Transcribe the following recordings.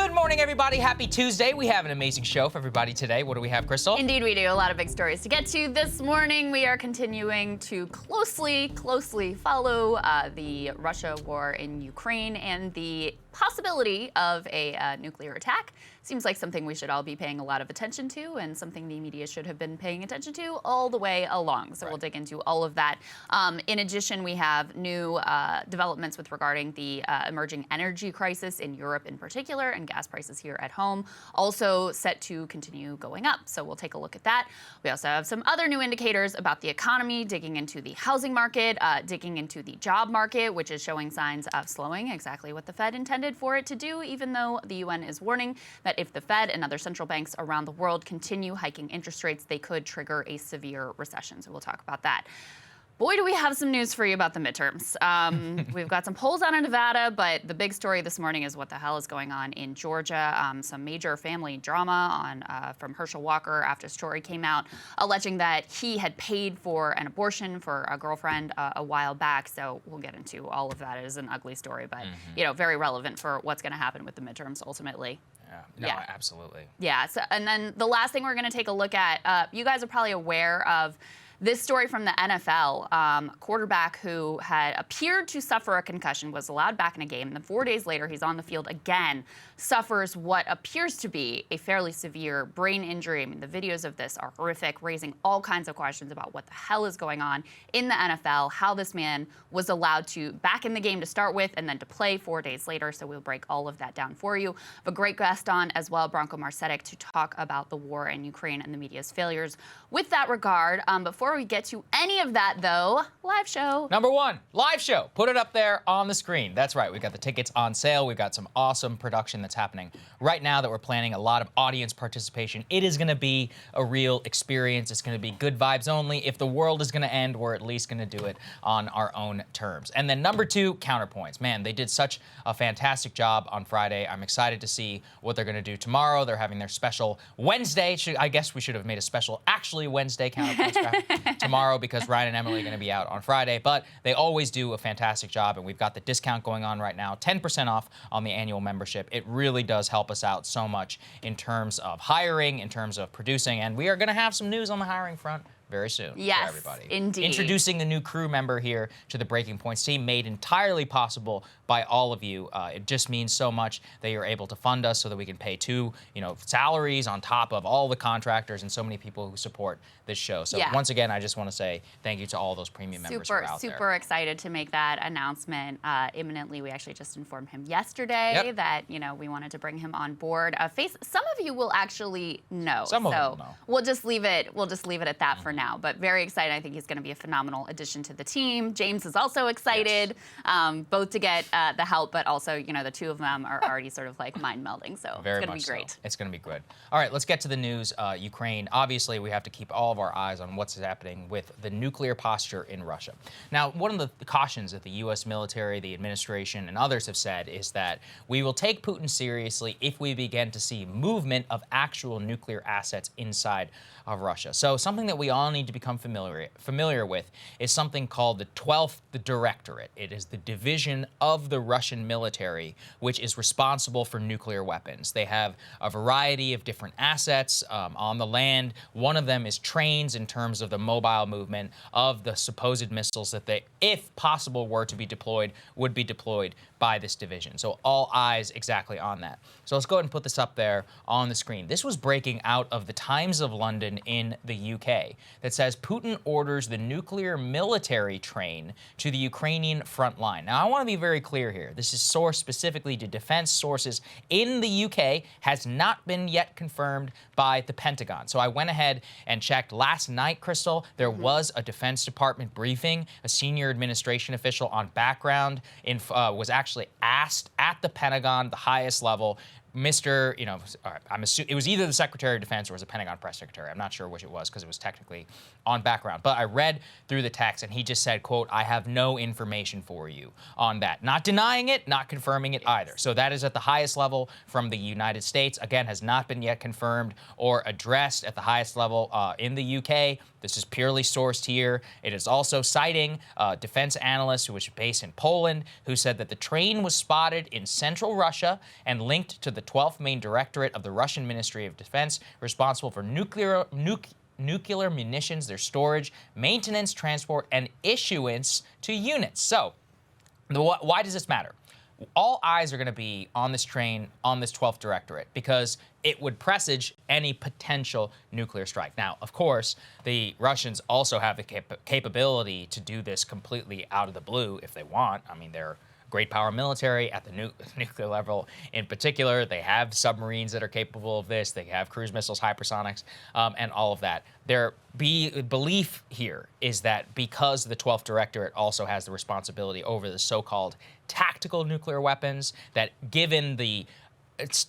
Good morning, everybody. Happy Tuesday. We have an amazing show for everybody today. What do we have, Krystal? Indeed, we do. A lot of big stories to get to this morning. We are continuing to closely follow the Russia war in Ukraine and the possibility of a nuclear attack. Seems like something we should all be paying a lot of attention to and something the media should have been paying attention to all the way along. So We'll dig into all of that. In addition, we have new developments with regarding the emerging energy crisis in Europe in particular and gas prices here at home also set to continue going up. So we'll take a look at that. We also have some other new indicators about the economy, digging into the housing market, digging into the job market, which is showing signs of slowing, exactly what the Fed intended for it to do, even though the UN is warning that if the Fed and other central banks around the world continue hiking interest rates, they could trigger a severe recession. So we'll talk about that. Boy, do we have some news for you about the midterms. We've got some polls out in Nevada, but the big story this morning is what the hell is going on in Georgia. Some major family drama from Herschel Walker after a story came out alleging that he had paid for an abortion for a girlfriend a while back. So we'll get into all of that. It is an ugly story, but very relevant for what's going to happen with the midterms ultimately. Yeah, absolutely. Yeah, and then the last thing we're going to take a look at, you guys are probably aware of this story from the NFL. Quarterback who had appeared to suffer a concussion was allowed back in a game. And then 4 days later, he's on the field again, suffers what appears to be a fairly severe brain injury. I mean, the videos of this are horrific, raising all kinds of questions about what the hell is going on in the NFL, how this man was allowed to back in the game to start with and then to play 4 days later. So we'll break all of that down for you. A great guest on as well, Branko Marcetic, to talk about the war in Ukraine and the media's failures with that regard. Before we get to any of that, though, live show. Number one, live show. Put it up there on the screen. That's right. We've got the tickets on sale. We've got some awesome production that's happening right now that we're planning, a lot of audience participation. It is going to be a real experience. It's going to be good vibes only. If the world is going to end, we're at least going to do it on our own terms. And then number two, counterpoints. Man, they did such a fantastic job on Friday. I'm excited to see what they're going to do tomorrow. They're having their special Wednesday. I guess we should have made a special actually Wednesday counterpoints tomorrow because Ryan and Emily are going to be out on Friday. But they always do a fantastic job, and we've got the discount going on right now, 10% off on the annual membership. It really does help us out so much in terms of hiring, in terms of producing, and we are going to have some news on the hiring front very soon for everybody. Indeed. Introducing the new crew member here to the Breaking Points team, made entirely possible by all of you. It just means so much that you're able to fund us so that we can pay two, salaries on top of all the contractors and so many people who support this show. So once again, I just want to say thank you to all those premium members who are out there. Super excited to make that announcement imminently. We actually just informed him yesterday that we wanted to bring him on board. Some of you will actually know. Some of them will know. We'll just leave it at that for now. But very excited. I think he's going to be a phenomenal addition to the team. James is also excited, both to get the help, but also the two of them are already sort of like mind melding. So very it's going to be great. So. It's going to be good. All right, let's get to the news. Ukraine. Obviously, we have to keep all of our eyes on what's happening with the nuclear posture in Russia. Now, one of the cautions that the U.S. military, the administration, and others have said is that we will take Putin seriously if we begin to see movement of actual nuclear assets inside of Russia. So something that we all need to become familiar with is something called the 12th Directorate. It is the division of the Russian military which is responsible for nuclear weapons. They have a variety of different assets on the land. One of them is trains in terms of the mobile movement of the supposed missiles that they, if possible, were to be deployed, would be deployed by this division. So all eyes exactly on that. So let's go ahead and put this up there on the screen. This was breaking out of the Times of London in the UK that says Putin orders the nuclear military train to the Ukrainian front line. Now, I want to be very clear here. This is sourced specifically to defense sources in the UK, has not been yet confirmed by the Pentagon. So I went ahead and checked last night, Krystal. There was a Defense Department briefing. A senior administration official on background was actually asked at the Pentagon, the highest level, Mr. I'm assuming it was either the Secretary of Defense or it was a Pentagon press secretary. I'm not sure which it was because it was technically on background. But I read through the text and he just said, quote, "I have no information for you on that." Not denying it, not confirming it either. So that is at the highest level from the United States. Again, has not been yet confirmed or addressed at the highest level in the UK. This is purely sourced here. It is also citing a defense analyst who was based in Poland who said that the train was spotted in central Russia and linked to the 12th Main Directorate of the Russian Ministry of Defense, responsible for nuclear munitions, their storage, maintenance, transport, and issuance to units. So, why does this matter? All eyes are going to be on this train, on this 12th Directorate, because it would presage any potential nuclear strike. Now, of course, the Russians also have the capability to do this completely out of the blue if they want. I mean, they're great power military at the nuclear level in particular. They have submarines that are capable of this. They have cruise missiles, hypersonics, and all of that. Their belief here is that because the 12th Directorate also has the responsibility over the so-called tactical nuclear weapons, that given the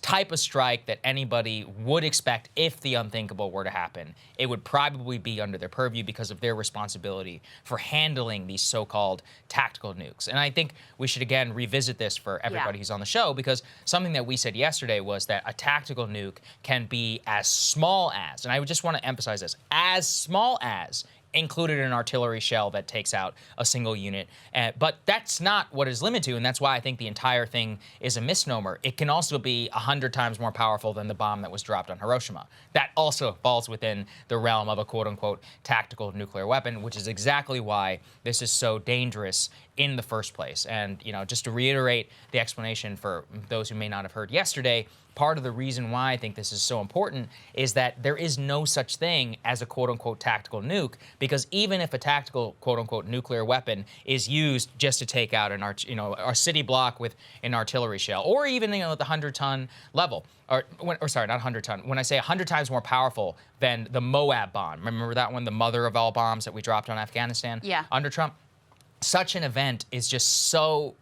type of strike that anybody would expect if the unthinkable were to happen, it would probably be under their purview because of their responsibility for handling these so-called tactical nukes. And I think we should, again, revisit this for everybody who's on the show, because something that we said yesterday was that a tactical nuke can be as small as, and I just want to emphasize this, as small as included an artillery shell that takes out a single unit. But that's not what it's limited to, and that's why I think the entire thing is a misnomer. It can also be 100 times more powerful than the bomb that was dropped on Hiroshima. That also falls within the realm of a quote-unquote tactical nuclear weapon, which is exactly why this is so dangerous in the first place. And, you know, just to reiterate the explanation for those who may not have heard yesterday, part of the reason why I think this is so important is that there is no such thing as a quote-unquote tactical nuke, because even if a tactical quote-unquote nuclear weapon is used just to take out a city block with an artillery shell, or even at the 100-ton level, or sorry, not 100-ton. When I say 100 times more powerful than the Moab bomb, remember that one, the mother of all bombs that we dropped on Afghanistan under Trump? Such an event is just so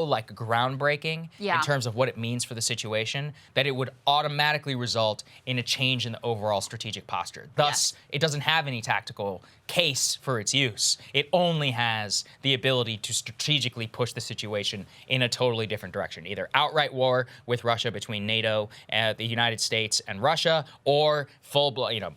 like groundbreaking in terms of what it means for the situation, that it would automatically result in a change in the overall strategic posture. Thus, it doesn't have any tactical case for its use. It only has the ability to strategically push the situation in a totally different direction, either outright war with Russia between NATO, the United States, and Russia, or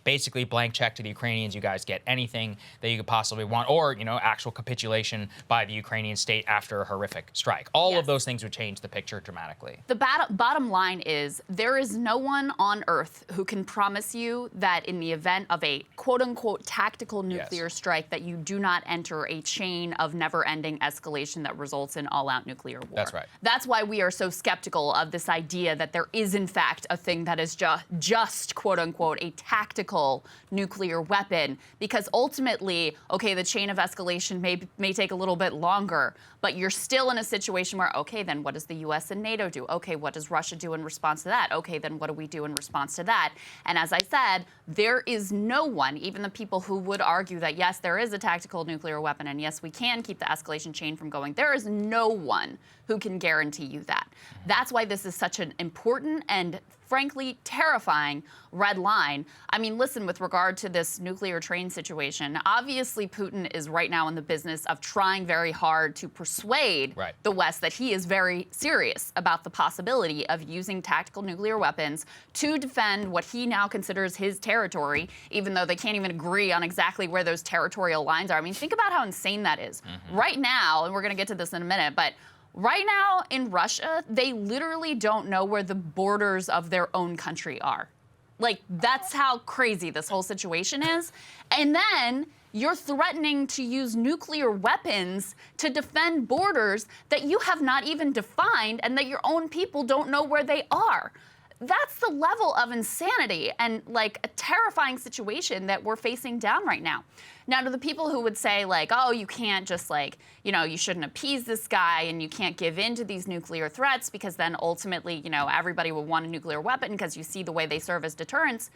basically blank check to the Ukrainians. You guys get anything that you could possibly want, or actual capitulation by the Ukrainian state after a horrific strike. All of those things would change the picture dramatically. The bottom line is there is no one on Earth who can promise you that in the event of a quote-unquote tactical nuclear strike that you do not enter a chain of never-ending escalation that results in all-out nuclear war. That's right. That's why we are so skeptical of this idea that there is in fact a thing that is just quote-unquote a tactical nuclear weapon, because ultimately, okay, the chain of escalation may take a little bit longer, but you're still in a situation where, okay, then what does the U.S. and NATO do? Okay, what does Russia do in response to that? Okay, then what do we do in response to that? And as I said, there is no one, even the people who would argue that, yes, there is a tactical nuclear weapon, and yes, we can keep the escalation chain from going, there is no one who can guarantee you that. That's why this is such an important and frankly terrifying red line. I mean, listen, with regard to this nuclear train situation, obviously Putin is right now in the business of trying very hard to persuade the West that he is very serious about the possibility of using tactical nuclear weapons to defend what he now considers his territory, even though they can't even agree on exactly where those territorial lines are. I mean, think about how insane that is. Right now, and we're going to get to this in a minute, but right now in Russia, they literally don't know where the borders of their own country are. Like, that's how crazy this whole situation is. And then you're threatening to use nuclear weapons to defend borders that you have not even defined and that your own people don't know where they are. That's the level of insanity and like a terrifying situation that we're facing down right now. Now, to the people who would say like, oh, you can't just like, you shouldn't appease this guy and you can't give in to these nuclear threats because then ultimately, everybody will want a nuclear weapon because you see the way they serve as deterrence.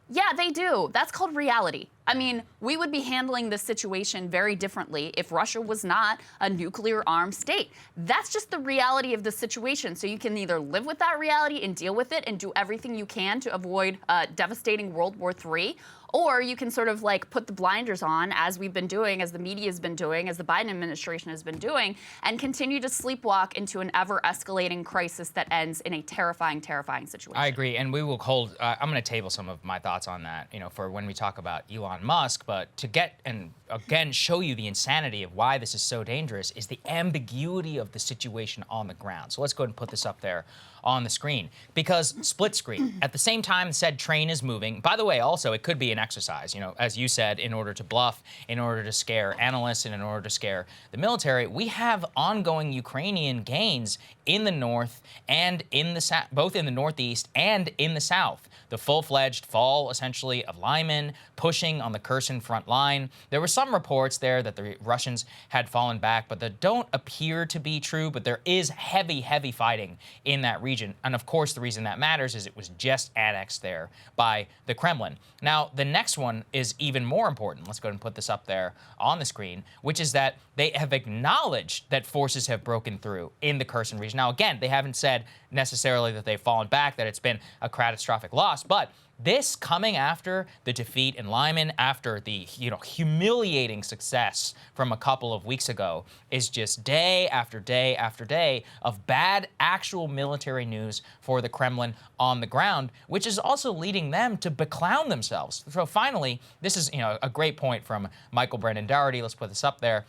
Yeah, they do. That's called reality. I mean, we would be handling this situation very differently if Russia was not a nuclear-armed state. That's just the reality of the situation. So you can either live with that reality and deal with it and do everything you can to avoid devastating World War III, or you can sort of like put the blinders on, as we've been doing, as the media has been doing, as the Biden administration has been doing, and continue to sleepwalk into an ever-escalating crisis that ends in a terrifying, terrifying situation. I agree, and we will hold. I'm going to table some of my thoughts on that. For when we talk about Elon Elon Musk, but to get and again show you the insanity of why this is so dangerous is the ambiguity of the situation on the ground. So let's go ahead and put this up there on the screen, because split screen. At the same time said train is moving. By the way, also, it could be an exercise, as you said, in order to bluff, in order to scare analysts, and in order to scare the military. We have ongoing Ukrainian gains in the north and in the south, both in the northeast and in the south. The full-fledged fall, essentially, of Lyman pushing on the Kherson front line. There were some reports there that the Russians had fallen back, but that don't appear to be true. But there is heavy, heavy fighting in that region. And of course, the reason that matters is it was just annexed there by the Kremlin. Now, the next one is even more important. Let's go ahead and put this up there on the screen, which is that they have acknowledged that forces have broken through in the Kherson region. Now, again, they haven't said necessarily that they've fallen back, that it's been a catastrophic loss, but this coming after the defeat in Lyman, after the humiliating success from a couple of weeks ago, is just day after day after day of bad actual military news for the Kremlin on the ground, which is also leading them to beclown themselves. So finally, this is a great point from Michael Brendan Dougherty. Let's put this up there,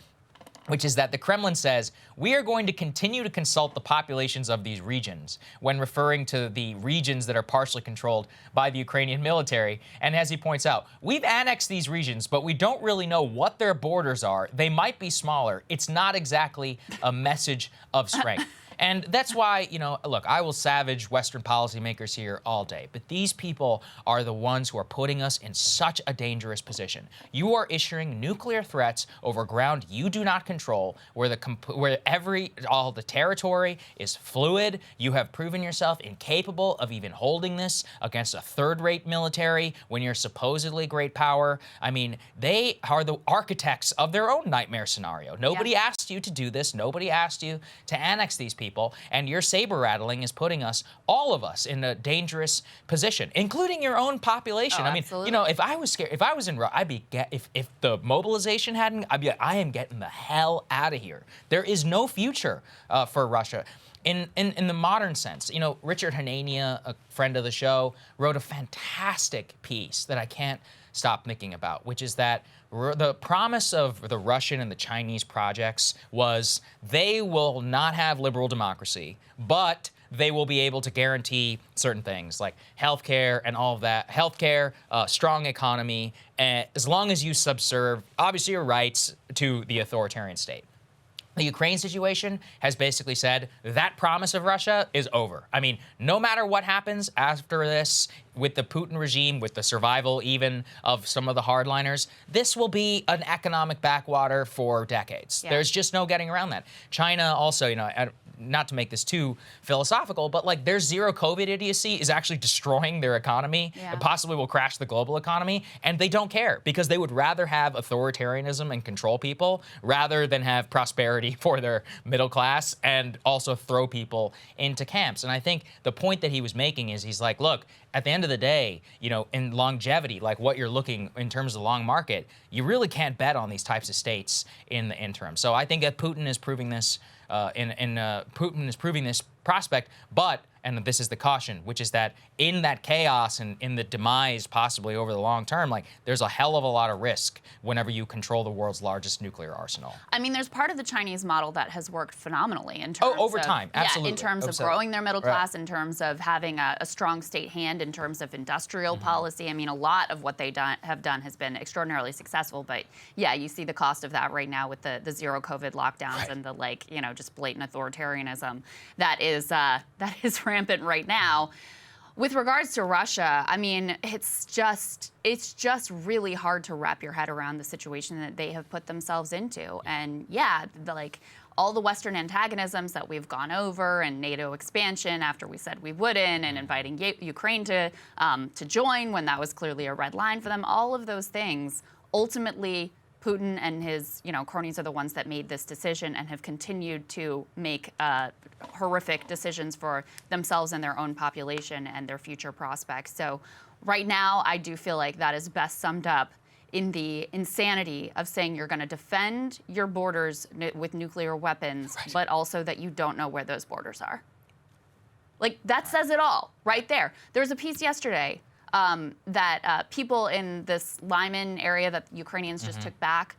which is that the Kremlin says, we are going to continue to consult the populations of these regions when referring to the regions that are partially controlled by the Ukrainian military. And as he points out, we've annexed these regions, but we don't really know what their borders are. They might be smaller. It's not exactly a message of strength. And that's why, look, I will savage Western policymakers here all day, but these people are the ones who are putting us in such a dangerous position. You are issuing nuclear threats over ground you do not control, where all the territory is fluid. You have proven yourself incapable of even holding this against a third-rate military when you're supposedly great power. I mean, they are the architects of their own nightmare scenario. Nobody asked you to do this. Nobody asked you to annex these people. And your saber rattling is putting all of us in a dangerous position, including your own population. I mean, absolutely. if I was scared, if I was in, if the mobilization hadn't, I'd be like, I am getting the hell out of here. There is no future for Russia. In the modern sense, Richard Hanania, a friend of the show, wrote a fantastic piece that I can't stop thinking about, which is that the promise of the Russian and the Chinese projects was they will not have liberal democracy, but they will be able to guarantee certain things like healthcare and all of that. Healthcare, strong economy, as long as you subserve, obviously, your rights to the authoritarian state. The Ukraine situation has basically said that promise of Russia is over. I mean, no matter what happens after this with the Putin regime, with the survival even of some of the hardliners, this will be an economic backwater for decades. Yeah. There's just no getting around that. China also, not to make this too philosophical, but their zero COVID idiocy is actually destroying their economy. Yeah. It possibly will crash the global economy, and they don't care because they would rather have authoritarianism and control people rather than have prosperity for their middle class and also throw people into camps. And I think the point that he was making is he's like, look, at the end of the day, in longevity, like what you're looking in terms of the long market, you really can't bet on these types of states in the interim. So I think that Putin is proving this Putin is proving this prospect, but, and this is the caution, which is that in that chaos and in the demise possibly over the long term, there's a hell of a lot of risk whenever you control the world's largest nuclear arsenal. I mean, there's part of the Chinese model that has worked phenomenally in terms over time, absolutely. Yeah, in terms of growing their middle class, in terms of having a strong state hand, in terms of industrial policy. I mean, a lot of what they have done has been extraordinarily successful, but yeah, you see the cost of that right now with the zero COVID lockdowns and the just blatant authoritarianism that is rampant right now. With regards to Russia, I mean, it's just really hard to wrap your head around the situation that they have put themselves into. And yeah, all the Western antagonisms that we've gone over, and NATO expansion after we said we wouldn't, and inviting Ukraine to join when that was clearly a red line for them, all of those things ultimately Putin and his cronies are the ones that made this decision and have continued to make horrific decisions for themselves and their own population and their future prospects. So right now, I do feel like that is best summed up in the insanity of saying you're going to defend your borders with nuclear weapons, but also that you don't know where those borders are. That says it all right there. There was a piece yesterday that people in this Lyman area that the Ukrainians just took back,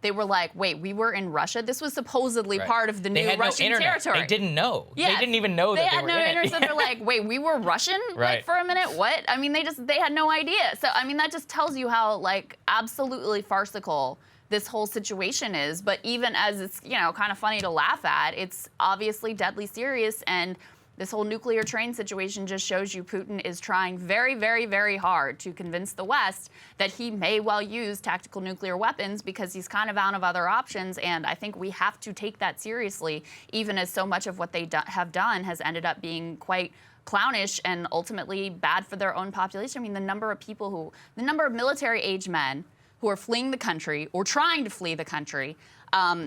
they were like, wait, we were in Russia? This was supposedly part of the new Russian territory. They didn't know. Yeah, they didn't even know that they were in it. They had no internet, so they're like, wait, we were Russian like, for a minute? What? I mean, they had no idea. So, I mean, that just tells you how, like, absolutely farcical this whole situation is. But even as it's, you know, kind of funny to laugh at, it's obviously deadly serious. And this whole nuclear train situation just shows you Putin is trying very, very, very hard to convince the West that he may well use tactical nuclear weapons because he's kind of out of other options. And I think we have to take that seriously, even as so much of what they have done has ended up being quite clownish and ultimately bad for their own population. I mean, the number of military-age men who are fleeing the country or trying to flee the country.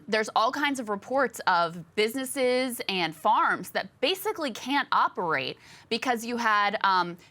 There's all kinds of reports of businesses and farms that basically can't operate because you had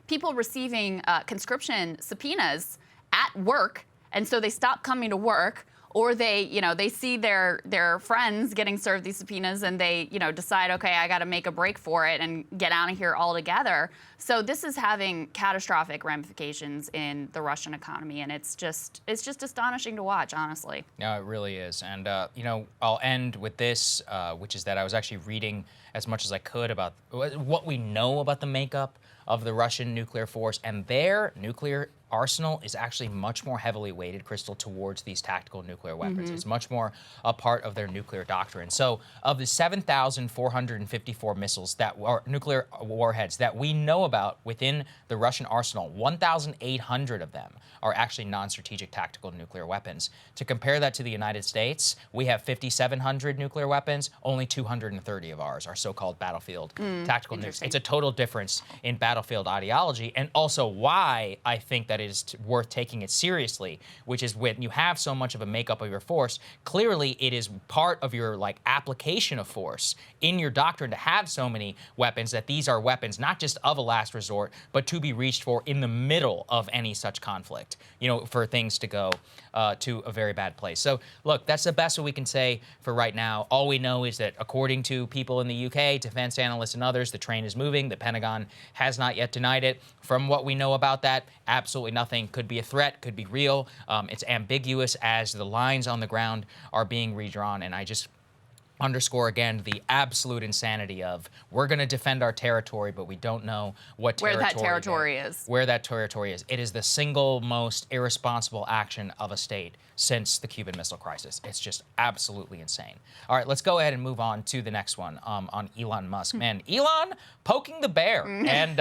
people receiving conscription subpoenas at work, and so they stop coming to work, or they see their friends getting served these subpoenas and they, decide, okay, I got to make a break for it and get out of here altogether. So this is having catastrophic ramifications in the Russian economy, and it's just astonishing to watch, honestly. No, it really is. And, I'll end with this, which is that I was actually reading as much as I could about what we know about the makeup of the Russian nuclear force, and their nuclear arsenal is actually much more heavily weighted, Krystal, towards these tactical nuclear weapons. It's much more a part of their nuclear doctrine. So of the 7,454 missiles or nuclear warheads that we know about within the Russian arsenal, 1,800 of them are actually non-strategic tactical nuclear weapons. To compare that to the United States, we have 5,700 nuclear weapons. Only 230 of ours are so-called battlefield tactical nukes. It's a total difference in battlefield ideology, and also why I think that it is worth taking it seriously, which is when you have so much of a makeup of your force, clearly it is part of your application of force in your doctrine to have so many weapons, that these are weapons not just of a last resort, but to be reached for in the middle of any such conflict, for things to go to a very bad place. So look, that's the best we can say for right now. All we know is that according to people in the UK, defense analysts and others, the train is moving. The Pentagon has not yet denied it. From what we know about that, absolutely nothing. Could be a threat, could be real. It's ambiguous as the lines on the ground are being redrawn, and I just underscore again the absolute insanity of we're going to defend our territory, but we don't know what territory where that territory is. Where that territory is. It is the single most irresponsible action of a state since the Cuban Missile Crisis. It's just absolutely insane. All right, let's go ahead and move on to the next one on Elon Musk. Man, Elon poking the bear and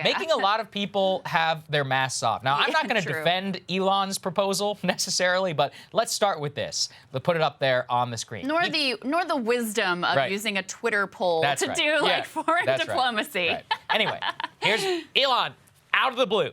making a lot of people have their masks off. Now, I'm not going to defend Elon's proposal necessarily, but let's start with this. Let's put it up there on the screen. Nor the wisdom of using a Twitter poll to do foreign diplomacy. Right. Anyway, here's Elon out of the blue.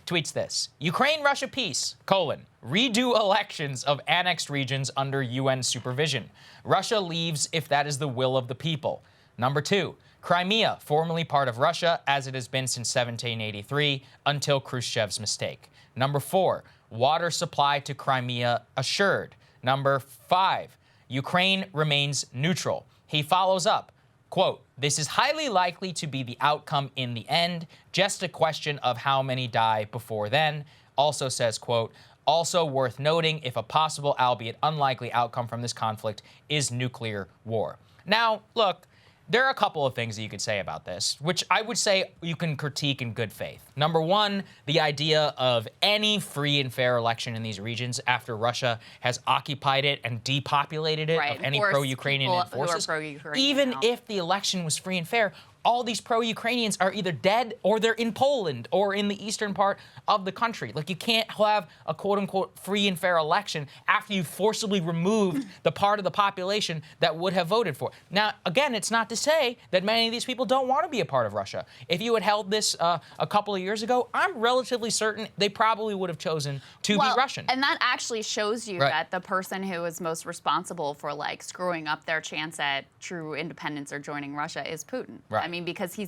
Tweets this: Ukraine-Russia peace, redo elections of annexed regions under UN supervision. Russia leaves if that is the will of the people. Number 2, Crimea, formerly part of Russia, as it has been since 1783, until Khrushchev's mistake. Number 4, water supply to Crimea assured. Number 5, Ukraine remains neutral. He follows up, quote, this is highly likely to be the outcome in the end, just a question of how many die before then. Also says, quote, also worth noting if a possible, albeit unlikely, outcome from this conflict is nuclear war. Now, look, there are a couple of things that you could say about this, which I would say you can critique in good faith. Number 1, the idea of any free and fair election in these regions after Russia has occupied it and depopulated it of any pro-Ukrainian forces. Even if the election was free and fair, all these pro-Ukrainians are either dead or they're in Poland or in the eastern part of the country. You can't have a quote-unquote free and fair election after you've forcibly removed the part of the population that would have voted for it. Now, again, it's not to say that many of these people don't want to be a part of Russia. If you had held this a couple of years ago, I'm relatively certain they probably would have chosen to be Russian. And that actually shows you that the person who is most responsible for screwing up their chance at true independence or joining Russia is Putin. I mean, mean, because he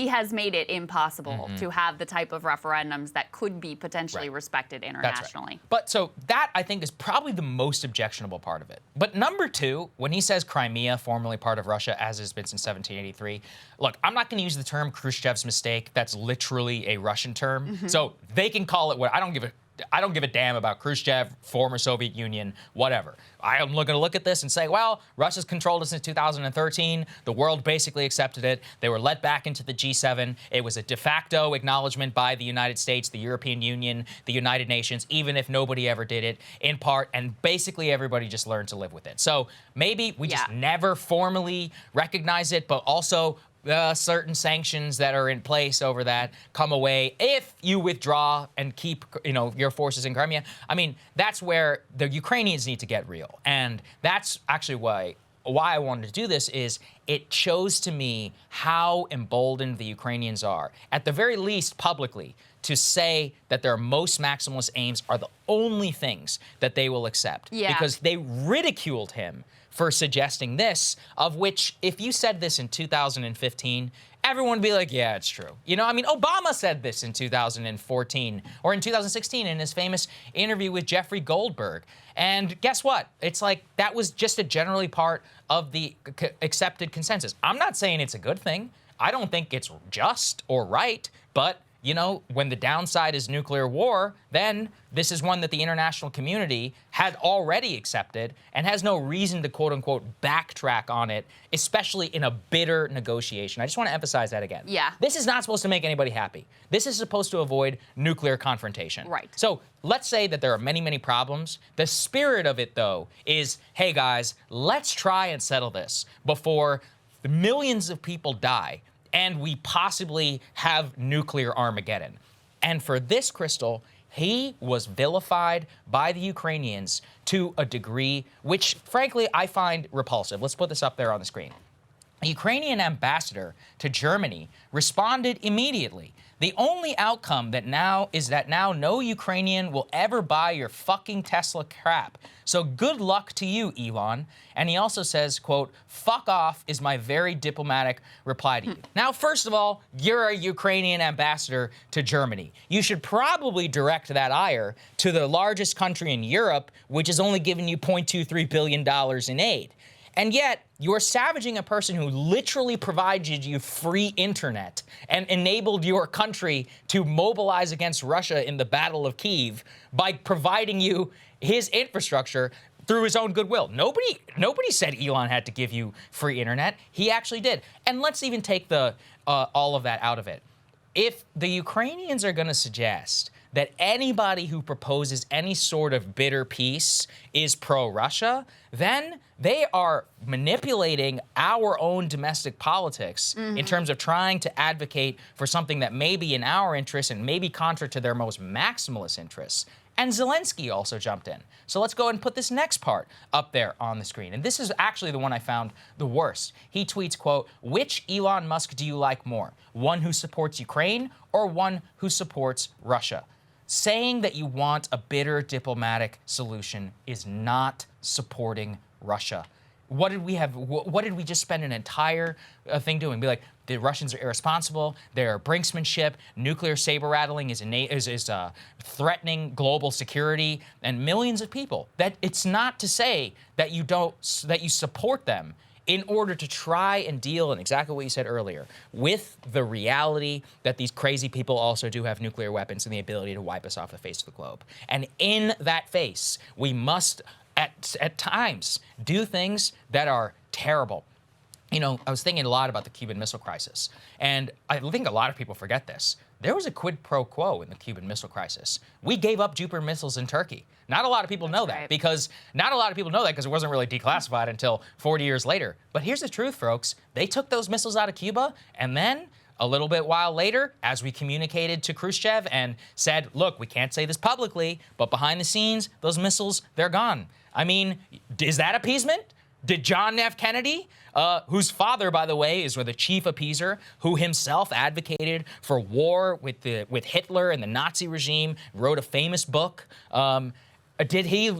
has made it impossible to have the type of referendums that could be potentially respected internationally. Right. But so that, I think, is probably the most objectionable part of it. But number two, when he says Crimea, formerly part of Russia, as has been since 1783, look, I'm not going to use the term Khrushchev's mistake. That's literally a Russian term. So they can call it what I don't give a damn about Khrushchev, former Soviet Union, whatever. I'm going to look at this and say, well, Russia's controlled it since 2013. The world basically accepted it. They were let back into the G7. It was a de facto acknowledgement by the United States, the European Union, the United Nations, even if nobody ever did it, in part, and basically everybody just learned to live with it. So maybe we just never formally recognize it, but also certain sanctions that are in place over that come away if you withdraw and keep, your forces in Crimea. I mean, that's where the Ukrainians need to get real. And that's actually why I wanted to do this is it shows to me how emboldened the Ukrainians are, at the very least publicly, to say that their most maximalist aims are the only things that they will accept. Yeah. Because they ridiculed him for suggesting this, of which, if you said this in 2015, everyone would be like, yeah, it's true. Obama said this in 2014 or in 2016 in his famous interview with Jeffrey Goldberg. And guess what? It's like that was just a generally part of the accepted consensus. I'm not saying it's a good thing. I don't think it's just or right, but when the downside is nuclear war, then this is one that the international community had already accepted and has no reason to, quote unquote, backtrack on it, especially in a bitter negotiation. I just want to emphasize that again. Yeah. This is not supposed to make anybody happy. This is supposed to avoid nuclear confrontation. Right. So let's say that there are many, many problems. The spirit of it, though, is, hey, guys, let's try and settle this before the millions of people die and we possibly have nuclear Armageddon. And for this, Krystal, he was vilified by the Ukrainians to a degree which, frankly, I find repulsive. Let's put this up there on the screen. A Ukrainian ambassador to Germany responded immediately. The only outcome is that now no Ukrainian will ever buy your fucking Tesla crap. So good luck to you, Elon. And he also says, quote, fuck off is my very diplomatic reply to you. Now, first of all, you're a Ukrainian ambassador to Germany. You should probably direct that ire to the largest country in Europe, which has only given you $0.23 billion in aid. And yet, you're savaging a person who literally provided you free internet and enabled your country to mobilize against Russia in the Battle of Kyiv by providing you his infrastructure through his own goodwill. Nobody said Elon had to give you free internet. He actually did. And let's even take all of that out of it. If the Ukrainians are going to suggest that anybody who proposes any sort of bitter peace is pro-Russia, then they are manipulating our own domestic politics in terms of trying to advocate for something that may be in our interests and may be contrary to their most maximalist interests. And Zelensky also jumped in. So let's go ahead and put this next part up there on the screen. And this is actually the one I found the worst. He tweets, quote, which Elon Musk do you like more? One who supports Ukraine or one who supports Russia? Saying that you want a bitter diplomatic solution is not supporting Russia. What did we just spend an entire thing doing? Be like, the Russians are irresponsible, they're brinksmanship, nuclear saber-rattling is threatening global security and millions of people. That it's not to say that you support them in order to try and deal, and exactly what you said earlier, with the reality that these crazy people also do have nuclear weapons and the ability to wipe us off the face of the globe. And in that face, we must, at times, do things that are terrible. I was thinking a lot about the Cuban Missile Crisis, and I think a lot of people forget this. There was a quid pro quo in the Cuban Missile Crisis. We gave up Jupiter missiles in Turkey. Not a lot of people know that because it wasn't really declassified until 40 years later. But here's the truth, folks. They took those missiles out of Cuba, and then a little bit while later, as we communicated to Khrushchev and said, look, we can't say this publicly, but behind the scenes, those missiles, they're gone. I mean, is that appeasement? Did John F. Kennedy, whose father, by the way, is the chief appeaser, who himself advocated for war with Hitler and the Nazi regime, wrote a famous book, did he,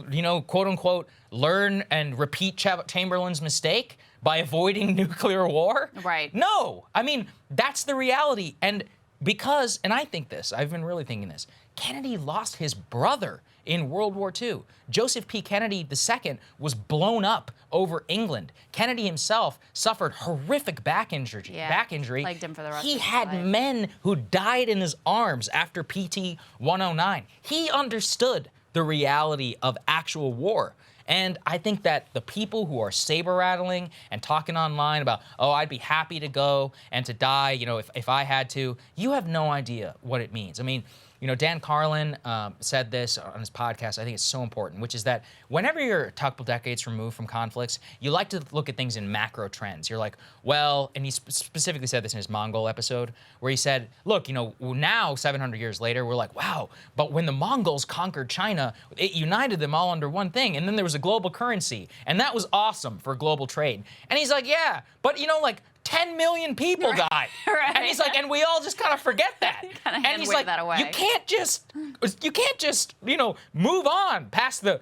quote unquote, learn and repeat Chamberlain's mistake by avoiding nuclear war? Right. No. I mean, that's the reality. And because, and I think this, I've been really thinking this, Kennedy lost his brother in World War II. Joseph P. Kennedy II was blown up over England. Kennedy himself suffered horrific back injury. Plagued him for the rest He of his had life. men who died in his arms after PT 109. He understood the reality of actual war. And I think that the people who are saber rattling and talking online about, oh, I'd be happy to go and to die, you know, if I had to, you have no idea what it means. I mean, you know, Dan Carlin said this on his podcast. I think it's so important, which is that whenever you're a couple decades removed from conflicts, you like to look at things in macro trends. You're like, well, and he specifically said this in his Mongol episode, where he said, look, you know, now 700 years later, we're like, wow, but when the Mongols conquered China, it united them all under one thing, and then there was a global currency, and that was awesome for global trade. And he's like, yeah, but you know, like 10 million people died. Right. And he's like, and we all just kind of forget that. Kinda And he's hand-wave like, that away. you can't just, you know, move on past the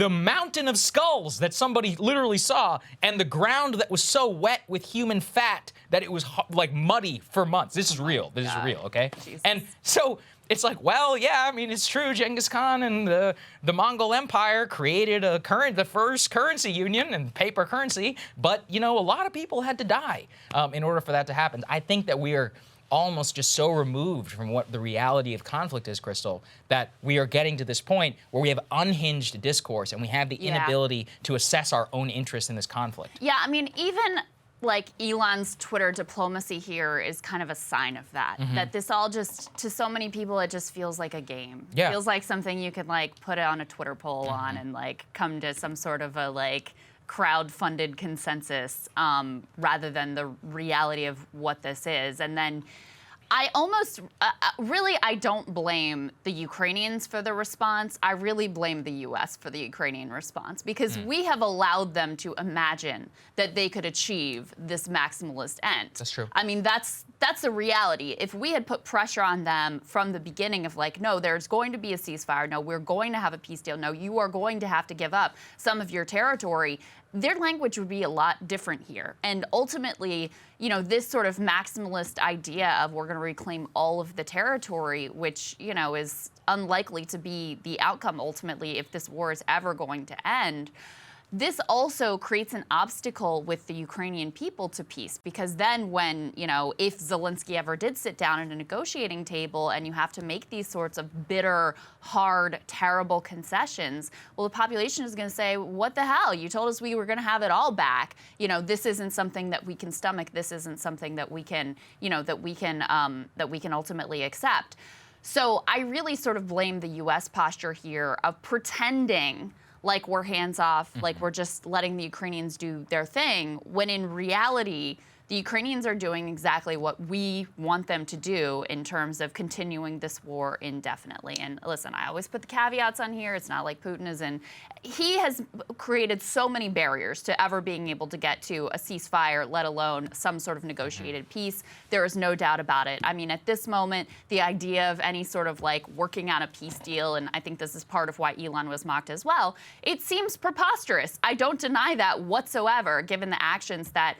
mountain of skulls that somebody literally saw and the ground that was so wet with human fat that it was like muddy for months. This is real. This is real, okay? Jesus. And so it's like, well, yeah, I mean, it's true. Genghis Khan and the Mongol Empire created the first currency union and paper currency, but, you know, a lot of people had to die in order for that to happen. I think that we are almost just so removed from what the reality of conflict is, Krystal, that we are getting to this point where we have unhinged discourse and we have the inability to assess our own interest in this conflict. Yeah, I mean, even like Elon's Twitter diplomacy here is kind of a sign of that. That this all just, to so many people, it just feels like a game. Yeah. It feels like something you could like put on a Twitter poll on and like come to some sort of a like crowd-funded consensus rather than the reality of what this is. And then I almost, really, I don't blame the Ukrainians for the response. I really blame the U.S. for the Ukrainian response because we have allowed them to imagine that they could achieve this maximalist end. That's true. I mean, that's the reality. If we had put pressure on them from the beginning of like, no, there's going to be a ceasefire. No, we're going to have a peace deal. No, you are going to have to give up some of your territory. Their language would be a lot different here. And ultimately, you know, this sort of maximalist idea of we're going to reclaim all of the territory, which, you know, is unlikely to be the outcome ultimately if this war is ever going to end. This also creates an obstacle with the Ukrainian people to peace because then when, you know, if Zelensky ever did sit down at a negotiating table and you have to make these sorts of bitter, hard, terrible concessions, well, the population is going to say, what the hell? You told us we were going to have it all back. You know, this isn't something that we can stomach. This isn't something that we can, you know, that we can ultimately accept. So I really sort of blame the U.S. posture here of pretending like we're hands off, like we're just letting the Ukrainians do their thing, when in reality, the Ukrainians are doing exactly what we want them to do in terms of continuing this war indefinitely. And listen, I always put the caveats on here. It's not like Putin is in. He has created so many barriers to ever being able to get to a ceasefire, let alone some sort of negotiated peace. There is no doubt about it. I mean, at this moment, the idea of any sort of like working on a peace deal, and I think this is part of why Elon was mocked as well, it seems preposterous. I don't deny that whatsoever, given the actions that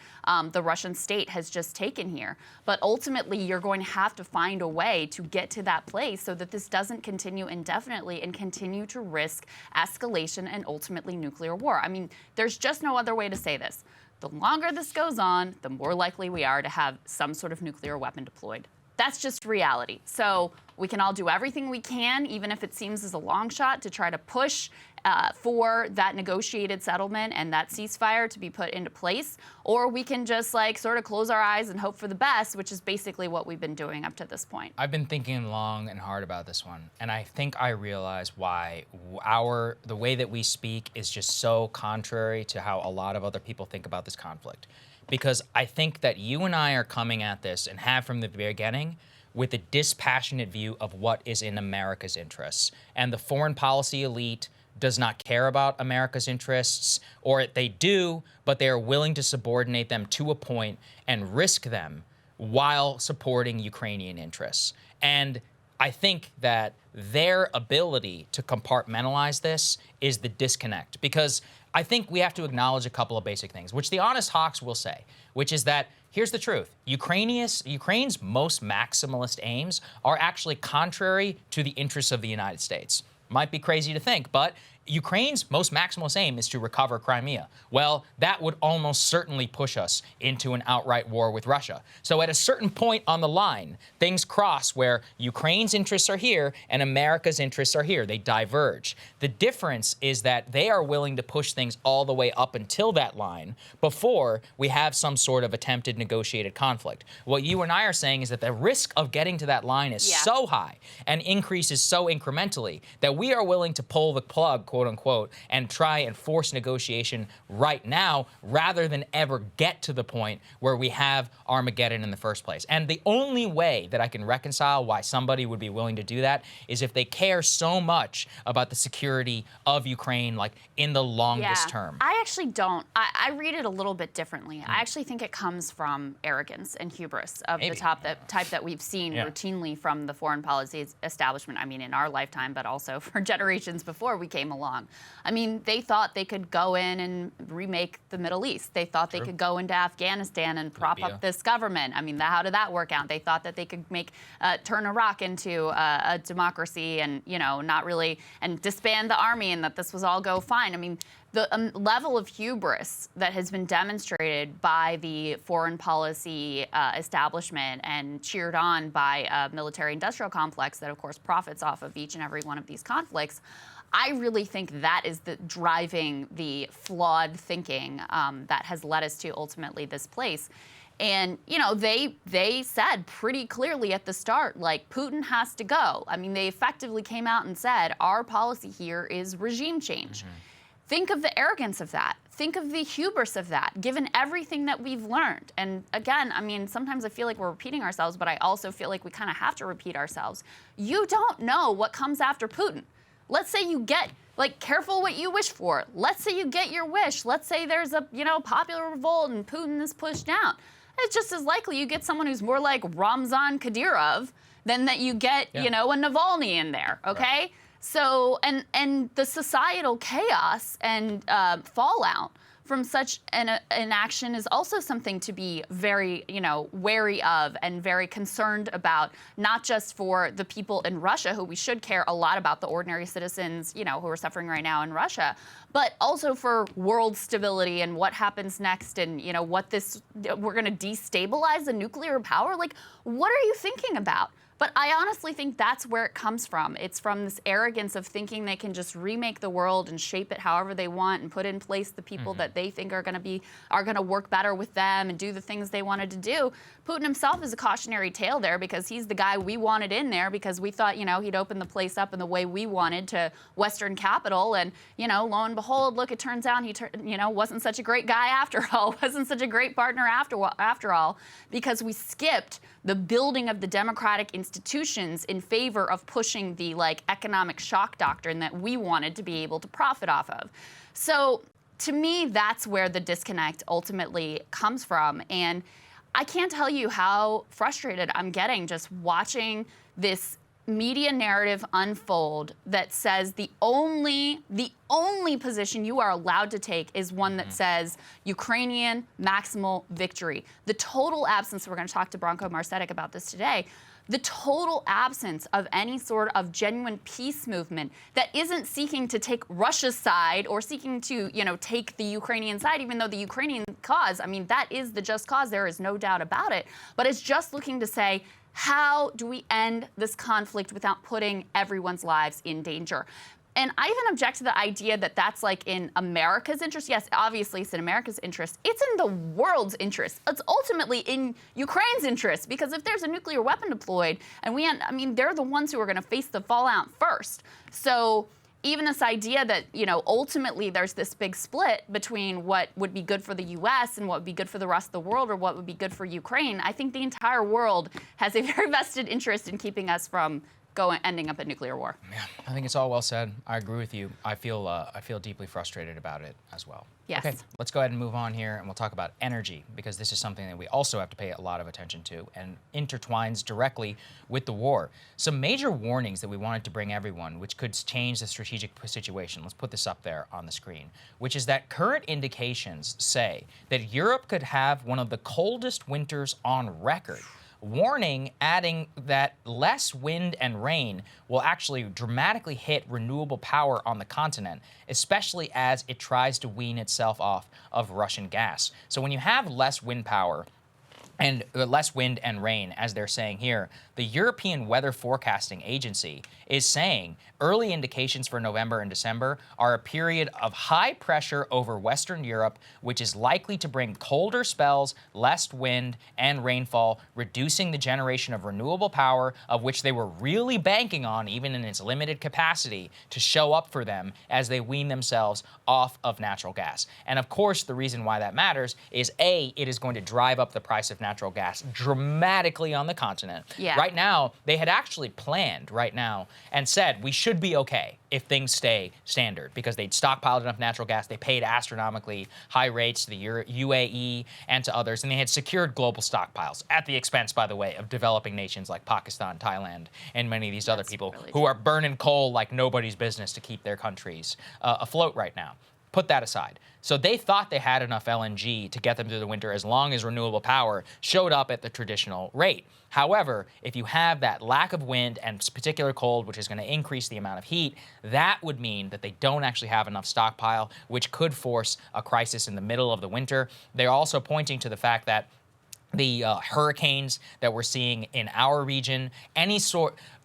the Russian state has just taken here. But ultimately, you're going to have to find a way to get to that place so that this doesn't continue indefinitely and continue to risk escalation and ultimately nuclear war. I mean, there's just no other way to say this. The longer this goes on, the more likely we are to have some sort of nuclear weapon deployed. That's just reality. So we can all do everything we can, even if it seems as a long shot, to try to push for that negotiated settlement and that ceasefire to be put into place, or we can just like sort of close our eyes and hope for the best, which is basically what we've been doing up to this point. I've been thinking long and hard about this one, and I think I realize why the way that we speak is just so contrary to how a lot of other people think about this conflict. Because I think that you and I are coming at this, and have from the beginning, with a dispassionate view of what is in America's interests. And the foreign policy elite does not care about America's interests, or they do, but they are willing to subordinate them to a point and risk them while supporting Ukrainian interests. And I think that their ability to compartmentalize this is the disconnect, because I think we have to acknowledge a couple of basic things, which the honest hawks will say, which is that here's the truth. Ukraine's most maximalist aims are actually contrary to the interests of the United States. Might be crazy to think, but Ukraine's most maximalist aim is to recover Crimea. Well, that would almost certainly push us into an outright war with Russia. So at a certain point on the line, things cross where Ukraine's interests are here and America's interests are here. They diverge. The difference is that they are willing to push things all the way up until that line before we have some sort of attempted negotiated conflict. What you and I are saying is that the risk of getting to that line is so high and increases so incrementally that we are willing to pull the plug, quote unquote, and try and force negotiation right now rather than ever get to the point where we have Armageddon in the first place. And the only way that I can reconcile why somebody would be willing to do that is if they care so much about the security of Ukraine, like in the longest term. I actually don't. I read it a little bit differently. I actually think it comes from arrogance and hubris of the type that we've seen routinely from the foreign policy establishment. I mean, in our lifetime, but also for generations before we came along. I mean, they thought they could go in and remake the Middle East. They thought they could go into Afghanistan and prop up this government. I mean, how did that work out? They thought that they could turn Iraq into a democracy and, not really, and disband the army and that this was all go fine. I mean, the level of hubris that has been demonstrated by the foreign policy establishment and cheered on by a military-industrial complex that, of course, profits off of each and every one of these conflicts, I really think that is driving the flawed thinking that has led us to ultimately this place. And, they said pretty clearly at the start, like, Putin has to go. I mean, they effectively came out and said, our policy here is regime change. Mm-hmm. Think of the arrogance of that. Think of the hubris of that, given everything that we've learned. And again, I mean, sometimes I feel like we're repeating ourselves, but I also feel like we kind of have to repeat ourselves. You don't know what comes after Putin. Let's say you get, careful what you wish for. Let's say you get your wish. Let's say there's a, popular revolt and Putin is pushed down. It's just as likely you get someone who's more like Ramzan Kadyrov than that you get, a Navalny in there, okay? Right. So, and the societal chaos and fallout from such an action is also something to be very, wary of and very concerned about, not just for the people in Russia, who we should care a lot about, the ordinary citizens, who are suffering right now in Russia, but also for world stability and what happens next and, we're going to destabilize the nuclear power. Like, what are you thinking about? But I honestly think that's where it comes from. It's from this arrogance of thinking they can just remake the world and shape it however they want and put in place the people that they think are going to work better with them and do the things they wanted to do. Putin himself is a cautionary tale there because he's the guy we wanted in there because we thought, he'd open the place up in the way we wanted to Western capital. And, lo and behold, look, it turns out he wasn't such a great guy after all, wasn't such a great partner after all, because we skipped the building of the democratic institutions in favor of pushing the economic shock doctrine that we wanted to be able to profit off of. So to me, that's where the disconnect ultimately comes from. And I can't tell you how frustrated I'm getting just watching this media narrative unfold that says the only position you are allowed to take is one that says Ukrainian maximal victory. The total absence, we're going to talk to Branko Marcetic about this today, the total absence of any sort of genuine peace movement that isn't seeking to take Russia's side or seeking to, take the Ukrainian side, even though the Ukrainian cause, I mean, that is the just cause, there is no doubt about it, but it's just looking to say, how do we end this conflict without putting everyone's lives in danger? And I even object to the idea that that's in America's interest. Yes, obviously it's in America's interest. It's in the world's interest. It's ultimately in Ukraine's interest because if there's a nuclear weapon deployed, and they're the ones who are going to face the fallout first. So even this idea that, ultimately there's this big split between what would be good for the U.S. and what would be good for the rest of the world or what would be good for Ukraine, I think the entire world has a very vested interest in keeping us from ending up at nuclear war. Yeah, I think it's all well said. I agree with you. I feel deeply frustrated about it as well. Yes. Okay, let's go ahead and move on here, and we'll talk about energy, because this is something that we also have to pay a lot of attention to and intertwines directly with the war. Some major warnings that we wanted to bring everyone, which could change the strategic situation. Let's put this up there on the screen, which is that current indications say that Europe could have one of the coldest winters on record. Warning adding that less wind and rain will actually dramatically hit renewable power on the continent, especially as it tries to wean itself off of Russian gas. So when you have less wind power, and less wind and rain, as they're saying here, the European Weather Forecasting Agency is saying early indications for November and December are a period of high pressure over Western Europe, which is likely to bring colder spells, less wind and rainfall, reducing the generation of renewable power, of which they were really banking on, even in its limited capacity, to show up for them as they wean themselves off of natural gas. And of course, the reason why that matters is A, it is going to drive up the price of natural gas dramatically on the continent. Yeah. Right now, they had actually planned right now and said we should be okay if things stay standard, because they'd stockpiled enough natural gas. They paid astronomically high rates to the UAE and to others, and they had secured global stockpiles at the expense, by the way, of developing nations like Pakistan, Thailand, and many of these other people really who are burning coal like nobody's business to keep their countries afloat right now. Put that aside. So they thought they had enough LNG to get them through the winter as long as renewable power showed up at the traditional rate. However, if you have that lack of wind and particular cold, which is going to increase the amount of heat, that would mean that they don't actually have enough stockpile, which could force a crisis in the middle of the winter. They're also pointing to the fact that the hurricanes that we're seeing in our region,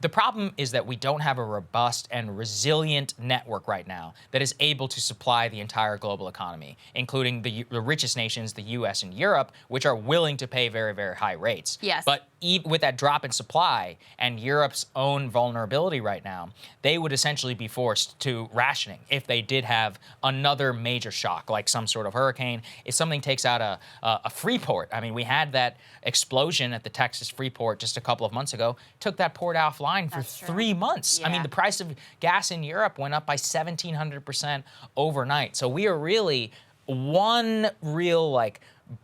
the problem is that we don't have a robust and resilient network right now that is able to supply the entire global economy, including the richest nations, the US and Europe, which are willing to pay very, very high rates. Yes. But with that drop in supply and Europe's own vulnerability right now, they would essentially be forced to rationing if they did have another major shock, like some sort of hurricane. If something takes out a Freeport, I mean, we had that explosion at the Texas Freeport just a couple of months ago, took that port offline for 3 months. Yeah. I mean, the price of gas in Europe went up by 1,700% overnight. So we are really one real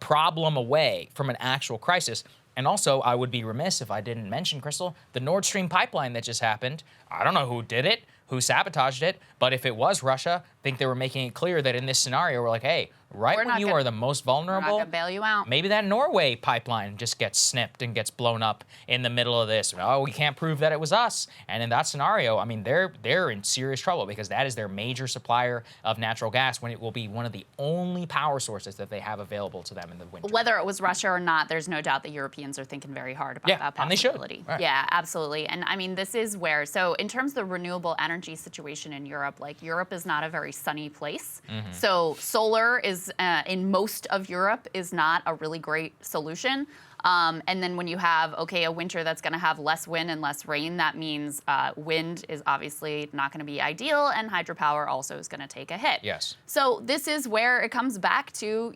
problem away from an actual crisis. And also, I would be remiss if I didn't mention, Krystal, the Nord Stream pipeline that just happened. I don't know who did it, who sabotaged it, but if it was Russia, I think they were making it clear that in this scenario, we're like, hey, when you are the most vulnerable, we're not gonna bail you out. Maybe that Norway pipeline just gets snipped and gets blown up in the middle of this. Oh, we can't prove that it was us. And in that scenario, I mean, they're in serious trouble, because that is their major supplier of natural gas, when it will be one of the only power sources that they have available to them in the winter. Whether it was Russia or not, there's no doubt the Europeans are thinking very hard about that possibility. And they should. Right. Yeah, absolutely. And I mean, this is where, so in terms of the renewable energy situation in Europe, Europe is not a very sunny place. Mm-hmm. So solar is, in most of Europe, is not a really great solution. And then when you have, a winter that's going to have less wind and less rain, that means wind is obviously not going to be ideal, and hydropower also is going to take a hit. Yes. So this is where it comes back to,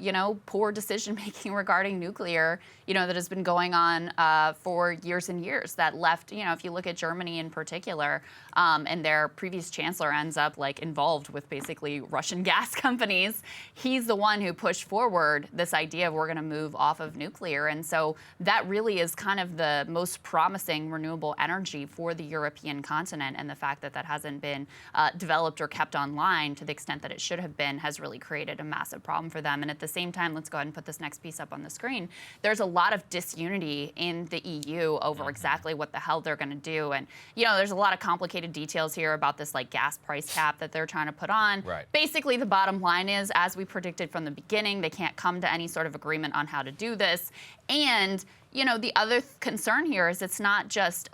poor decision making regarding nuclear, that has been going on for years and years. That left, if you look at Germany in particular, and their previous chancellor ends up involved with basically Russian gas companies, he's the one who pushed forward this idea of we're going to move off of nuclear. And so that really is kind of the most promising renewable energy for the European continent, and the fact that that hasn't been developed or kept online to the extent that it should have been has really created a massive problem for them. And at the same time, let's go ahead and put this next piece up on the screen. There's a lot of disunity in the EU over exactly what the hell they're going to do. And, there's a lot of complicated details here about this gas price cap that they're trying to put on. Right. Basically, the bottom line is, as we predicted from the beginning, they can't come to any sort of agreement on how to do this. And the other concern here is it's not just,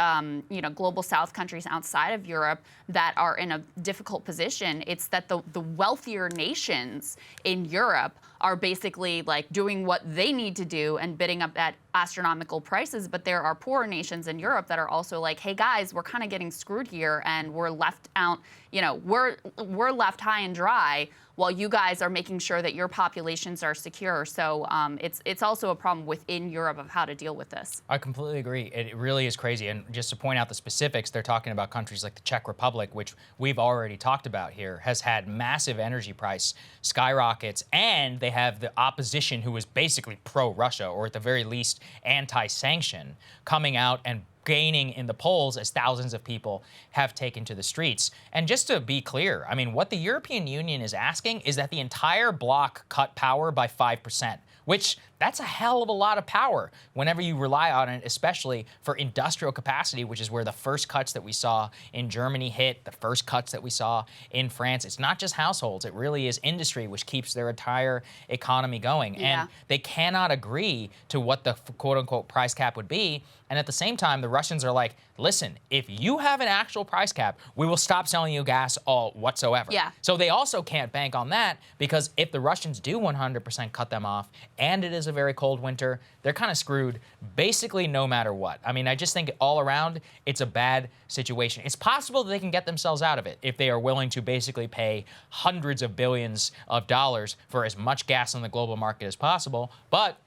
global South countries outside of Europe that are in a difficult position. It's that the wealthier nations in Europe are basically doing what they need to do and bidding up at astronomical prices. But there are poorer nations in Europe that are also hey guys, we're kind of getting screwed here, and we're left out, we're left high and dry, while you guys are making sure that your populations are secure. So it's also a problem within Europe of how to deal deal with this. I completely agree. It really is crazy. And just to point out the specifics, they're talking about countries like the Czech Republic, which we've already talked about here, has had massive energy price skyrockets, and they have the opposition who is basically pro-Russia, or at the very least anti-sanction, coming out and gaining in the polls as thousands of people have taken to the streets. And just to be clear, I mean, what the European Union is asking is that the entire bloc cut power by 5%, which that's a hell of a lot of power whenever you rely on it, especially for industrial capacity, which is where the first cuts that we saw in Germany hit, the first cuts that we saw in France. It's not just households, it really is industry, which keeps their entire economy going. Yeah. And they cannot agree to what the quote unquote price cap would be. And at the same time, the Russians are like, listen, if you have an actual price cap, we will stop selling you gas all whatsoever. Yeah. So they also can't bank on that, because if the Russians do 100% cut them off, and it is a very cold winter, they're kind of screwed basically no matter what. I mean, I just think all around, it's a bad situation. It's possible that they can get themselves out of it if they are willing to basically pay hundreds of billions of dollars for as much gas on the global market as possible, but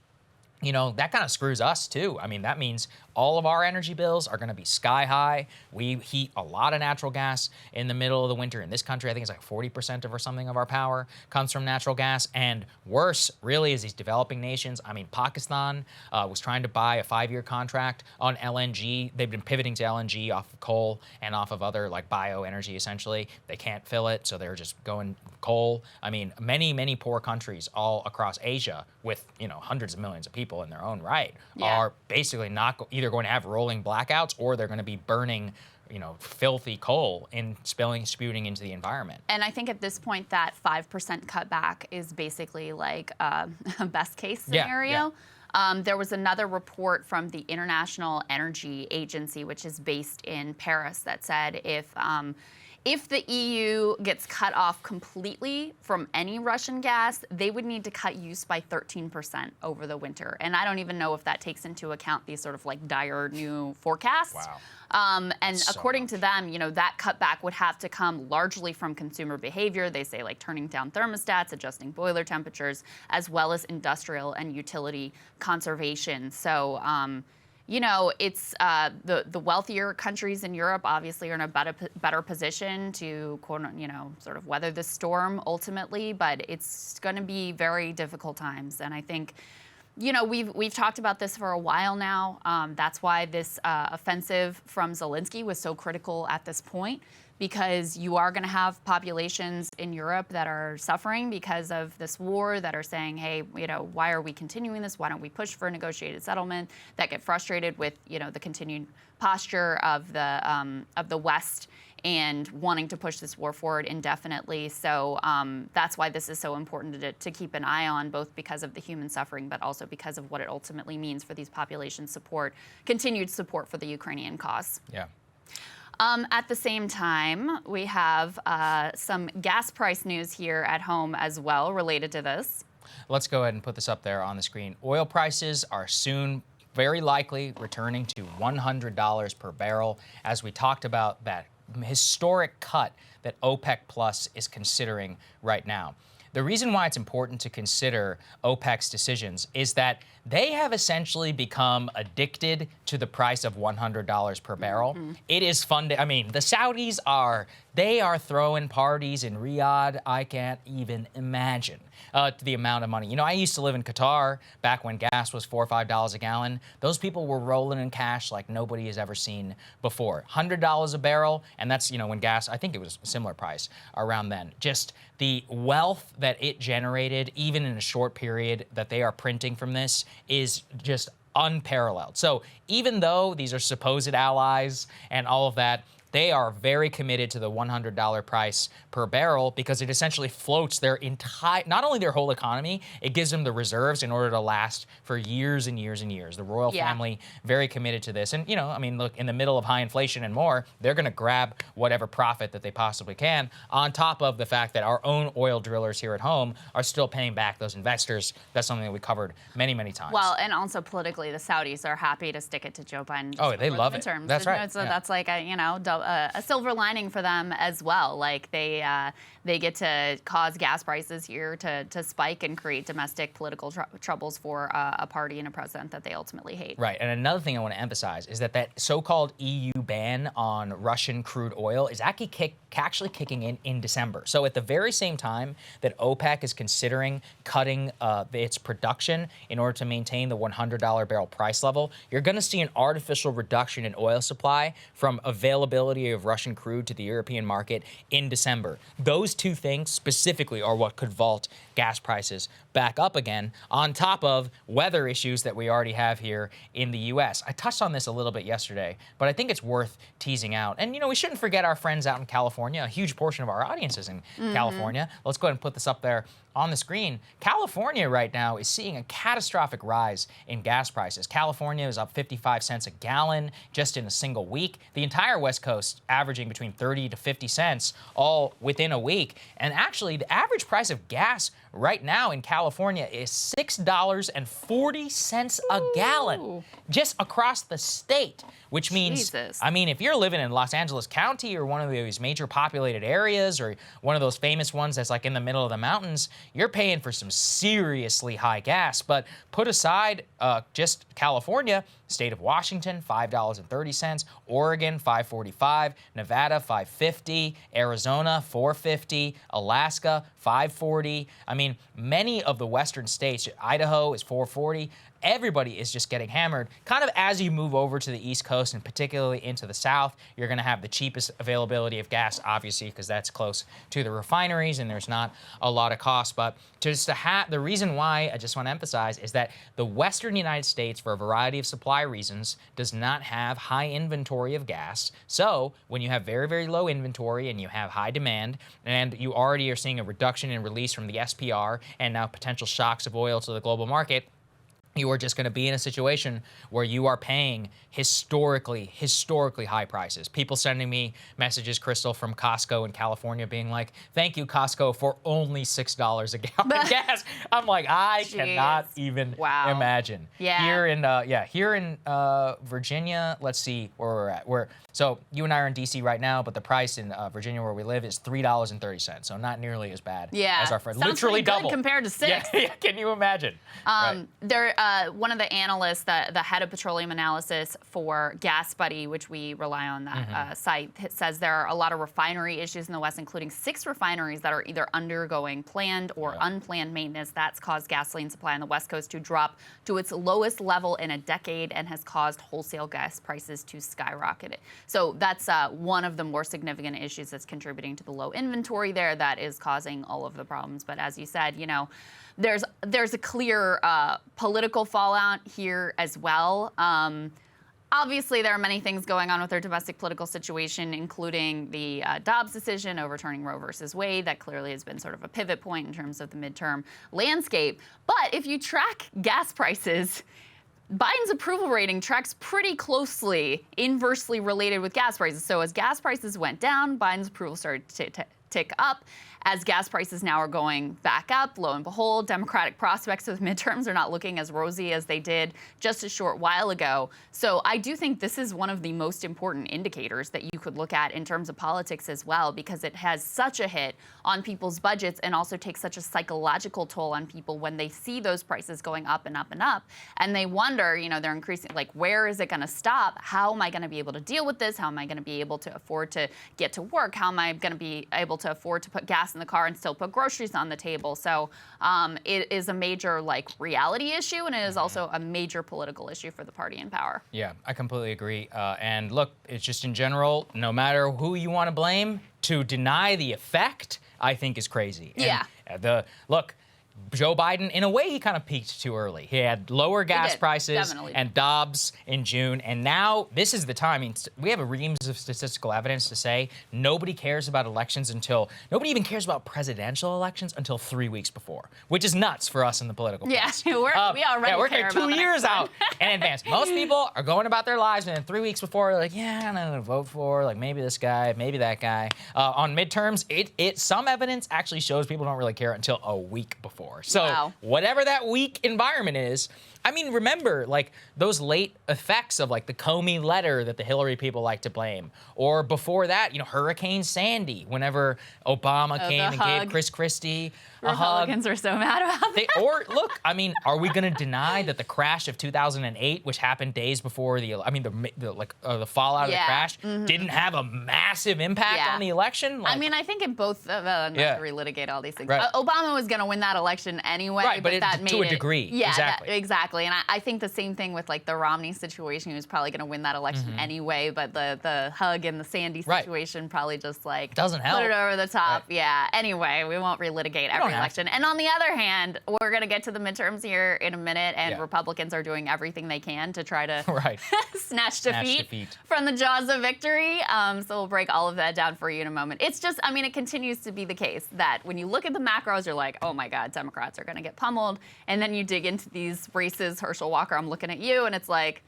you know, that kind of screws us too. I mean, that means all of our energy bills are going to be sky high. We heat a lot of natural gas in the middle of the winter. In this country, I think it's like 40% of or something of our power comes from natural gas. And worse, really, is these developing nations. I mean, Pakistan was trying to buy a 5-year contract on LNG. They've been pivoting to LNG off of coal and off of other like bioenergy, essentially. They can't fill it, so they're just going coal. I mean, many, many poor countries all across Asia with, you know, hundreds of millions of people in their own right are basically not either going to have rolling blackouts, or they're going to be burning, you know, filthy coal and spewing into the environment. And I think at this point that 5% cutback is basically like a best case scenario. Yeah. There was another report from the International Energy Agency, which is based in Paris, that said if the EU gets cut off completely from any Russian gas, they would need to cut use by 13% over the winter. And I don't even know if that takes into account these sort of like dire new forecasts. Wow. And so according much. to them, you know, that cutback would have to come largely from consumer behavior. They say like turning down thermostats, adjusting boiler temperatures, as well as industrial and utility conservation. So, you know, it's the wealthier countries in Europe obviously are in a better position to, quote, you know, sort of weather the storm ultimately, but it's going to be very difficult times. And I think, you know, we've talked about this for a while now. That's why this offensive from Zelensky was so critical at this point, because you are going to have populations in Europe that are suffering because of this war, that are saying, hey, you know, why are we continuing this? Why don't we push for a negotiated settlement? That get frustrated with, you know, the continued posture of the West and wanting to push this war forward indefinitely. So that's why this is so important to keep an eye on, both because of the human suffering, but also because of what it ultimately means for these populations' continued support for the Ukrainian cause. Yeah. At the same time, we have some gas price news here at home as well related to this. Let's go ahead and put this up there on the screen. Oil prices are soon, very likely, returning to $100 per barrel, as we talked about that historic cut that OPEC Plus is considering right now. The reason why it's important to consider OPEC's decisions is that they have essentially become addicted to the price of $100 per barrel. Mm-hmm. It is fun to, I mean, the Saudis they are throwing parties in Riyadh. I can't even imagine the amount of money. You know, I used to live in Qatar back when gas was $4 or $5 a gallon. Those people were rolling in cash like nobody has ever seen before. $100 a barrel, and that's, you know, when gas, I think it was a similar price around then. Just the wealth that it generated, even in a short period that they are printing from this, is just unparalleled. So even though these are supposed allies and all of that, they are very committed to the $100 price per barrel, because it essentially floats their entire, not only their whole economy, it gives them the reserves in order to last for years and years and years. The royal family, very committed to this. And, you know, I mean, look, in the middle of high inflation and more, they're going to grab whatever profit that they possibly can, on top of the fact that our own oil drillers here at home are still paying back those investors. That's something that we covered many, many times. Well, and also politically, the Saudis are happy to stick it to Joe Biden. Oh, they love it. Midterms. That's right. So that's like, you know, a silver lining for them as well. Like they get to cause gas prices here to spike and create domestic political troubles for a party and a president that they ultimately hate. Right, and another thing I want to emphasize is that so-called EU ban on Russian crude oil is actually kicking in December. So at the very same time that OPEC is considering cutting its production in order to maintain the $100 barrel price level, you're going to see an artificial reduction in oil supply from availability of Russian crude to the European market in December. Those two things specifically are what could vault gas prices back up again, on top of weather issues that we already have here in the U.S. I touched on this a little bit yesterday, but I think it's worth teasing out. And, we shouldn't forget our friends out in California. A huge portion of our audience is in California. Let's go ahead and put this up there on the screen. California right now is seeing a catastrophic rise in gas prices. California is up 55 cents a gallon just in a single week. The entire West Coast averaging between 30 to 50 cents all within a week. And actually, the average price of gas right now in California is $6.40 a gallon just across the state, which means, if you're living in Los Angeles County or one of these major populated areas or one of those famous ones that's like in the middle of the mountains, you're paying for some seriously high gas. But put aside just California, state of Washington, $5.30, Oregon, $5.45, Nevada, $5.50, Arizona, $4.50, Alaska, $5.40. Many of the western states, Idaho is $4.40. Everybody is just getting hammered. Kind of as you move over to the East Coast and particularly into the South, you're going to have the cheapest availability of gas, obviously, because that's close to the refineries and there's not a lot of cost. But the reason why I just want to emphasize is that the Western United States, for a variety of supply reasons, does not have high inventory of gas. So when you have very, very low inventory and you have high demand, and you already are seeing a reduction in release from the SPR and now potential shocks of oil to the global market, you are just going to be in a situation where you are paying historically high prices. People sending me messages, Krystal, from Costco in California being like, thank you, Costco, for only $6 a gallon of gas. I'm like, I cannot even imagine. Yeah. Here in Virginia, let's see where we're at. So you and I are in D.C. right now, but the price in Virginia where we live is $3.30. So not nearly as bad as our friend. Sounds literally good double. Compared to $6. Yeah, can you imagine? One of the analysts, the head of petroleum analysis for Gas Buddy, which we rely on that site, says there are a lot of refinery issues in the West, including 6 refineries that are either undergoing planned or unplanned maintenance. That's caused gasoline supply on the West Coast to drop to its lowest level in a decade and has caused wholesale gas prices to skyrocket. So that's one of the more significant issues that's contributing to the low inventory there that is causing all of the problems. But as you said, there's a clear political fallout here as well. Obviously, there are many things going on with their domestic political situation, including the Dobbs decision overturning Roe versus Wade. That clearly has been sort of a pivot point in terms of the midterm landscape. But if you track gas prices, Biden's approval rating tracks pretty closely inversely related with gas prices. So as gas prices went down, Biden's approval started to tick up. As gas prices now are going back up, lo and behold, Democratic prospects with midterms are not looking as rosy as they did just a short while ago. So I do think this is one of the most important indicators that you could look at in terms of politics as well, because it has such a hit on people's budgets and also takes such a psychological toll on people when they see those prices going up and up and up. And they wonder, they're increasing, like, where is it going to stop? How am I going to be able to deal with this? How am I going to be able to afford to get to work? How am I going to be able to afford to put gas in the car and still put groceries on the table? So it is a major reality issue, and it is also a major political issue for the party in power. Yeah, I completely agree. And look, it's just in general, no matter who you want to blame, to deny the effect, I think is crazy. And Joe Biden, in a way, he kind of peaked too early. He had lower gas prices and Dobbs in June, and now this is the time. We have a reams of statistical evidence to say nobody cares about elections nobody even cares about presidential elections until 3 weeks before, which is nuts for us in the political press. We already we're care 2 years out in advance. Most people are going about their lives, and then 3 weeks before, they're like, I'm going to vote for maybe this guy, maybe that guy. On midterms, some evidence actually shows people don't really care until a week before. So whatever that weak environment is, I mean, remember, like, those late effects of, like, the Comey letter that the Hillary people like to blame. Or before that, Hurricane Sandy, whenever Obama came and gave Chris Christie a hug. Republicans are so mad about that. Or, look, I mean, are we going to deny that the crash of 2008, which happened days before the fallout of the crash, didn't have a massive impact on the election? I mean, I think in both, not to relitigate all these things. Right. Obama was going to win that election anyway, right, but that made to a degree. Yeah, exactly. Exactly. And I think the same thing with like the Romney situation. He was probably going to win that election anyway, but the hug and the Sandy situation probably just like doesn't help. Put it over the top. Right. Yeah. Anyway, we won't relitigate every election. And on the other hand, we're going to get to the midterms here in a minute, and Republicans are doing everything they can to try to snatch defeat from the jaws of victory. So we'll break all of that down for you in a moment. It's just, I mean, it continues to be the case that when you look at the macros, you're like, oh my God, Democrats are going to get pummeled. And then you dig into these races, Herschel Walker, I'm looking at you, and it's like,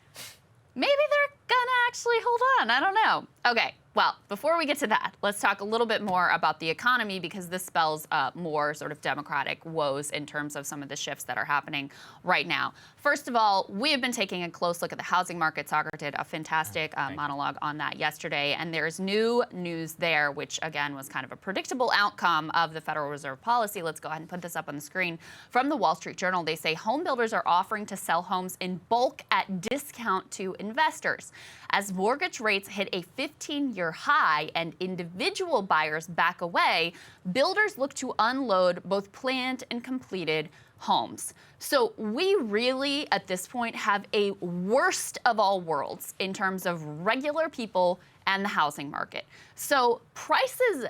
maybe they're gonna actually hold on. I don't know. Okay, well, before we get to that, let's talk a little bit more about the economy, because this spells more sort of Democratic woes in terms of some of the shifts that are happening right now. First of all, we have been taking a close look at the housing market. Saagar did a fantastic monologue on that yesterday, and there's new news there, which again was kind of a predictable outcome of the Federal Reserve policy. Let's go ahead and put this up on the screen. From the Wall Street Journal, they say home builders are offering to sell homes in bulk at discount to investors. As mortgage rates hit a 15-year high and individual buyers back away, builders look to unload both planned and completed homes. So we really, at this point, have a worst of all worlds in terms of regular people and the housing market. So prices,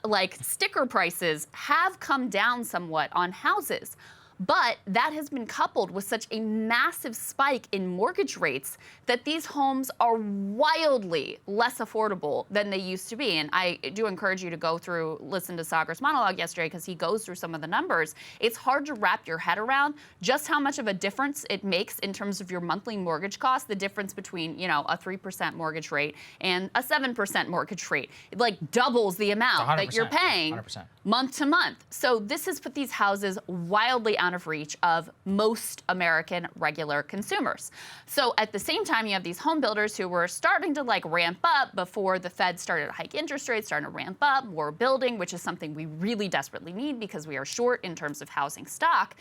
like sticker prices, have come down somewhat on houses. But that has been coupled with such a massive spike in mortgage rates that these homes are wildly less affordable than they used to be. And I do encourage you to listen to Saagar's monologue yesterday, because he goes through some of the numbers. It's hard to wrap your head around just how much of a difference it makes in terms of your monthly mortgage cost, the difference between, a 3% mortgage rate and a 7% mortgage rate. It like doubles the amount that you're paying 100%. Month to month. So this has put these houses wildly out of reach of most American regular consumers. So at the same time, you have these home builders who were starting to like ramp up before the Fed started to hike interest rates, starting to ramp up, more building, which is something we really desperately need because we are short in terms of housing stock.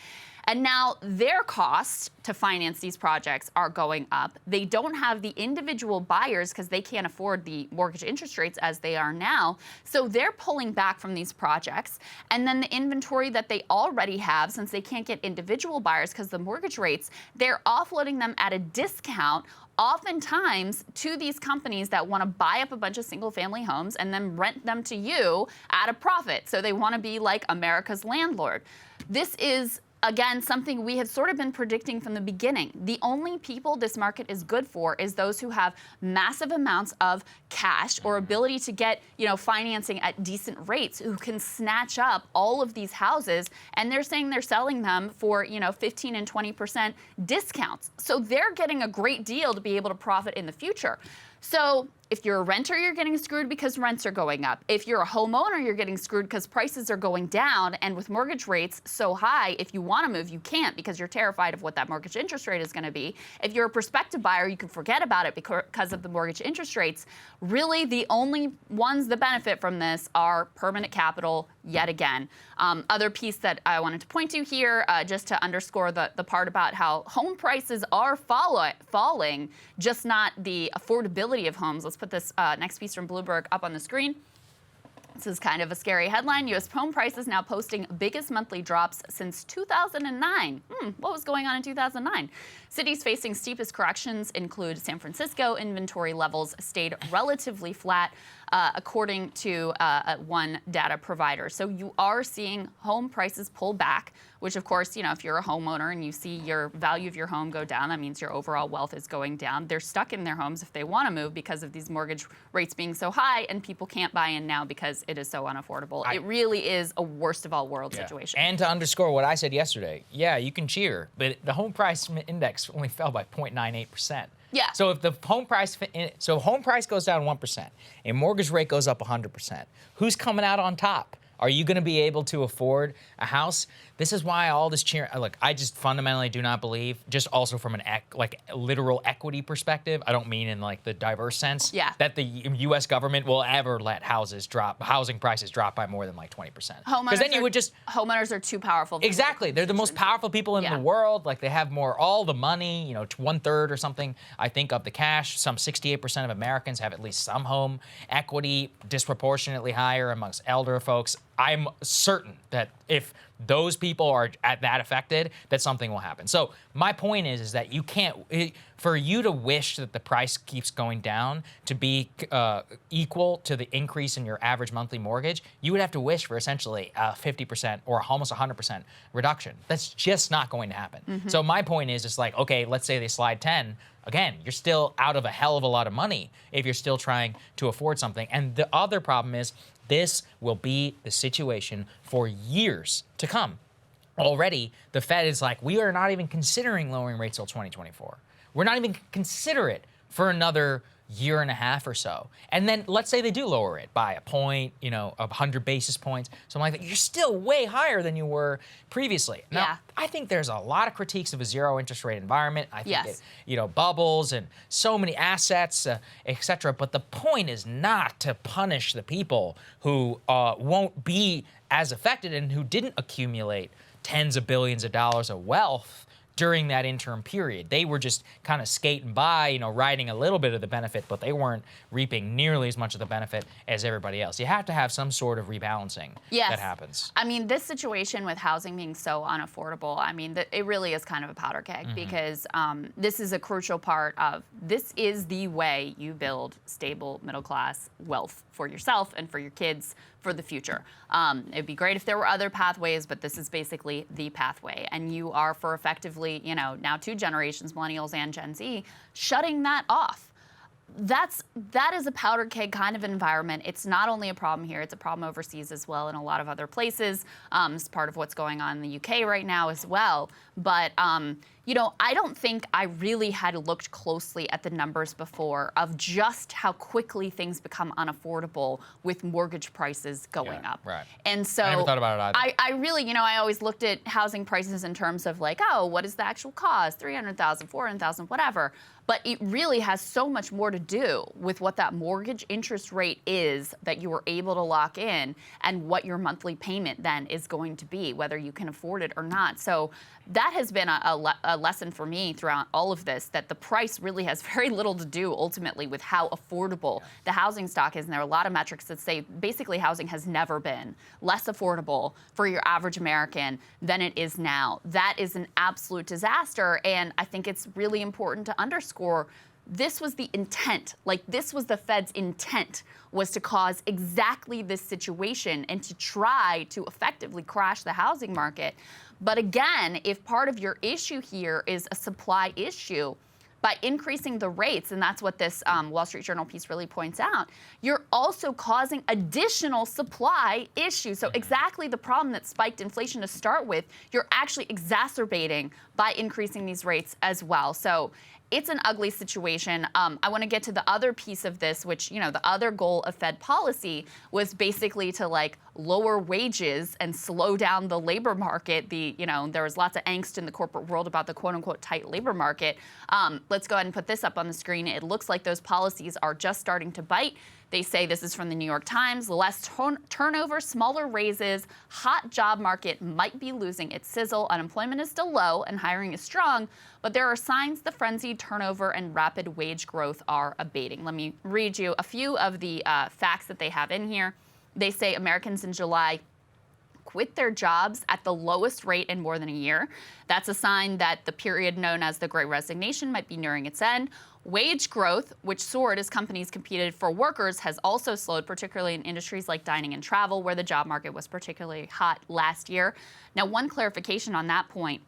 And now their costs to finance these projects are going up. They don't have the individual buyers because they can't afford the mortgage interest rates as they are now. So they're pulling back from these projects. And then the inventory that they already have, since they can't get individual buyers because the mortgage rates, they're offloading them at a discount, oftentimes to these companies that want to buy up a bunch of single-family homes and then rent them to you at a profit. So they want to be like America's landlord. This is, again, something we had sort of been predicting from the beginning. The only people this market is good for is those who have massive amounts of cash or ability to get, financing at decent rates, who can snatch up all of these houses, and they're saying they're selling them for, 15 and 20% discounts. So they're getting a great deal to be able to profit in the future. So if you're a renter, you're getting screwed because rents are going up. If you're a homeowner, you're getting screwed because prices are going down. And with mortgage rates so high, if you want to move, you can't because you're terrified of what that mortgage interest rate is going to be. If you're a prospective buyer, you can forget about it because of the mortgage interest rates. Really, the only ones that benefit from this are permanent capital yet again. Other piece that I wanted to point to here, just to underscore the part about how home prices are falling, just not the affordability of homes. Let's put this next piece from Bloomberg up on the screen. This is kind of a scary headline. U.S. home prices now posting biggest monthly drops since 2009. What was going on in 2009? Cities facing steepest corrections include San Francisco. Inventory levels stayed relatively flat, according to one data provider. So you are seeing home prices pull back, which of course, if you're a homeowner and you see your value of your home go down, that means your overall wealth is going down. They're stuck in their homes if they want to move because of these mortgage rates being so high, and people can't buy in now because it is so unaffordable. It really is a worst of all world situation. And to underscore what I said yesterday, you can cheer, but the home price index only fell by 0.98%. Yeah. So if the home price goes down 1% and mortgage rate goes up 100%, who's coming out on top? Are you going to be able to afford a house? This is why all this cheer. Look, I just fundamentally do not believe, just also from an literal equity perspective, I don't mean in like the diverse sense, that the U.S. government will ever let housing prices drop by more than like 20%. Because then you would just homeowners are too powerful. Exactly, they're the most powerful people in the world. Like they have all the money, 1/3 or something, I think, of the cash. Some 68% of Americans have at least some home equity, disproportionately higher amongst elder folks. I'm certain that if those people are that affected, that something will happen. So my point is that you can't, for you to wish that the price keeps going down to be equal to the increase in your average monthly mortgage, you would have to wish for essentially a 50% or almost 100% reduction. That's just not going to happen. So my point is, it's like, okay, let's say they slide 10. Again, you're still out of a hell of a lot of money if you're still trying to afford something. And the other problem is, this will be the situation for years to come. Already, the Fed is like, we are not even considering lowering rates till 2024. We're not even consider it for another year and a half or so. And then let's say they do lower it by a point, 100 basis points, something like that. You're still way higher than you were previously. Now, I think there's a lot of critiques of a zero interest rate environment. I think it, bubbles and so many assets, et cetera. But the point is not to punish the people who won't be as affected and who didn't accumulate tens of billions of dollars of wealth during that interim period. They were just kind of skating by, riding a little bit of the benefit, but they weren't reaping nearly as much of the benefit as everybody else. You have to have some sort of rebalancing that happens. I mean, this situation with housing being so unaffordable, I mean, it really is kind of a powder keg because this is a crucial part of, this is the way you build stable middle-class wealth for yourself and for your kids for the future. It'd be great if there were other pathways, but this is basically the pathway. And you are, for effectively, now 2 generations, millennials and Gen Z, shutting that off. That is a powder keg kind of environment. It's not only a problem here, it's a problem overseas as well in a lot of other places. It's part of what's going on in the UK right now as well. But, I don't think I really had looked closely at the numbers before of just how quickly things become unaffordable with mortgage prices going up. Right. And so I never thought about it either. I really, I always looked at housing prices in terms of like, oh, what is the actual cost? 300,000, 400,000, whatever. But it really has so much more to do with what that mortgage interest rate is that you were able to lock in and what your monthly payment then is going to be, whether you can afford it or not. So that has been a lesson for me throughout all of this, that the price really has very little to do ultimately with how affordable the housing stock is. And there are a lot of metrics that say basically housing has never been less affordable for your average American than it is now. That is an absolute disaster. And I think it's really important to underscore this was the intent. Like, this was the Fed's intent, was to cause exactly this situation and to try to effectively crash the housing market. But again, if part of your issue here is a supply issue, by increasing the rates, and that's what this Wall Street Journal piece really points out, you're also causing additional supply issues. So exactly the problem that spiked inflation to start with, you're actually exacerbating by increasing these rates as well. So it's an ugly situation. I want to get to the other piece of this, which, the other goal of Fed policy was basically to lower wages and slow down the labor market. There was lots of angst in the corporate world about the quote unquote tight labor market. Let's go ahead and put this up on the screen. It looks like those policies are just starting to bite. They say, this is from the New York Times, less turnover, smaller raises, hot job market might be losing its sizzle. Unemployment is still low and hiring is strong, but there are signs the frenzied turnover and rapid wage growth are abating. Let me read you a few of the facts that they have in here. They say Americans in July quit their jobs at the lowest rate in more than a year. That's a sign that the period known as the Great Resignation might be nearing its end. Wage growth, which soared as companies competed for workers, has also slowed, particularly in industries like dining and travel, where the job market was particularly hot last year. Now, one clarification on that point,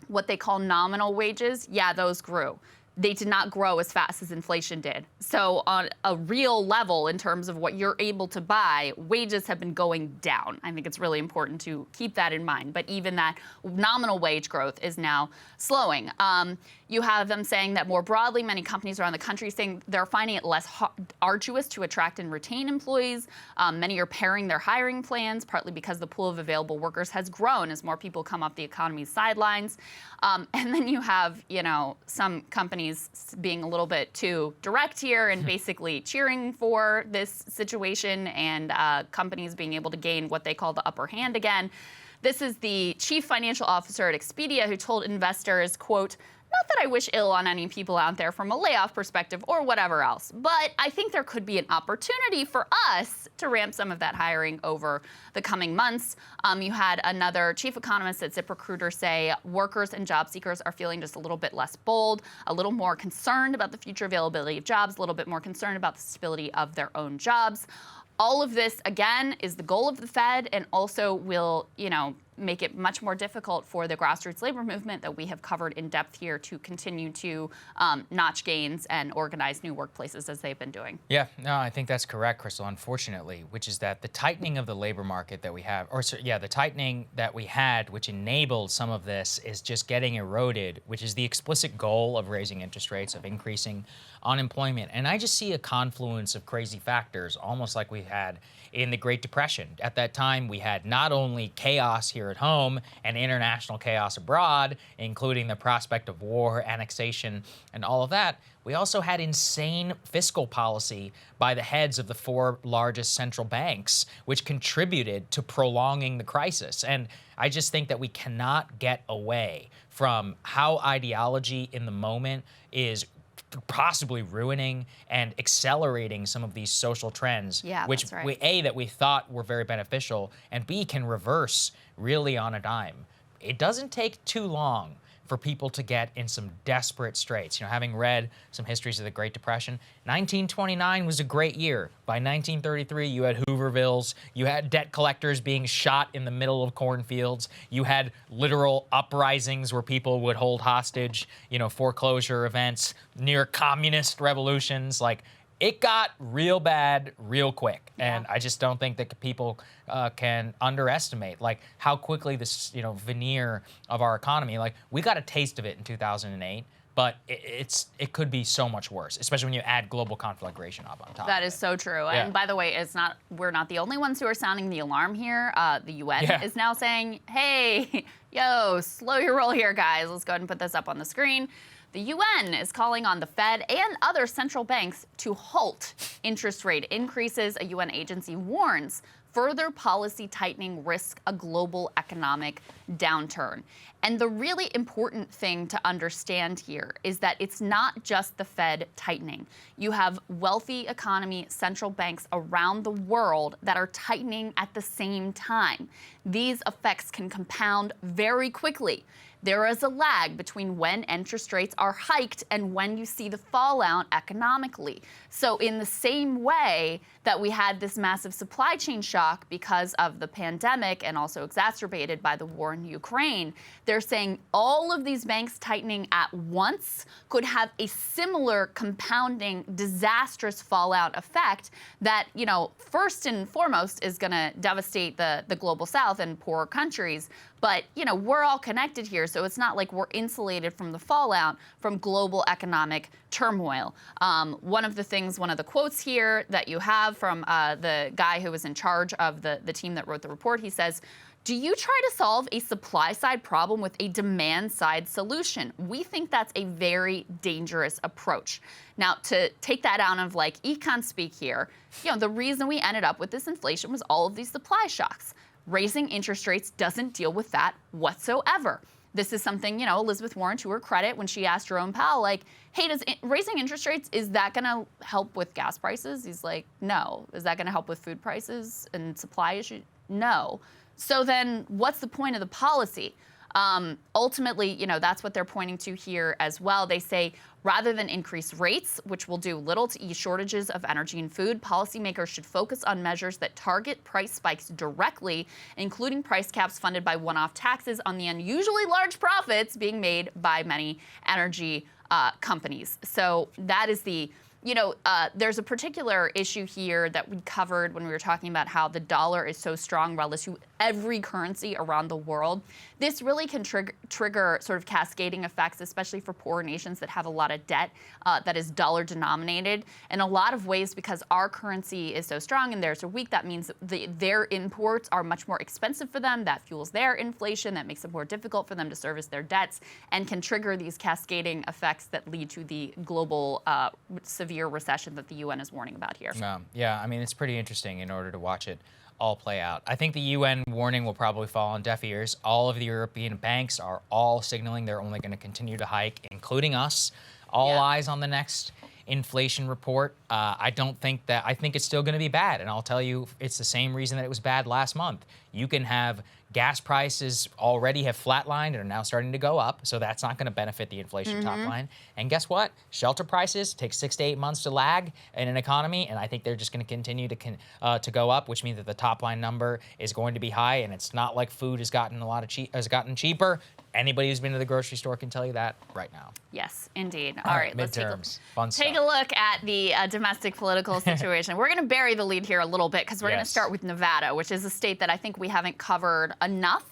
what they call nominal wages, those grew. they did not grow as fast as inflation did. So on a real level, in terms of what you're able to buy, wages have been going down. I think it's really important to keep that in mind. But even that nominal wage growth is now slowing. You have them saying that more broadly, many companies around the country saying they're finding it less arduous to attract and retain employees. Many are paring their hiring plans, partly because the pool of available workers has grown as more people come off the economy's sidelines. And then you have, some companies being a little bit too direct here and basically cheering for this situation, and companies being able to gain what they call the upper hand again. This is the chief financial officer at Expedia who told investors, quote, "Not that I wish ill on any people out there from a layoff perspective or whatever else, but I think there could be an opportunity for us to ramp some of that hiring over the coming months." You had another chief economist at ZipRecruiter say workers and job seekers are feeling just a little bit less bold, a little more concerned about the future availability of jobs, a little bit more concerned about the stability of their own jobs. All of this, again, is the goal of the Fed, and also will, make it much more difficult for the grassroots labor movement that we have covered in depth here to continue to notch gains and organize new workplaces as they've been doing. Yeah, no, I think that's correct, Krystal, unfortunately, which is that the tightening of the labor market that we have, the tightening that we had, which enabled some of this, is just getting eroded, which is the explicit goal of raising interest rates, of increasing unemployment. And I just see a confluence of crazy factors, almost like we had in the Great Depression. At that time, we had not only chaos here at home and international chaos abroad, including the prospect of war, annexation, and all of that, we also had insane fiscal policy by the heads of the 4 largest central banks, which contributed to prolonging the crisis. And I just think that we cannot get away from how ideology in the moment is possibly ruining and accelerating some of these social trends, which that's right. that we thought were very beneficial, and B, can reverse really on a dime. It doesn't take too long for people to get in some desperate straits. Having read some histories of the Great Depression, 1929 was a great year. By 1933, you had Hoovervilles, you had debt collectors being shot in the middle of cornfields, you had literal uprisings where people would hold hostage, foreclosure events, near communist revolutions. It got real bad real quick, and I just don't think that people can underestimate how quickly this veneer of our economy. We got a taste of it in 2008, but it could be so much worse, especially when you add global conflagration up on top. That is so true. Yeah. And by the way, we're not the only ones who are sounding the alarm here. The UN is now saying, "Hey, slow your roll here, guys." Let's go ahead and put this up on the screen. The UN is calling on the Fed and other central banks to halt interest rate increases. A UN agency warns further policy tightening risks a global economic downturn. And the really important thing to understand here is that it's not just the Fed tightening. You have wealthy economy central banks around the world that are tightening at the same time. These effects can compound very quickly. There is a lag between when interest rates are hiked and when you see the fallout economically. So in the same way that we had this massive supply chain shock because of the pandemic and also exacerbated by the war in Ukraine, they're saying all of these banks tightening at once could have a similar compounding disastrous fallout effect that, first and foremost is going to devastate the global south and poorer countries. But, we're all connected here, so it's not like we're insulated from the fallout from global economic turmoil. One of the quotes here that you have from the guy who was in charge of the team that wrote the report, he says, "Do you try to solve a supply-side problem with a demand-side solution? We think that's a very dangerous approach." Now, to take that out of econ speak here, the reason we ended up with this inflation was all of these supply shocks. Raising interest rates doesn't deal with that whatsoever. This is something, Elizabeth Warren, to her credit, when she asked Jerome Powell, hey, raising interest rates, is that going to help with gas prices? He's like, no. Is that going to help with food prices and supply issues? No. So then what's the point of the policy? Ultimately, that's what they're pointing to here as well. They say, rather than increase rates, which will do little to ease shortages of energy and food, policymakers should focus on measures that target price spikes directly, including price caps funded by one-off taxes on the unusually large profits being made by many energy companies. So that is there's a particular issue here that we covered when we were talking about how the dollar is so strong relative to every currency around the world. This really can trigger sort of cascading effects, especially for poor nations that have a lot of debt that is dollar denominated. In a lot of ways, because our currency is so strong and theirs so weak, that means their imports are much more expensive for them. That fuels their inflation. That makes it more difficult for them to service their debts and can trigger these cascading effects that lead to the global severe recession that the UN is warning about here. Yeah, I mean, it's pretty interesting in order to watch it all play out. I think the UN warning will probably fall on deaf ears. All of the European banks are all signaling they're only going to continue to hike, including us. All eyes on the next inflation report. I think it's still going to be bad. And I'll tell you, it's the same reason that it was bad last month. You can have gas prices already have flatlined and are now starting to go up. So that's not going to benefit the inflation top line. And guess what? Shelter prices take 6 to 8 months to lag in an economy. And I think they're just going to continue to go up, which means that the top line number is going to be high. And it's not like food has gotten cheaper. Anybody who's been to the grocery store can tell you that right now. Yes, indeed. All right, let's take a look at the domestic political situation. We're going to bury the lead here a little bit because we're going to start with Nevada, which is a state that I think we haven't covered enough.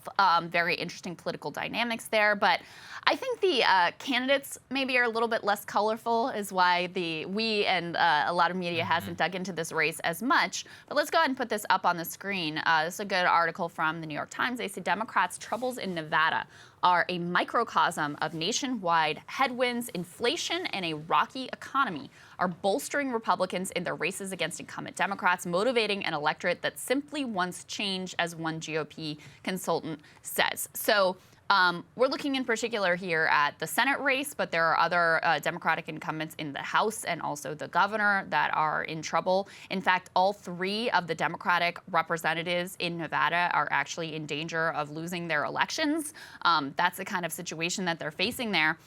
Very interesting political dynamics there, but I think the candidates maybe are a little bit less colorful, is why we and a lot of media hasn't dug into this race as much. But let's go ahead and put this up on the screen. This is a good article from the New York Times. They say Democrats' troubles in Nevada are a microcosm of nationwide headwinds, inflation, and a rocky economy are bolstering Republicans in their races against incumbent Democrats, motivating an electorate that simply wants change, as one GOP consultant says. So we're looking in particular here at the Senate race, but there are other Democratic incumbents in the House and also the governor that are in trouble. In fact, all 3 of the Democratic representatives in Nevada are actually in danger of losing their elections. That's the kind of situation that they're facing there.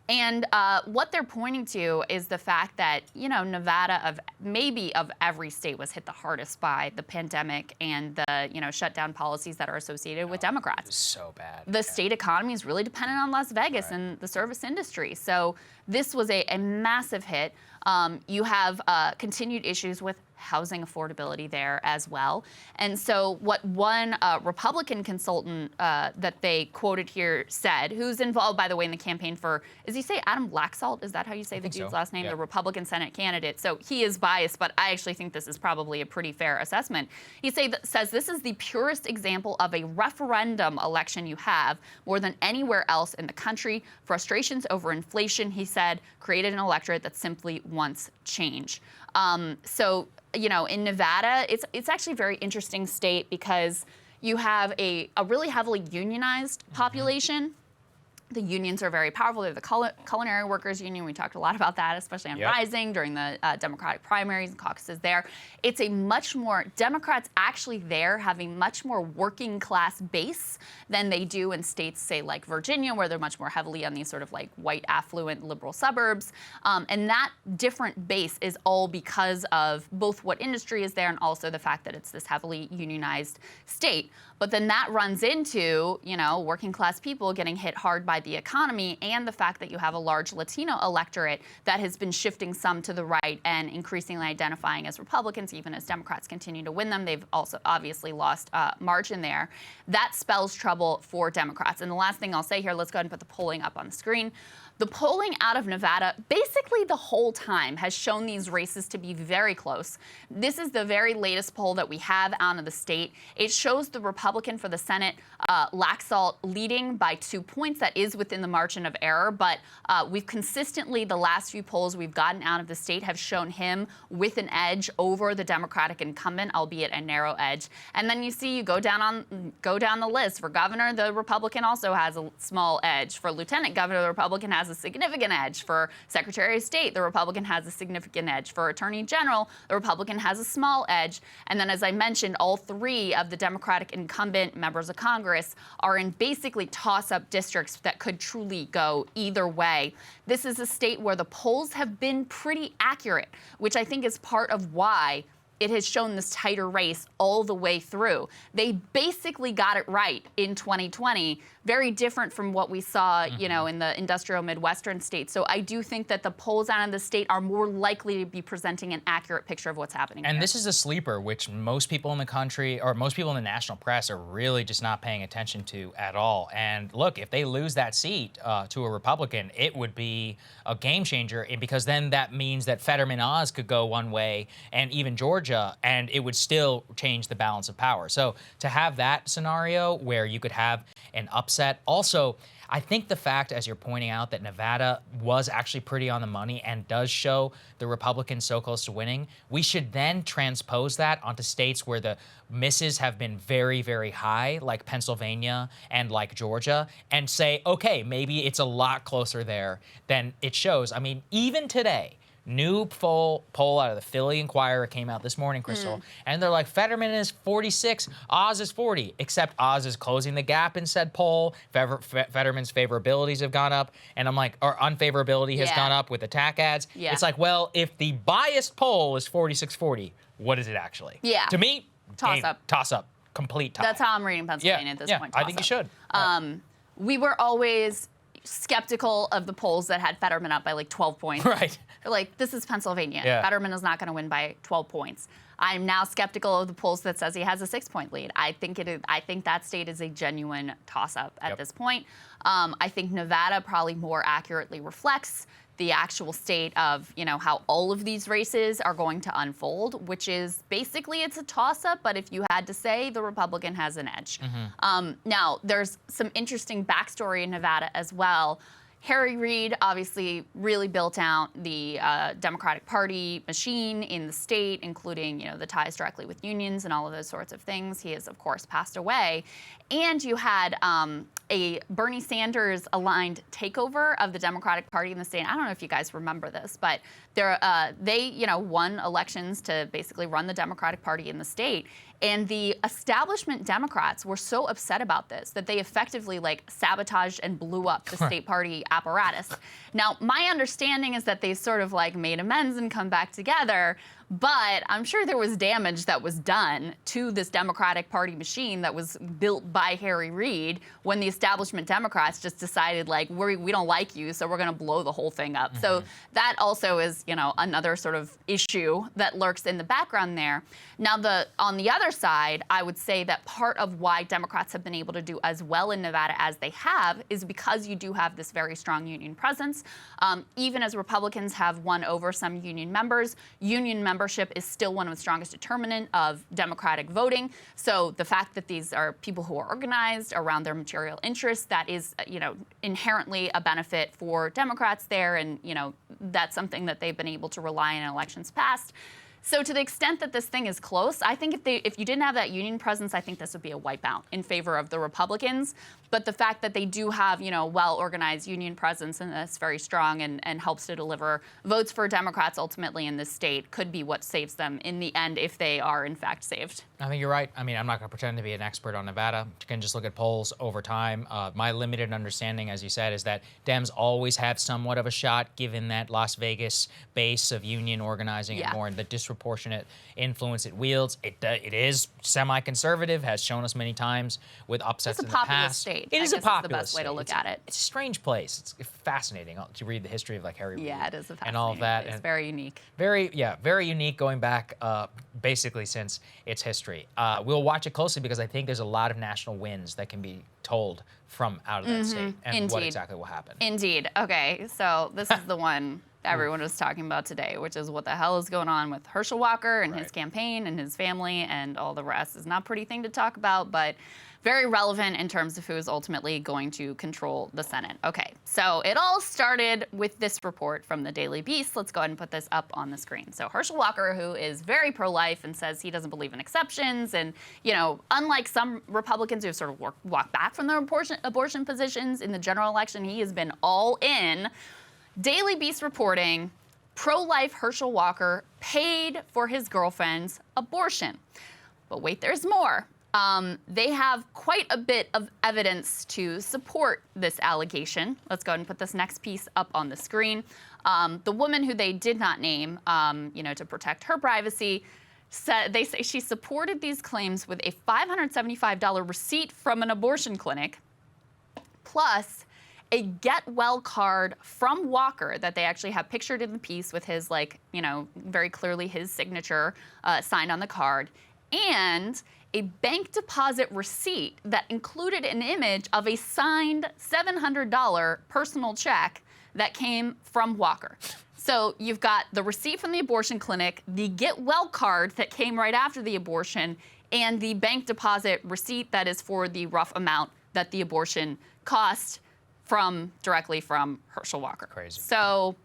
And what they're pointing to is the fact that, Nevada of every state was hit the hardest by the pandemic and the, shutdown policies that are associated with Democrats. It was so bad. The state economy is really dependent on Las Vegas and the service industry. So this was a massive hit. You have continued issues with housing affordability there as well. And so what one Republican consultant that they quoted here said, who's involved, by the way, in the campaign for, is he say Adam Laxalt? Is that how you say the dude's last name? Yeah. The Republican Senate candidate. So he is biased, but I actually think this is probably a pretty fair assessment. He says this is the purest example of a referendum election you have more than anywhere else in the country. Frustrations over inflation, he said, created an electorate that simply wants change. In Nevada, it's actually a very interesting state because you have a really heavily unionized population. The unions are very powerful. They're the Culinary Workers Union. We talked a lot about that, especially on Rising during the Democratic primaries and caucuses there. It's a much more, Democrats actually there have a much more working class base than they do in states, say, like Virginia, where they're much more heavily on these sort of like white, affluent, liberal suburbs. And that different base is all because of both what industry is there and also the fact that it's this heavily unionized state. But then that runs into, working class people getting hit hard by the economy and the fact that you have a large Latino electorate that has been shifting some to the right and increasingly identifying as Republicans, even as Democrats continue to win them. They've also obviously lost margin there. That spells trouble for Democrats. And the last thing I'll say here, let's go ahead and put the polling up on the screen. The polling out of Nevada basically the whole time has shown these races to be very close. This is the very latest poll that we have out of the state. It shows the Republican for the Senate, Laxalt, leading by 2 points. That is within the margin of error, but we've consistently, the last few polls we've gotten out of the state have shown him with an edge over the Democratic incumbent, albeit a narrow edge. And then you go down the list. For governor, the Republican also has a small edge. For lieutenant governor, the Republican has a significant edge. For Secretary of State, the Republican has a significant edge. For Attorney General, the Republican has a small edge. And then, as I mentioned, all 3 of the Democratic incumbent members of Congress are in basically toss-up districts that could truly go either way. This is a state where the polls have been pretty accurate, which I think is part of why it has shown this tighter race all the way through. They basically got it right in 2020. very different from what we saw, in the industrial Midwestern states. So I do think that the polls out of the state are more likely to be presenting an accurate picture of what's happening. And here. this is a sleeper, which most people in the country, or most people in the national press, are really just not paying attention to at all. And look, if they lose that seat to a Republican, it would be a game changer, because then that means that Fetterman Oz could go one way, and even Georgia, and it would still change the balance of power. So to have that scenario where you could have an upset. Also, I think the fact, as you're pointing out, that Nevada was actually pretty on the money and does show the Republicans so close to winning, we should then transpose that onto states where the misses have been very, very high, like Pennsylvania and like Georgia, and say, okay, maybe it's a lot closer there than it shows. I mean, even today, new poll out of the Philly Inquirer came out this morning, Krystal, and they're like, Fetterman is 46, Oz is 40, except Oz is closing the gap in said poll. Fetterman's favorabilities have gone up, and I'm like, or unfavorability has gone up with attack ads. Yeah. It's like, well, if the biased poll is 46-40, what is it actually? Yeah. To me, Toss up. Toss up. Complete tie. That's how I'm reading Pennsylvania at this point. I think you should. We were always skeptical of the polls that had Fetterman up by like 12 points. Right. Like, this is Pennsylvania. Yeah. Fetterman is not going to win by 12 points. I'm now skeptical of the polls that says he has a 6-point lead. I think that state is a genuine toss-up at this point. I think Nevada probably more accurately reflects the actual state of, how all of these races are going to unfold, which is basically it's a toss-up, but if you had to say, the Republican has an edge. Now, there's some interesting backstory in Nevada as well. Harry Reid obviously really built out the Democratic Party machine in the state, including, the ties directly with unions and all of those sorts of things. He has, of course, passed away. And you had a Bernie Sanders-aligned takeover of the Democratic Party in the state. I don't know if you guys remember this, but they won elections to basically run the Democratic Party in the state. And the establishment Democrats were so upset about this that they effectively sabotaged and blew up the state party apparatus. Now, my understanding is that they sort of made amends and come back together. But I'm sure there was damage that was done to this Democratic Party machine that was built by Harry Reid when the establishment Democrats just decided, we don't like you, so we're going to blow the whole thing up. So that also is, another sort of issue that lurks in the background there. Now, on the other side, I would say that part of why Democrats have been able to do as well in Nevada as they have is because you do have this very strong union presence. Even as Republicans have won over some union members, union membership is still one of the strongest determinant of Democratic voting. So the fact that these are people who are organized around their material interests, that is, inherently a benefit for Democrats there. And, that's something that they've been able to rely on in elections past. So to the extent that this thing is close, I think if you didn't have that union presence, I think this would be a wipeout in favor of the Republicans. But the fact that they do have, well-organized union presence and that's very strong and helps to deliver votes for Democrats ultimately in this state could be what saves them in the end if they are in fact saved. I think you're right. I mean, I'm not going to pretend to be an expert on Nevada. You can just look at polls over time. My limited understanding, as you said, is that Dems always have somewhat of a shot given that Las Vegas base of union organizing and more and the disproportionate influence it wields. It is semi-conservative, has shown us many times with upsets in the past. It's a populous state. It is a populous the best way to look at it. It's a strange place. It's fascinating to read the history of Harry Reid. Yeah, it is a fascinating and all of that. It's and very unique. Very unique going back basically since its history. We'll watch it closely because I think there's a lot of national wins that can be told from out of that state and what exactly will happen. Indeed. Okay, so this is the one everyone was talking about today, which is what the hell is going on with Herschel Walker and his campaign and his family and all the rest. It's not a pretty thing to talk about, but very relevant in terms of who is ultimately going to control the Senate. Okay, so it all started with this report from the Daily Beast. Let's go ahead and put this up on the screen. So Herschel Walker, who is very pro-life and says he doesn't believe in exceptions, and unlike some Republicans who have sort of walked back from their abortion positions in the general election, he has been all in. Daily Beast reporting, pro-life Herschel Walker paid for his girlfriend's abortion. But wait, there's more. They have quite a bit of evidence to support this allegation. Let's go ahead and put this next piece up on the screen. The woman who they did not name, to protect her privacy, they say she supported these claims with a $575 receipt from an abortion clinic plus a get well card from Walker that they actually have pictured in the piece with his, like, you know, very clearly his signature signed on the card, and a bank deposit receipt that included an image of a signed $700 personal check that came from Walker. So you've got the receipt from the abortion clinic, the get well card that came right after the abortion, and the bank deposit receipt that is for the rough amount that the abortion cost directly from Herschel Walker. Crazy. So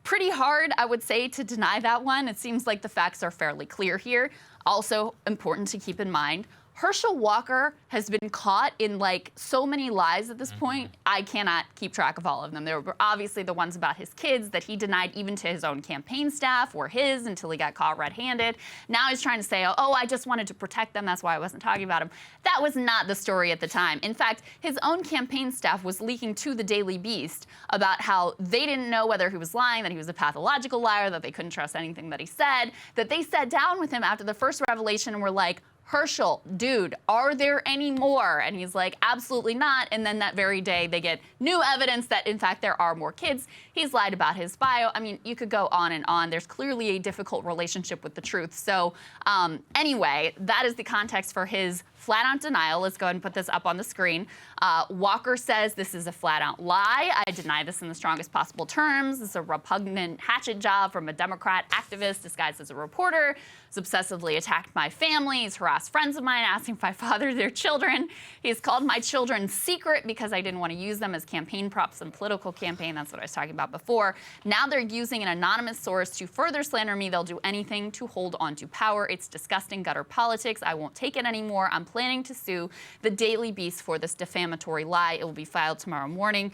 pretty hard, I would say, to deny that one. It seems like the facts are fairly clear here. Also important to keep in mind, Herschel Walker has been caught in like so many lies at this point, I cannot keep track of all of them. There were obviously the ones about his kids that he denied even to his own campaign staff were his until he got caught red-handed. Now he's trying to say, oh, I just wanted to protect them, that's why I wasn't talking about him. That was not the story at the time. In fact, his own campaign staff was leaking to the Daily Beast about how they didn't know whether he was lying, that he was a pathological liar, that they couldn't trust anything that he said, that they sat down with him after the first revelation and were like, Herschel, dude, are there any more? And he's like, absolutely not. And then that very day, they get new evidence that, in fact, there are more kids. He's lied about his bio. I mean, you could go on and on. There's clearly a difficult relationship with the truth. So anyway, that is the context for his flat-out denial. Let's go ahead and put this up on the screen. Walker says this is a flat-out lie. I deny this in the strongest possible terms. This is a repugnant hatchet job from a Democrat activist disguised as a reporter. He's obsessively attacked my family. He's harassed friends of mine, asking if I father their children. He's called my children secret because I didn't want to use them as campaign props in a political campaign. That's what I was talking about before. Now they're using an anonymous source to further slander me. They'll do anything to hold on to power. It's disgusting gutter politics. I won't take it anymore. I'm planning to sue the Daily Beast for this defamatory lie. It will be filed tomorrow morning.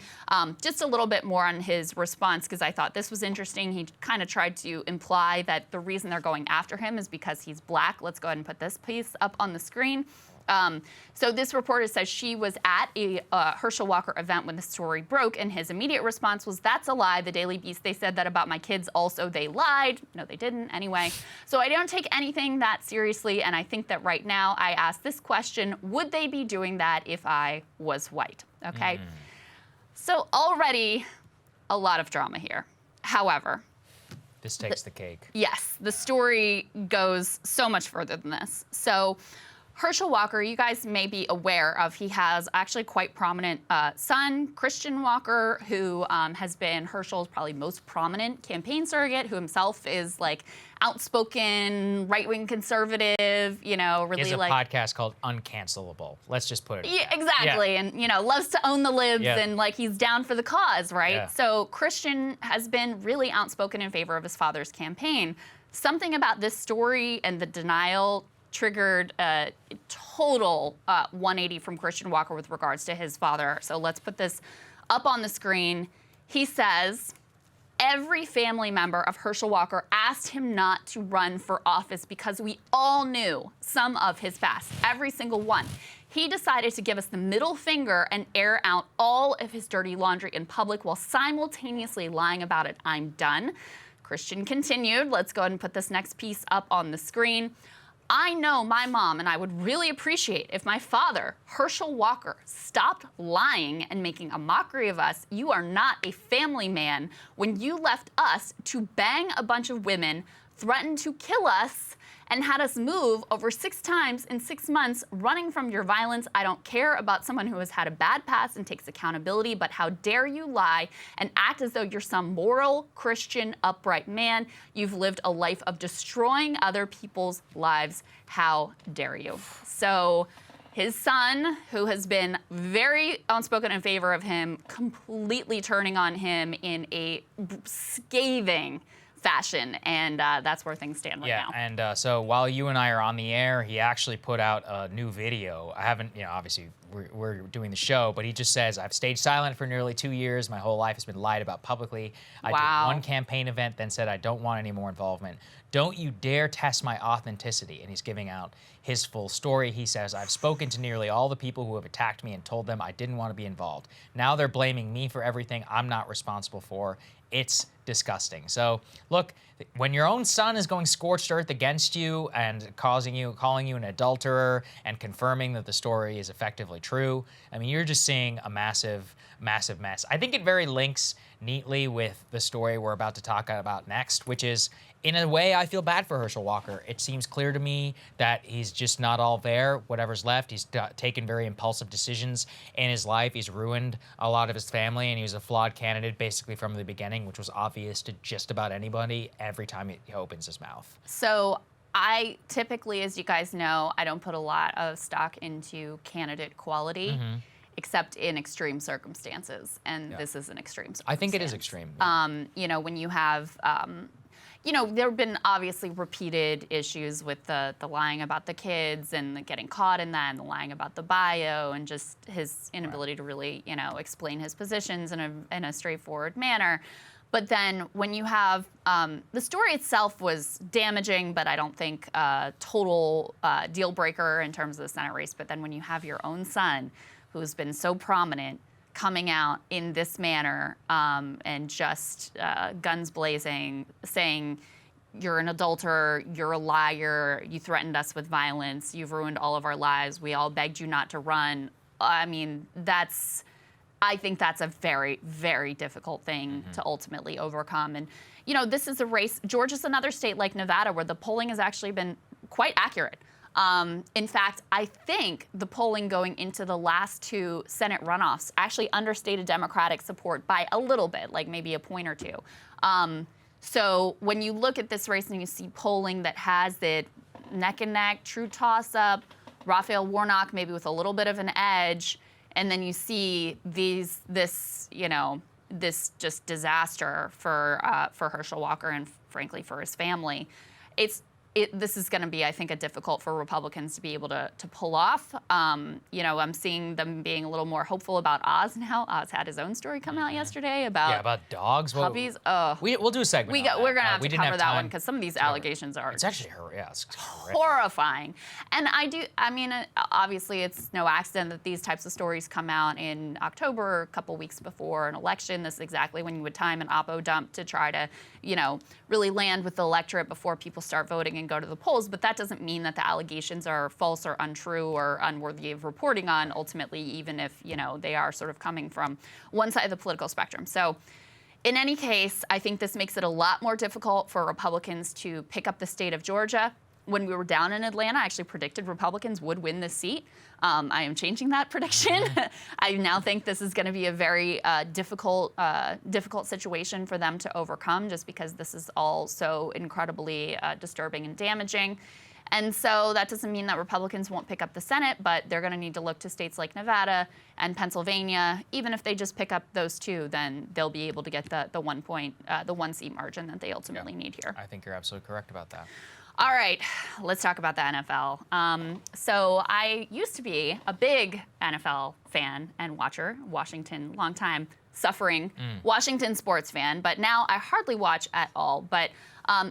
Just a little bit more on his response, because I thought this was interesting. He kind of tried to imply that the reason they're going after him is because he's black. Let's go ahead and put this piece up on the screen. So this reporter says she was at a Herschel Walker event when the story broke, and his immediate response was, that's a lie. The Daily Beast, they said that about my kids also. They lied. No, they didn't. Anyway, so I don't take anything that seriously, and I think that right now I ask this question, would they be doing that if I was white? Okay? So already a lot of drama here. However, this takes the cake. Yes, the story goes so much further than this. So Herschel Walker, you guys may be aware of, he has actually quite prominent son, Christian Walker, who has been Herschel's probably most prominent campaign surrogate, who himself is like outspoken, right-wing conservative, you know, really he has a like podcast called Uncancelable. Let's just put it. Yeah, exactly. Yeah. And, you know, loves to own the libs and like he's down for the cause, right? Yeah. So Christian has been really outspoken in favor of his father's campaign. Something about this story and the denial triggered a total 180 from Christian Walker with regards to his father. So let's put this up on the screen. He says, every family member of Herschel Walker asked him not to run for office because we all knew some of his past, every single one. He decided to give us the middle finger and air out all of his dirty laundry in public while simultaneously lying about it. I'm done. Christian continued. Let's go ahead and put this next piece up on the screen. I know my mom and I would really appreciate if my father, Herschel Walker, stopped lying and making a mockery of us. You are not a family man when you left us to bang a bunch of women, threatened to kill us, and had us move over 6 times in 6 months running from your violence. I don't care about someone who has had a bad past and takes accountability, but how dare you lie and act as though you're some moral, Christian, upright man. You've lived a life of destroying other people's lives. How dare you? So his son, who has been very outspoken in favor of him, completely turning on him in a scathing fashion, and that's where things stand right now. Yeah, and so while you and I are on the air, he actually put out a new video. I haven't, you know, obviously we're doing the show, but he just says, I've stayed silent for nearly 2 years. My whole life has been lied about publicly. I did one campaign event, then said I don't want any more involvement. Don't you dare test my authenticity. And he's giving out his full story. He says, I've spoken to nearly all the people who have attacked me and told them I didn't want to be involved. Now they're blaming me for everything I'm not responsible for. It's disgusting. So look, when your own son is going scorched earth against you and calling you an adulterer and confirming that the story is effectively true, I mean, you're just seeing a massive, massive mess. I think it very links neatly with the story we're about to talk about next, which is, in a way, I feel bad for Herschel Walker. It seems clear to me that he's just not all there. Whatever's left, he's taken very impulsive decisions in his life. He's ruined a lot of his family, and he was a flawed candidate basically from the beginning, which was obvious to just about anybody every time he opens his mouth. So I typically, as you guys know, I don't put a lot of stock into candidate quality. Except in extreme circumstances, and this is an extreme circumstance. I think it is extreme. You know, when you have, you know, there have been obviously repeated issues with the lying about the kids and the getting caught in that, and the lying about the bio, and just his inability to really, you know, explain his positions in a straightforward manner. But then when you have, the story itself was damaging, but I don't think a total deal breaker in terms of the Senate race. But then when you have your own son, who's been so prominent, coming out in this manner and just guns blazing, saying, you're an adulterer, you're a liar, you threatened us with violence, you've ruined all of our lives, we all begged you not to run. I mean, I think that's a very, very difficult thing to ultimately overcome. And, you know, this is a race. Georgia's another state like Nevada where the polling has actually been quite accurate. In fact, I think the polling going into the last two Senate runoffs actually understated Democratic support by a little bit, like maybe a point or two. So when you look at this race and you see polling that has it neck and neck, true toss-up, Raphael Warnock maybe with a little bit of an edge, and then you see this just disaster for Herschel Walker and frankly for his family. This is going to be, I think, difficult for Republicans to be able to pull off. You know, I'm seeing them being a little more hopeful about Oz now. Oz had his own story come out yesterday about dogs, puppies. We'll do a segment. We're going to have to cover that one because some of these allegations are it's actually it's horrifying. And I mean, obviously, it's no accident that these types of stories come out in October, a couple weeks before an election. This is exactly when you would time an oppo dump to try to, you know, really land with the electorate before people start voting and go to the polls. But that doesn't mean that the allegations are false or untrue or unworthy of reporting on, ultimately, even if, you know, they are sort of coming from one side of the political spectrum. So in any case, I think this makes it a lot more difficult for Republicans to pick up the state of Georgia. When we were down in Atlanta, I actually predicted Republicans would win this seat. I am changing that prediction. I now think this is going to be a very difficult situation for them to overcome, just because this is all so incredibly disturbing and damaging. And so that doesn't mean that Republicans won't pick up the Senate, but they're going to need to look to states like Nevada and Pennsylvania. Even if they just pick up those two, then they'll be able to get the 1 seat margin that they ultimately need here. I think you're absolutely correct about that. All right, let's talk about the NFL. So I used to be a big NFL fan and watcher, Washington, long time suffering Washington sports fan, but now I hardly watch at all. But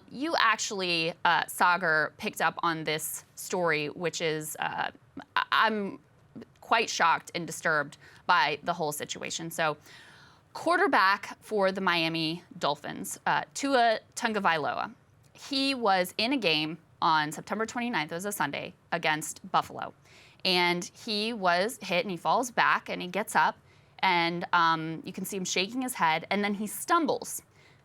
you actually, Saagar, picked up on this story, which is, I'm quite shocked and disturbed by the whole situation. So quarterback for the Miami Dolphins, Tua Tagovailoa, he was in a game on September 29th, it was a Sunday, against Buffalo. And he was hit and he falls back and he gets up and you can see him shaking his head and then he stumbles.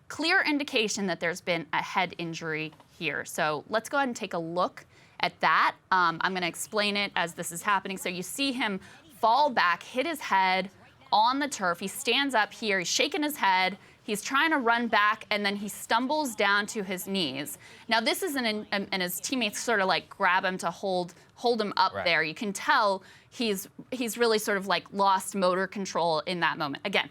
Clear indication that there's been a head injury here. So let's go ahead and take a look at that. I'm going to explain it as this is happening. So you see him fall back, hit his head on the turf. He stands up here, he's shaking his head. He's trying to run back, and then he stumbles down to his knees. Now, this is and his teammates sort of like grab him to hold him up there. You can tell he's really sort of like lost motor control in that moment. Again,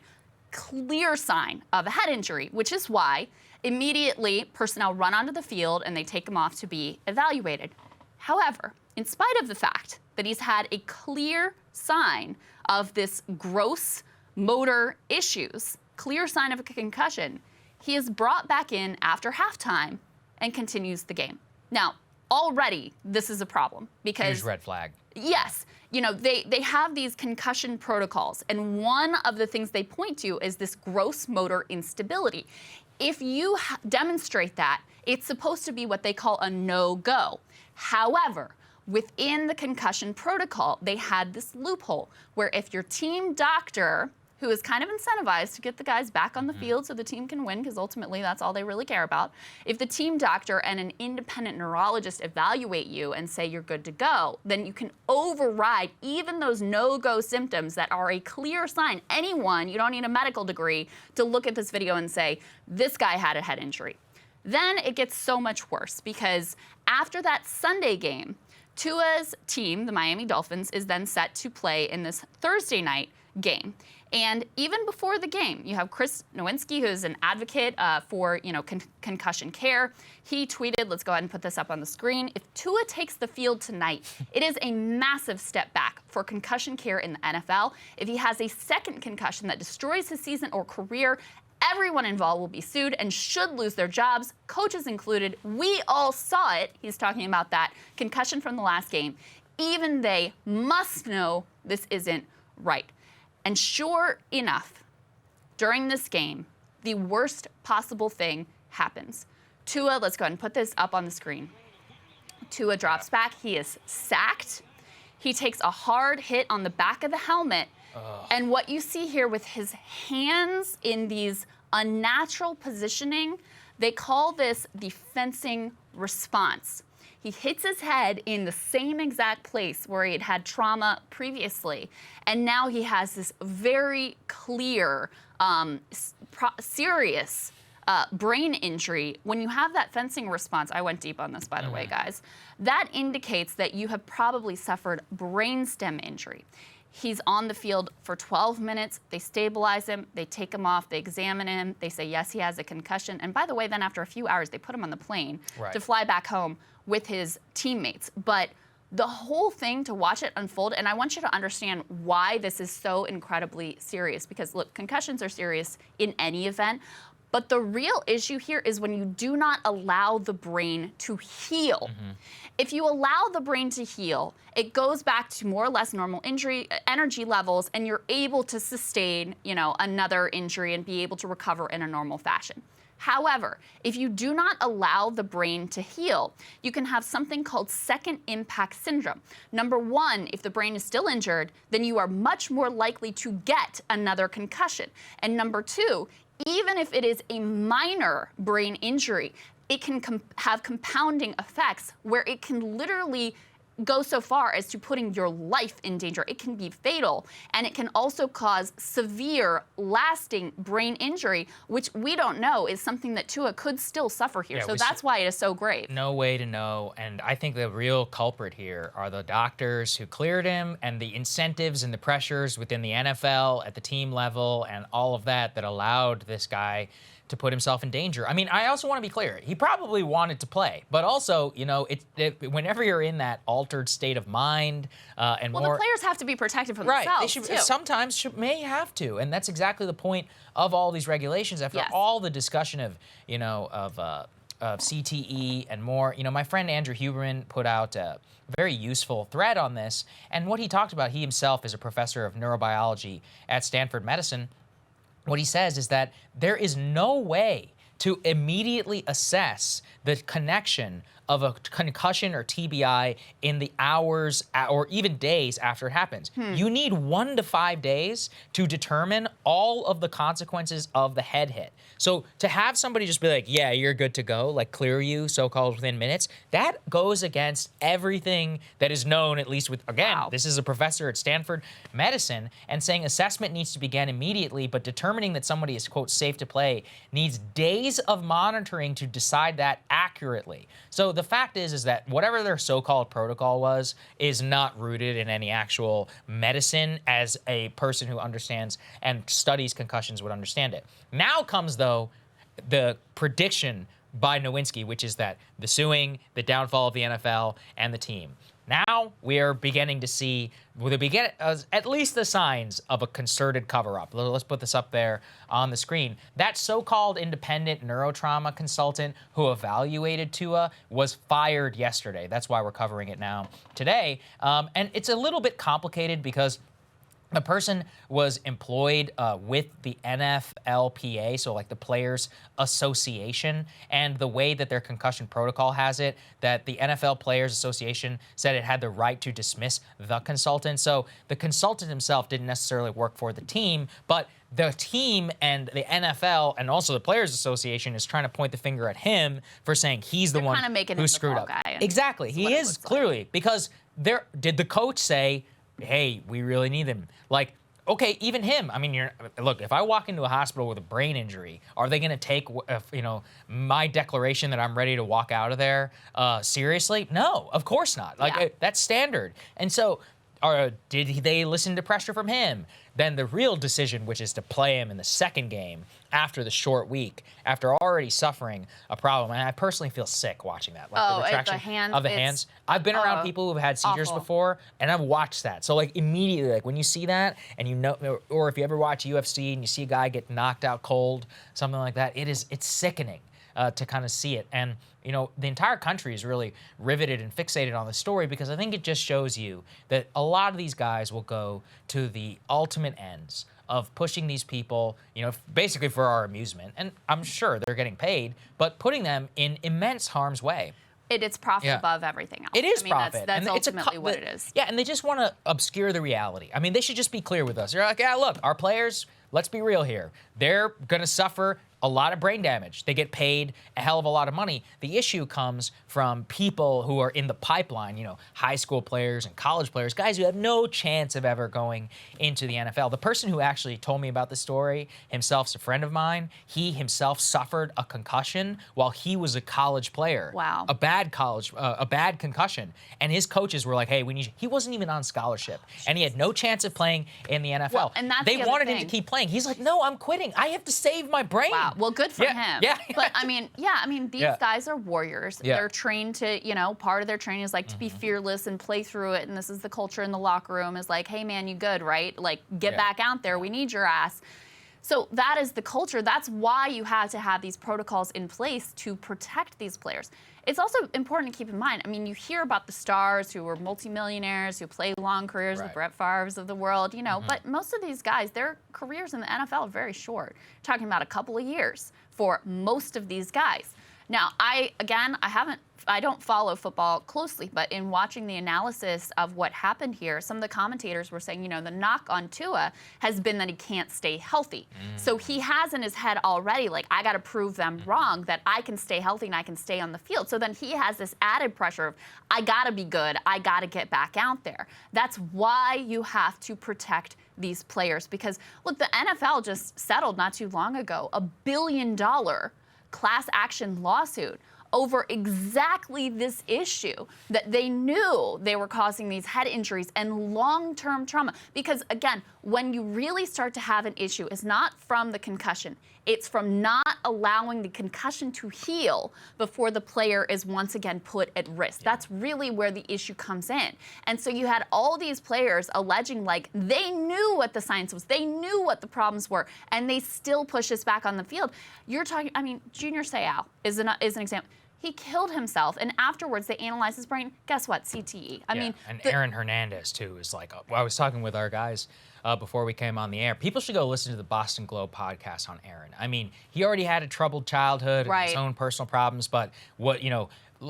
clear sign of a head injury, which is why immediately personnel run onto the field and they take him off to be evaluated. However, in spite of the fact that he's had a clear sign of this gross motor issues, clear sign of a concussion, he is brought back in after halftime and continues the game. Now, already this is a problem because huge red flag. Yes. You know, they have these concussion protocols, and one of the things they point to is this gross motor instability. If you demonstrate that, it's supposed to be what they call a no-go. However, within the concussion protocol, they had this loophole where if your team doctor, who is kind of incentivized to get the guys back on the field so the team can win, because ultimately that's all they really care about. If the team doctor and an independent neurologist evaluate you and say you're good to go, then you can override even those no-go symptoms that are a clear sign. Anyone, you don't need a medical degree to look at this video and say, this guy had a head injury. Then it gets so much worse, because after that Sunday game, Tua's team, the Miami Dolphins, is then set to play in this Thursday night game. And even before the game, you have Chris Nowinski, who's an advocate for concussion care. He tweeted, let's go ahead and put this up on the screen. If Tua takes the field tonight, it is a massive step back for concussion care in the NFL. If he has a second concussion that destroys his season or career, everyone involved will be sued and should lose their jobs, coaches included. We all saw it. He's talking about that concussion from the last game. Even they must know this isn't right. And sure enough, during this game, the worst possible thing happens. Tua, let's go ahead and put this up on the screen. Tua drops back. He is sacked. He takes a hard hit on the back of the helmet. And what you see here with his hands in these unnatural positioning, they call this the fencing response. He hits his head in the same exact place where he had had trauma previously. And now he has this very clear, serious brain injury. When you have that fencing response, I went deep on this, by the way, guys, that indicates that you have probably suffered brainstem injury. He's on the field for 12 minutes. They stabilize him. They take him off. They examine him. They say, yes, he has a concussion. And by the way, then after a few hours, they put him on the plane to fly back home with his teammates. But the whole thing, to watch it unfold, and I want you to understand why this is so incredibly serious. Because, look, concussions are serious in any event. But the real issue here is when you do not allow the brain to heal. If you allow the brain to heal, it goes back to more or less normal energy levels, and you're able to sustain, another injury and be able to recover in a normal fashion. However, if you do not allow the brain to heal, you can have something called second impact syndrome. Number one, if the brain is still injured, then you are much more likely to get another concussion. And number two, even if it is a minor brain injury, it can have compounding effects where it can literally go so far as to putting your life in danger. It can be fatal, and it can also cause severe, lasting brain injury, which we don't know is something that Tua could still suffer here. So that's why it is so grave. No way to know, and I think the real culprit here are the doctors who cleared him and the incentives and the pressures within the NFL at the team level and all of that allowed this guy to put himself in danger. I mean, I also want to be clear. He probably wanted to play, but also, whenever you're in that altered state of mind and the players have to be protected from themselves, too. Sometimes may have to, and that's exactly the point of all these regulations. After all the discussion of CTE and more, my friend Andrew Huberman put out a very useful thread on this, and what he talked about, he himself is a professor of neurobiology at Stanford Medicine. What he says is that there is no way to immediately assess the connection of a concussion or TBI in the hours or even days after it happens. You need 1 to 5 days to determine all of the consequences of the head hit. So to have somebody just be like, yeah, you're good to go, like clear you, so-called within minutes, that goes against everything that is known, at least with, again, this is a professor at Stanford Medicine, and saying assessment needs to begin immediately, but determining that somebody is, quote, safe to play needs days of monitoring to decide that accurately. So the fact is that whatever their so-called protocol was is not rooted in any actual medicine as a person who understands and studies concussions would understand it. Now comes, though, the prediction by Nowinski, which is that the suing, the downfall of the NFL, and the team. Now we are beginning to see at least the signs of a concerted cover-up. Let's put this up there on the screen. That so-called independent neurotrauma consultant who evaluated Tua was fired yesterday. That's why we're covering it now today. And it's a little bit complicated because the person was employed with the NFLPA, so like the Players Association, and the way that their concussion protocol has it, that the NFL Players Association said it had the right to dismiss the consultant. So the consultant himself didn't necessarily work for the team, but the team and the NFL and also the Players Association is trying to point the finger at him for saying he's the one who screwed up. Exactly, he is clearly, because did the coach say, hey, we really need him? Like, okay, even him. I mean, look, if I walk into a hospital with a brain injury, are they going to take, my declaration that I'm ready to walk out of there seriously? No, of course not. Like, that's standard. And so, did they listen to pressure from him? Then the real decision, which is to play him in the second game after the short week, after already suffering a problem. And I personally feel sick watching that. Like the retraction of the hands. I've been around people who've had seizures before, and I've watched that. So like immediately, like when you see that, and you know, or if you ever watch UFC and you see a guy get knocked out cold, something like that, it's sickening to kind of see it. And the entire country is really riveted and fixated on the story because I think it just shows you that a lot of these guys will go to the ultimate ends of pushing these people, basically for our amusement. And I'm sure they're getting paid, but putting them in immense harm's way. It's profit above everything else. It is profit. That's ultimately what it is. Yeah, and they just want to obscure the reality. I mean, they should just be clear with us. They're like, yeah, look, our players, let's be real here. They're going to suffer a lot of brain damage. They get paid a hell of a lot of money. The issue comes from people who are in the pipeline, high school players and college players, guys who have no chance of ever going into the NFL. The person who actually told me about the story himself is a friend of mine. He himself suffered a concussion while he was a college player. Wow. A bad concussion. And his coaches were like, hey, we need you. He wasn't even on scholarship. And he had no chance of playing in the NFL. Well, and that's they wanted him to keep playing. He's like, no, I'm quitting. I have to save my brain. Wow. Well, good for him. Yeah. But I mean, these guys are warriors. Yeah. They're trained to, part of their training is like to be fearless and play through it. And this is the culture in the locker room is like, hey man, you good, right? Like get back out there. We need your ass. So that is the culture. That's why you have to have these protocols in place to protect these players. It's also important to keep in mind, I mean, you hear about the stars who were multimillionaires, who play long careers, the Brett Favres of the world, Mm-hmm. but most of these guys, their careers in the NFL are very short. You're talking about a couple of years for most of these guys. Now, I don't follow football closely, but in watching the analysis of what happened here, some of the commentators were saying, the knock on Tua has been that he can't stay healthy. So he has in his head already, like, I got to prove them wrong, that I can stay healthy and I can stay on the field. So then he has this added pressure of, I got to be good, I got to get back out there. That's why you have to protect these players. Because, look, the NFL just settled not too long ago $1 billion class action lawsuit over exactly this issue, that they knew they were causing these head injuries and long-term trauma. Because again, when you really start to have an issue, it's not from the concussion. It's from not allowing the concussion to heal before the player is once again put at risk. That's really where the issue comes in. And so you had all these players alleging like they knew what the science was, they knew what the problems were, and they still push us back on the field. You're talking, I mean, Junior Seau is an example. He killed himself, and afterwards they analyzed his brain. Guess what? CTE. I mean, and Aaron Hernandez too is like. I was talking with our guys before we came on the air. People should go listen to the Boston Globe podcast on Aaron. I mean, he already had a troubled childhood and his own personal problems, but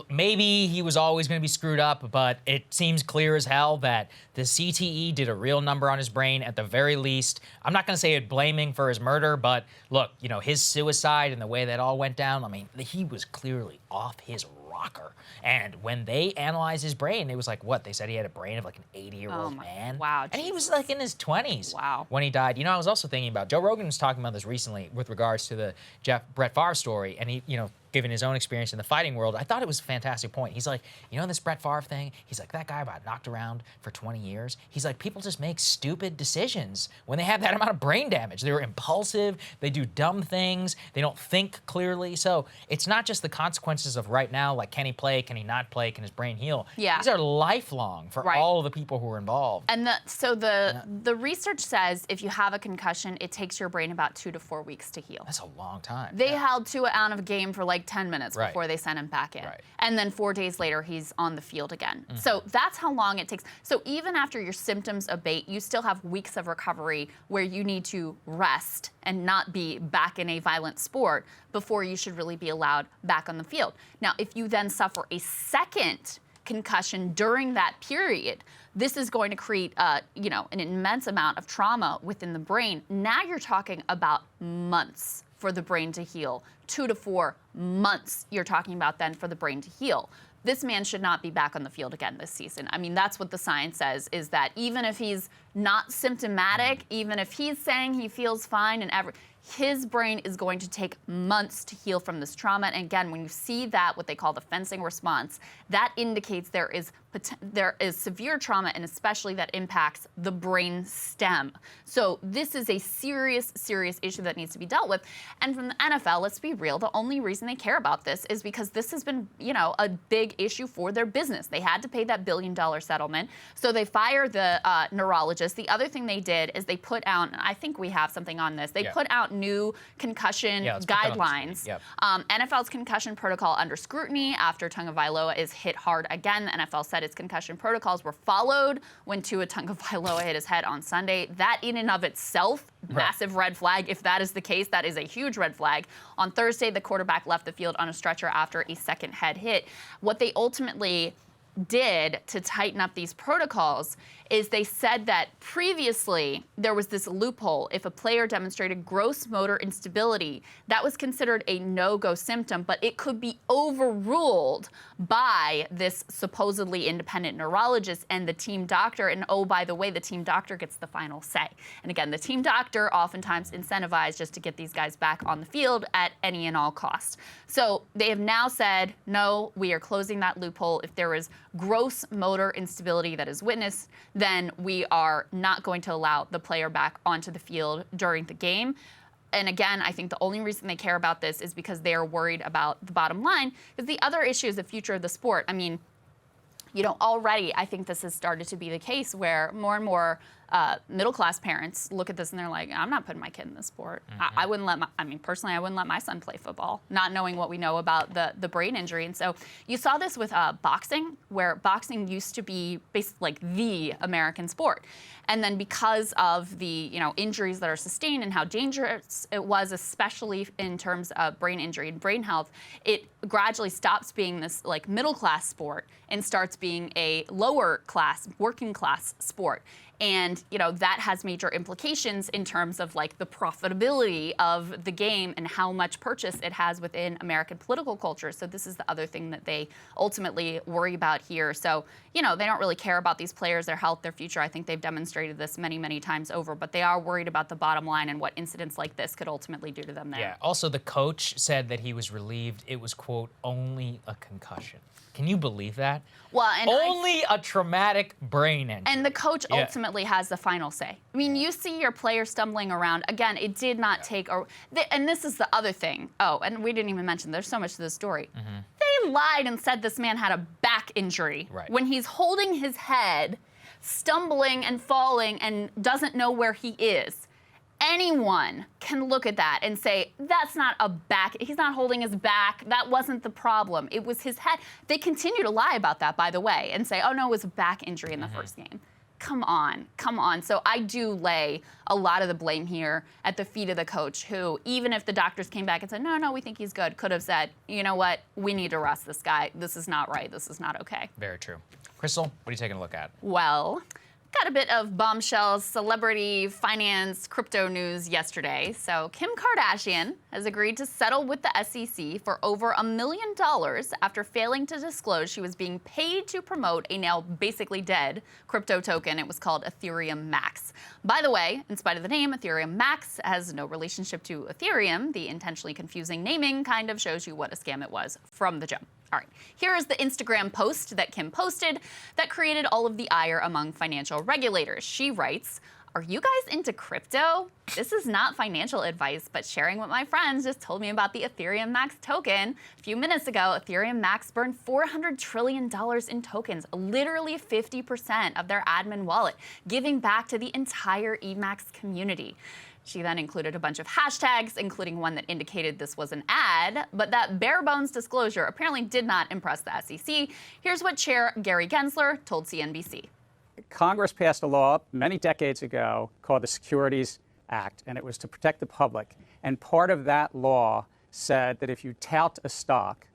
maybe he was always going to be screwed up, but it seems clear as hell that the CTE did a real number on his brain at the very least. I'm not going to say it blaming for his murder, but look, his suicide and the way that all went down, I mean, he was clearly off his rocker. And when they analyzed his brain, it was like, what? They said he had a brain of like an 80-year-old man. Wow. And he was like in his 20s when he died. I was also thinking about, Joe Rogan was talking about this recently with regards to the Brett Favre story, and he, given his own experience in the fighting world, I thought it was a fantastic point. He's like, you know this Brett Favre thing? He's like, that guy got knocked around for 20 years. He's like, people just make stupid decisions when they have that amount of brain damage. They're impulsive. They do dumb things. They don't think clearly. So it's not just the consequences of right now, like can he play, can he not play, can his brain heal? Yeah. These are lifelong for all of the people who are involved. And the research says if you have a concussion, it takes your brain about 2 to 4 weeks to heal. That's a long time. They held Tua out of a game for like 10 minutes before they sent him back in. And then 4 days later, he's on the field again. So that's how long it takes. So even after your symptoms abate, you still have weeks of recovery where you need to rest and not be back in a violent sport before you should really be allowed back on the field. Now, if you then suffer a second concussion during that period, this is going to create, an immense amount of trauma within the brain. Now you're talking about months for the brain to heal. 2 to 4 months you're talking about then for the brain to heal. This man should not be back on the field again this season. I mean, that's what the science says, is that even if he's not symptomatic, even if he's saying he feels fine and his brain is going to take months to heal from this trauma. And again, when you see that, what they call the fencing response, that indicates there is severe trauma, and especially that impacts the brain stem. So this is a serious, serious issue that needs to be dealt with. And from the NFL, let's be real, the only reason they care about this is because this has been, a big issue for their business. They had to pay that $1 billion settlement. So they fired the neurologist. The other thing they did is they put out, and I think we have something on this, they put out new concussion guidelines. NFL's concussion protocol under scrutiny after Tagovailoa is hit hard again. The NFL said its concussion protocols were followed when Tua Tagovailoa hit his head on Sunday. That in and of itself, massive red flag. If that is the case, that is a huge red flag. On Thursday, the quarterback left the field on a stretcher after a second head hit. What they ultimately did to tighten up these protocols is they said that previously there was this loophole. If a player demonstrated gross motor instability, that was considered a no-go symptom, but it could be overruled by this supposedly independent neurologist and the team doctor. And oh, by the way, the team doctor gets the final say. And again, the team doctor oftentimes incentivized just to get these guys back on the field at any and all costs. So they have now said, no, we are closing that loophole. If there is gross motor instability that is witnessed, then we are not going to allow the player back onto the field during the game. And again, I think the only reason they care about this is because they are worried about the bottom line. Because the other issue is the future of the sport. I mean, already I think this has started to be the case where more and more middle-class parents look at this and they're like, I'm not putting my kid in this sport. I wouldn't let personally, I wouldn't let my son play football, not knowing what we know about the brain injury. And so you saw this with boxing, where boxing used to be basically like the American sport. And then because of the injuries that are sustained and how dangerous it was, especially in terms of brain injury and brain health, it gradually stops being this like middle-class sport and starts being a lower-class, working-class sport. And, that has major implications in terms of like the profitability of the game and how much purchase it has within American political culture. So this is the other thing that they ultimately worry about here. So, they don't really care about these players, their health, their future. I think they've demonstrated this many, many times over, but they are worried about the bottom line and what incidents like this could ultimately do to them there. Yeah. Also, the coach said that he was relieved it was, quote, only a concussion. Can you believe that? Well, and only a traumatic brain injury. And the coach ultimately has the final say. I mean, you see your player stumbling around. Again, it did not take and this is the other thing. Oh, and we didn't even mention, there's so much to this story. They lied and said this man had a back injury when he's holding his head, stumbling and falling and doesn't know where he is. Anyone can look at that and say, that's not a back. He's not holding his back. That wasn't the problem. It was his head. They continue to lie about that, by the way, and say, oh, no, it was a back injury in the first game. Come on. So I do lay a lot of the blame here at the feet of the coach, who, even if the doctors came back and said, no, we think he's good, could have said, you know what, we need to arrest this guy. This is not right. This is not okay. Very true. Krystal, what are you taking a look at? Well, Got a bit of bombshell celebrity finance crypto news yesterday. So Kim Kardashian has agreed to settle with the SEC for over $1 million after failing to disclose she was being paid to promote a now basically dead crypto token. It was called Ethereum Max. By the way, in spite of the name, Ethereum Max has no relationship to Ethereum. The intentionally confusing naming kind of shows you what a scam it was from the jump. All right, here is the Instagram post that Kim posted that created all of the ire among financial regulators. She writes, "Are you guys into crypto? This is not financial advice, but sharing what my friends just told me about the Ethereum Max token. A few minutes ago, Ethereum Max burned $400 trillion in tokens, literally 50% of their admin wallet, giving back to the entire Emax community." She then included a bunch of hashtags, including one that indicated this was an ad, but that bare bones disclosure apparently did not impress the SEC. Here's what Chair Gary Gensler told CNBC. Congress passed a law many decades ago called the Securities Act, and it was to protect the public. And part of that law said that if you tout a stock,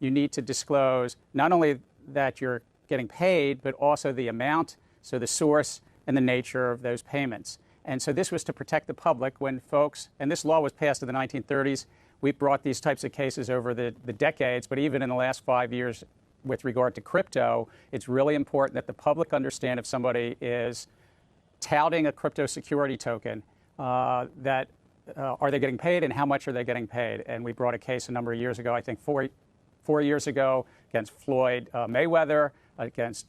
you need to disclose not only that you're getting paid, but also the amount, so the source and the nature of those payments. And so this was to protect the public when folks, and this law was passed in the 1930s. We brought these types of cases over the decades, but even in the last 5 years with regard to crypto, it's really important that the public understand if somebody is touting a crypto security token, are they getting paid and how much are they getting paid? And we brought a case a number of years ago, I think four years ago, against Floyd Mayweather, against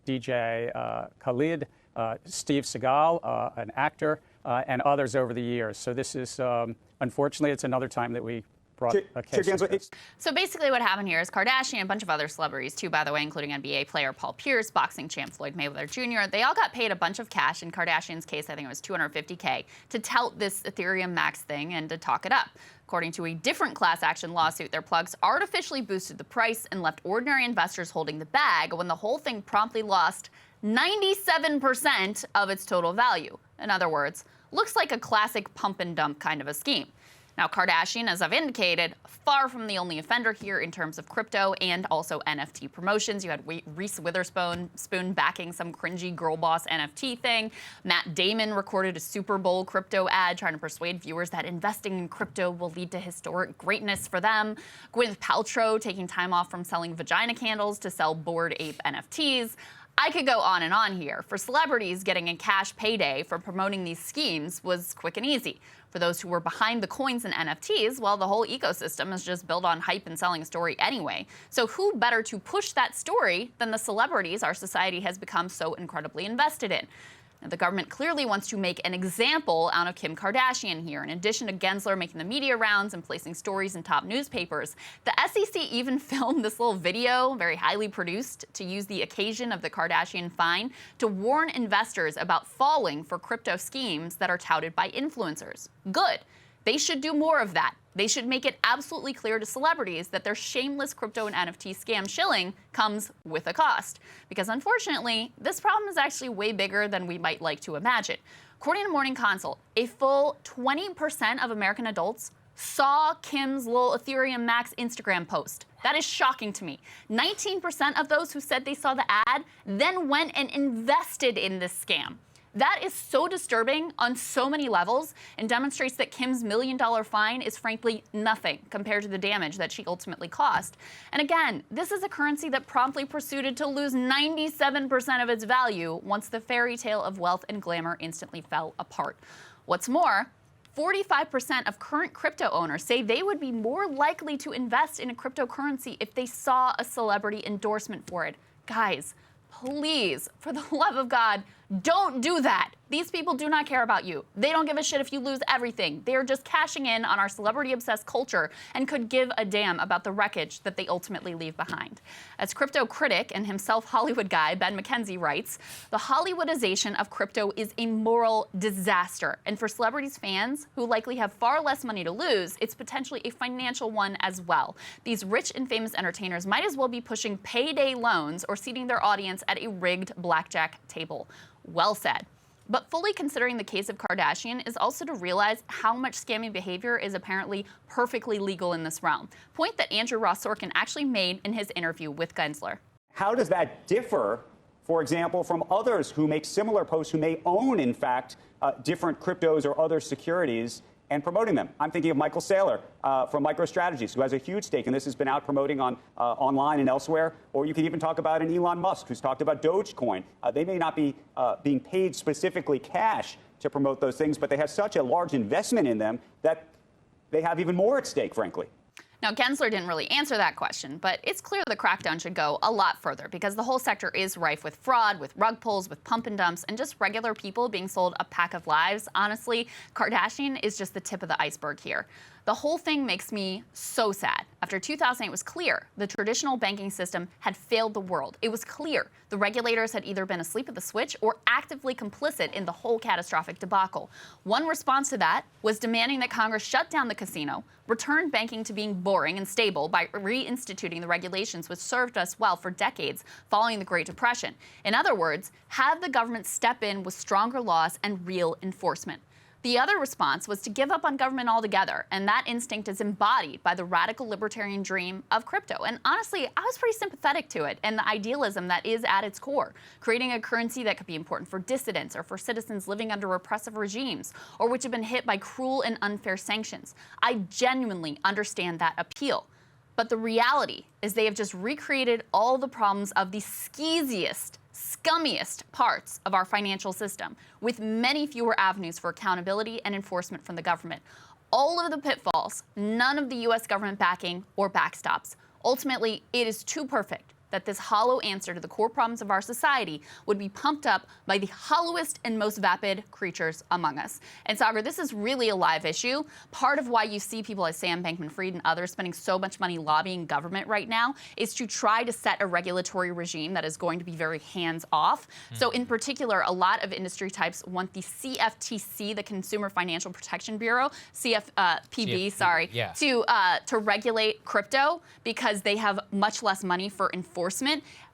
DJ Khalid, Steve Seagal, an actor, and others over the years. So this is, unfortunately, it's another time that we brought a case like this. So basically what happened here is Kardashian, a bunch of other celebrities too, by the way, including NBA player Paul Pierce, boxing champ Floyd Mayweather Jr., they all got paid a bunch of cash. In Kardashian's case, I think it was $250K, to tout this Ethereum Max thing and to talk it up. According to a different class action lawsuit, their plugs artificially boosted the price and left ordinary investors holding the bag when the whole thing promptly lost 97% of its total value. In other words, looks like a classic pump and dump kind of a scheme. Now, Kardashian, as I've indicated, far from the only offender here in terms of crypto and also NFT promotions. You had Reese Witherspoon backing some cringy girl boss NFT thing. Matt Damon recorded a Super Bowl crypto ad trying to persuade viewers that investing in crypto will lead to historic greatness for them. Gwyneth Paltrow taking time off from selling vagina candles to sell Bored Ape NFTs. I could go on and on here. For celebrities, getting a cash payday for promoting these schemes was quick and easy. For those who were behind the coins and NFTs, well, the whole ecosystem is just built on hype and selling a story anyway. So who better to push that story than the celebrities our society has become so incredibly invested in? Now, the government clearly wants to make an example out of Kim Kardashian here. In addition to Gensler making the media rounds and placing stories in top newspapers, the SEC even filmed this little video, very highly produced, to use the occasion of the Kardashian fine to warn investors about falling for crypto schemes that are touted by influencers. Good. They should do more of that. They should make it absolutely clear to celebrities that their shameless crypto and NFT scam shilling comes with a cost. Because unfortunately, this problem is actually way bigger than we might like to imagine. According to Morning Consult, a full 20% of American adults saw Kim's little Ethereum Max Instagram post. That is shocking to me. 19% of those who said they saw the ad then went and invested in this scam. That is so disturbing on so many levels and demonstrates that Kim's $1 million fine is frankly nothing compared to the damage that she ultimately caused. And again, this is a currency that promptly proceeded to lose 97% of its value once the fairy tale of wealth and glamour instantly fell apart. What's more, 45% of current crypto owners say they would be more likely to invest in a cryptocurrency if they saw a celebrity endorsement for it. Guys, please, for the love of God, don't do that. These people do not care about you. They don't give a shit if you lose everything. They are just cashing in on our celebrity-obsessed culture and could give a damn about the wreckage that they ultimately leave behind. As crypto critic and himself Hollywood guy Ben McKenzie writes, the Hollywoodization of crypto is a moral disaster. And for celebrities fans who likely have far less money to lose, it's potentially a financial one as well. These rich and famous entertainers might as well be pushing payday loans or seating their audience at a rigged blackjack table. Well said. But fully considering the case of Kardashian is also to realize how much scammy behavior is apparently perfectly legal in this realm. Point that Andrew Ross Sorkin actually made in his interview with Gensler. How does that differ for example, from others who make similar posts, who may own, in fact, different cryptos or other securities, and promoting them. I'm thinking of Michael Saylor from MicroStrategies, who has a huge stake, and this has been out promoting on online and elsewhere. Or you could even talk about an Elon Musk, who's talked about Dogecoin. They may not be being paid specifically cash to promote those things, but they have such a large investment in them that they have even more at stake, frankly. Now, Gensler didn't really answer that question, but it's clear the crackdown should go a lot further because the whole sector is rife with fraud, with rug pulls, with pump and dumps, and just regular people being sold a pack of lies. Honestly, Kardashian is just the tip of the iceberg here. The whole thing makes me so sad. After 2008, it was clear the traditional banking system had failed the world. It was clear the regulators had either been asleep at the switch or actively complicit in the whole catastrophic debacle. One response to that was demanding that Congress shut down the casino, return banking to being boring and stable by reinstituting the regulations which served us well for decades following the Great Depression. In other words, have the government step in with stronger laws and real enforcement. The other response was to give up on government altogether, and that instinct is embodied by the radical libertarian dream of crypto. And honestly, I was pretty sympathetic to it and the idealism that is at its core, creating a currency that could be important for dissidents or for citizens living under repressive regimes or which have been hit by cruel and unfair sanctions. I genuinely understand that appeal. But the reality is they have just recreated all the problems of the skeeziest, scummiest parts of our financial system, with many fewer avenues for accountability and enforcement from the government. All of the pitfalls, none of the U.S. government backing or backstops. Ultimately, it is too perfect that this hollow answer to the core problems of our society would be pumped up by the hollowest and most vapid creatures among us. And Saagar, this is really a live issue. Part of why you see people like Sam Bankman-Fried and others spending so much money lobbying government right now is to try to set a regulatory regime that is going to be very hands-off. So in particular, a lot of industry types want the CFTC, the Consumer Financial Protection Bureau, to regulate crypto because they have much less money for enforcement.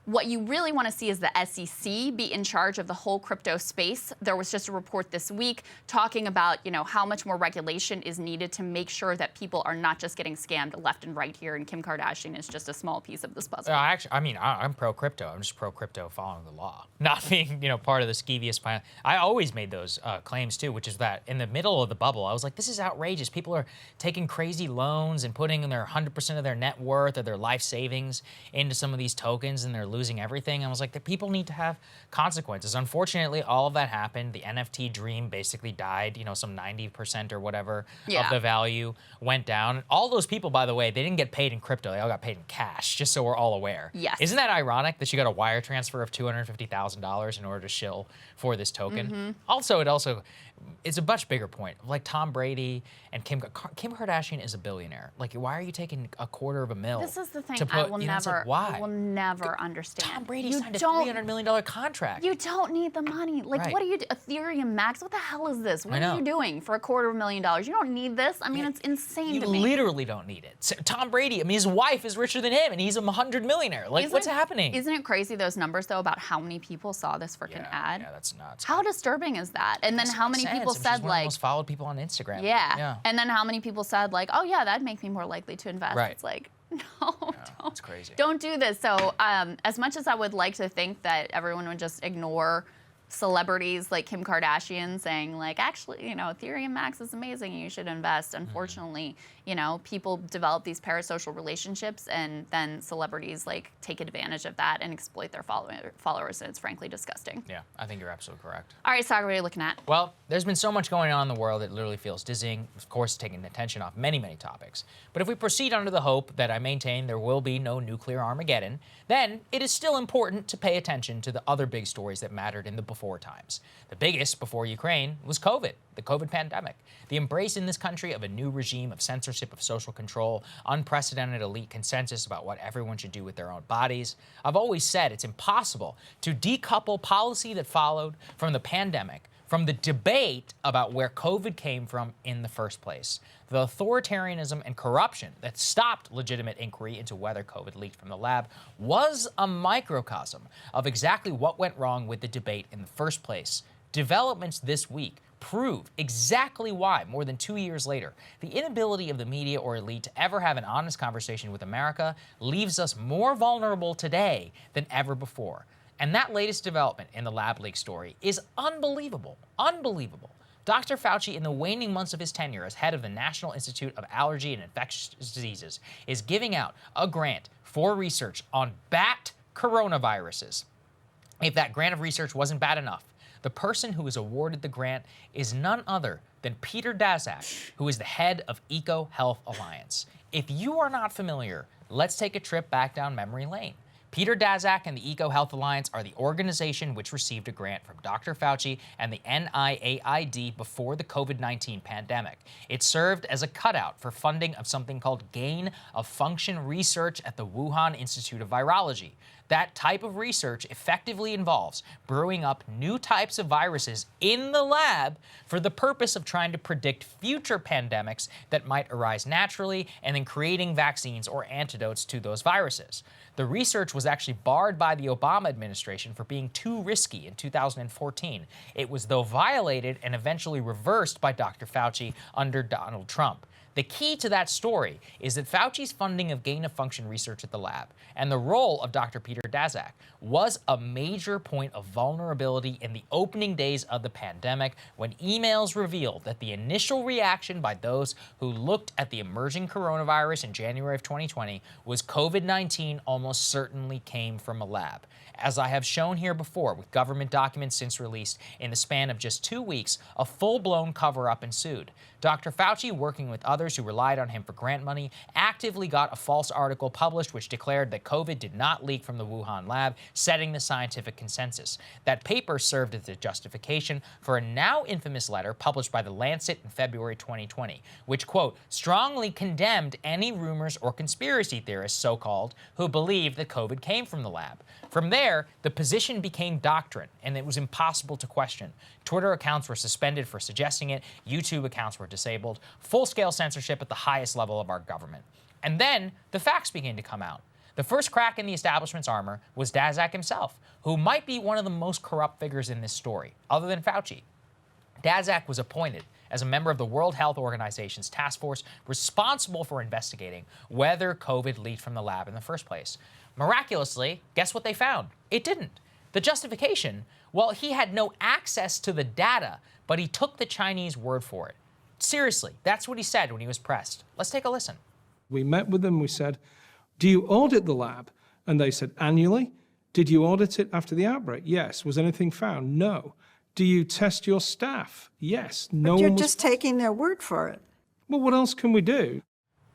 What you really want to see is the SEC be in charge of the whole crypto space. There was just a report this week talking about, how much more regulation is needed to make sure that people are not just getting scammed left and right here, and Kim Kardashian is just a small piece of this puzzle. I'm pro-crypto. I'm just pro-crypto following the law, not being, part of the skeeviest plan. I always made those claims, too, which is that in the middle of the bubble, I was like, this is outrageous. People are taking crazy loans and putting in their 100% of their net worth or their life savings into some of these tokens, and they're losing everything. I was like, the people need to have consequences. Unfortunately, all of that happened. The NFT dream basically died. Some 90% or whatever of the value went down. All those people, by the way, they didn't get paid in crypto. They all got paid in cash, just so we're all aware. Yes. Isn't that ironic that you got a wire transfer of $250,000 in order to shill for this token? Also, it's a much bigger point. Like Tom Brady and Kim Kardashian is a billionaire. Like, why are you taking $250,000? This is the thing to I put, will never understand. Tom Brady signed a $300 million contract. You don't need the money. Like, Right. What are you, Ethereum Max? What the hell is this? What are you doing for $250,000? You don't need this. I mean, it's insane to me. You literally don't need it. So Tom Brady, his wife is richer than him, and he's a $100 millionaire. Like, what's happening? Isn't it crazy, those numbers, though, about how many people saw this freaking ad? Yeah, that's nuts. How disturbing is that? And then how many people said, She's one of the most followed people on Instagram. Yeah. And then how many people said, like, oh, yeah, that'd make me more likely to invest. Right. It's like, no, don't. It's crazy. Don't do this. So as much as I would like to think that everyone would just ignore celebrities like Kim Kardashian saying, like, actually, Ethereum Max is amazing, you should invest. Unfortunately, people develop these parasocial relationships, and then celebrities take advantage of that and exploit their followers, and it's frankly disgusting. Yeah, I think you're absolutely correct. All right, Saagar, what are you looking at? Well, there's been so much going on in the world, it literally feels dizzying. Of course, taking attention off many, many topics. But if we proceed under the hope that I maintain there will be no nuclear Armageddon, then it is still important to pay attention to the other big stories that mattered in the before times. The biggest before Ukraine was COVID, the COVID pandemic. The embrace in this country of a new regime of censorship, of social control, unprecedented elite consensus about what everyone should do with their own bodies. I've always said it's impossible to decouple policy that followed from the pandemic from the debate about where COVID came from in the first place. The authoritarianism and corruption that stopped legitimate inquiry into whether COVID leaked from the lab was a microcosm of exactly what went wrong with the debate in the first place. Developments this week prove exactly why, more than 2 years later, the inability of the media or elite to ever have an honest conversation with America leaves us more vulnerable today than ever before. And that latest development in the lab leak story is unbelievable. Unbelievable. Dr. Fauci, in the waning months of his tenure as head of the National Institute of Allergy and Infectious Diseases, is giving out a grant for research on bat coronaviruses. If that grant of research wasn't bad enough, the person who is awarded the grant is none other than Peter Daszak, who is the head of Eco Health Alliance. If you are not familiar, let's take a trip back down memory lane. Peter Daszak and the Eco Health Alliance are the organization which received a grant from Dr. Fauci and the NIAID before the COVID-19 pandemic. It served as a cutout for funding of something called gain of function research at the Wuhan Institute of Virology. That type of research effectively involves brewing up new types of viruses in the lab for the purpose of trying to predict future pandemics that might arise naturally and then creating vaccines or antidotes to those viruses. The research was actually barred by the Obama administration for being too risky in 2014. It was, though, violated and eventually reversed by Dr. Fauci under Donald Trump. The key to that story is that Fauci's funding of gain-of-function research at the lab and the role of Dr. Peter Daszak was a major point of vulnerability in the opening days of the pandemic when emails revealed that the initial reaction by those who looked at the emerging coronavirus in January of 2020 was COVID-19 almost certainly came from a lab. As I have shown here before, with government documents since released, in the span of just 2 weeks, a full-blown cover-up ensued. Dr. Fauci, working with others who relied on him for grant money, actively got a false article published which declared that COVID did not leak from the Wuhan lab, setting the scientific consensus. That paper served as a justification for a now infamous letter published by The Lancet in February 2020, which, quote, strongly condemned any rumors or conspiracy theorists, so-called, who believed that COVID came from the lab. From there, the position became doctrine, and it was impossible to question. Twitter accounts were suspended for suggesting it, YouTube accounts were disabled, full-scale censorship at the highest level of our government. And then the facts began to come out. The first crack in the establishment's armor was Daszak himself, who might be one of the most corrupt figures in this story, other than Fauci. Daszak was appointed as a member of the World Health Organization's task force responsible for investigating whether COVID leaked from the lab in the first place. Miraculously, guess what they found? It didn't. The justification, well, he had no access to the data, but he took the Chinese word for it. Seriously, that's what he said when he was pressed. Let's take a listen. We met with them, we said, do you audit the lab? And they said, annually. Did you audit it after the outbreak? Yes. Was anything found? No. Do you test your staff? Yes. No. But you're just taking their word for it. Well, what else can we do?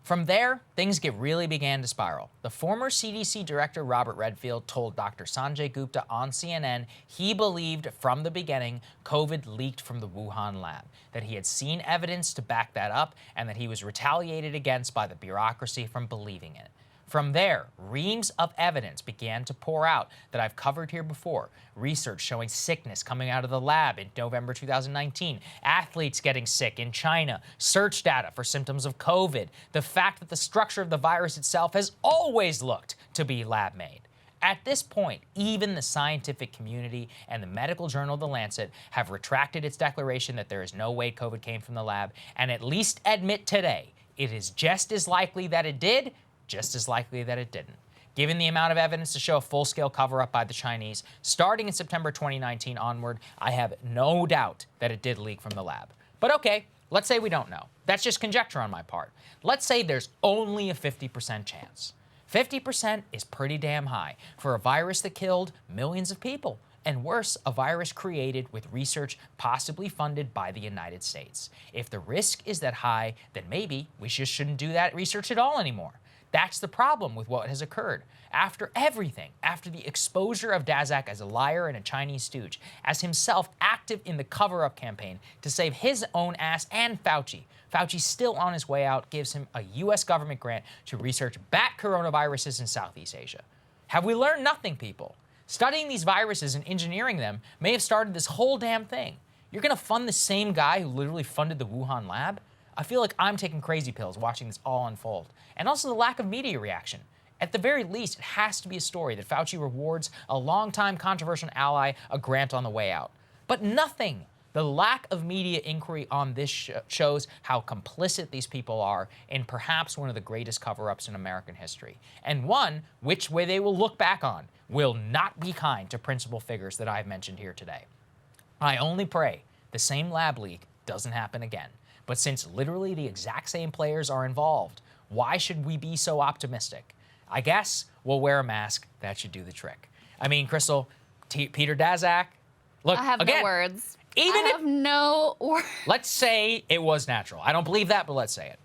From there, things really began to spiral. The former CDC director, Robert Redfield, told Dr. Sanjay Gupta on CNN he believed from the beginning COVID leaked from the Wuhan lab, that he had seen evidence to back that up, and that he was retaliated against by the bureaucracy from believing it. From there, reams of evidence began to pour out that I've covered here before. Research showing sickness coming out of the lab in November 2019, athletes getting sick in China, search data for symptoms of COVID, the fact that the structure of the virus itself has always looked to be lab-made. At this point, even the scientific community and the medical journal The Lancet have retracted its declaration that there is no way COVID came from the lab, and at least admit today it is just as likely that it did, just as likely that it didn't. Given the amount of evidence to show a full-scale cover-up by the Chinese, starting in September 2019 onward, I have no doubt that it did leak from the lab. But okay, let's say we don't know. That's just conjecture on my part. Let's say there's only a 50% chance. 50% is pretty damn high for a virus that killed millions of people. And worse, a virus created with research possibly funded by the United States. If the risk is that high, then maybe we just shouldn't do that research at all anymore. That's the problem with what has occurred. After everything, after the exposure of Daszak as a liar and a Chinese stooge, as himself active in the cover-up campaign to save his own ass and Fauci, Fauci still on his way out gives him a U.S. government grant to research bat coronaviruses in Southeast Asia. Have we learned nothing, people? Studying these viruses and engineering them may have started this whole damn thing. You're gonna fund the same guy who literally funded the Wuhan lab? I feel like I'm taking crazy pills watching this all unfold. And also the lack of media reaction. At the very least, it has to be a story that Fauci rewards a longtime controversial ally a grant on the way out. But nothing. The lack of media inquiry on this shows how complicit these people are in perhaps one of the greatest cover-ups in American history, and one which way they will look back on will not be kind to principal figures that I've mentioned here today. I only pray the same lab leak doesn't happen again. But since literally the exact same players are involved, why should we be so optimistic? I guess we'll wear a mask. That should do the trick. I mean, Krystal, Peter Daszak, look, I have again, no words. Even I have no words. Let's say it was natural. I don't believe that, but let's say it.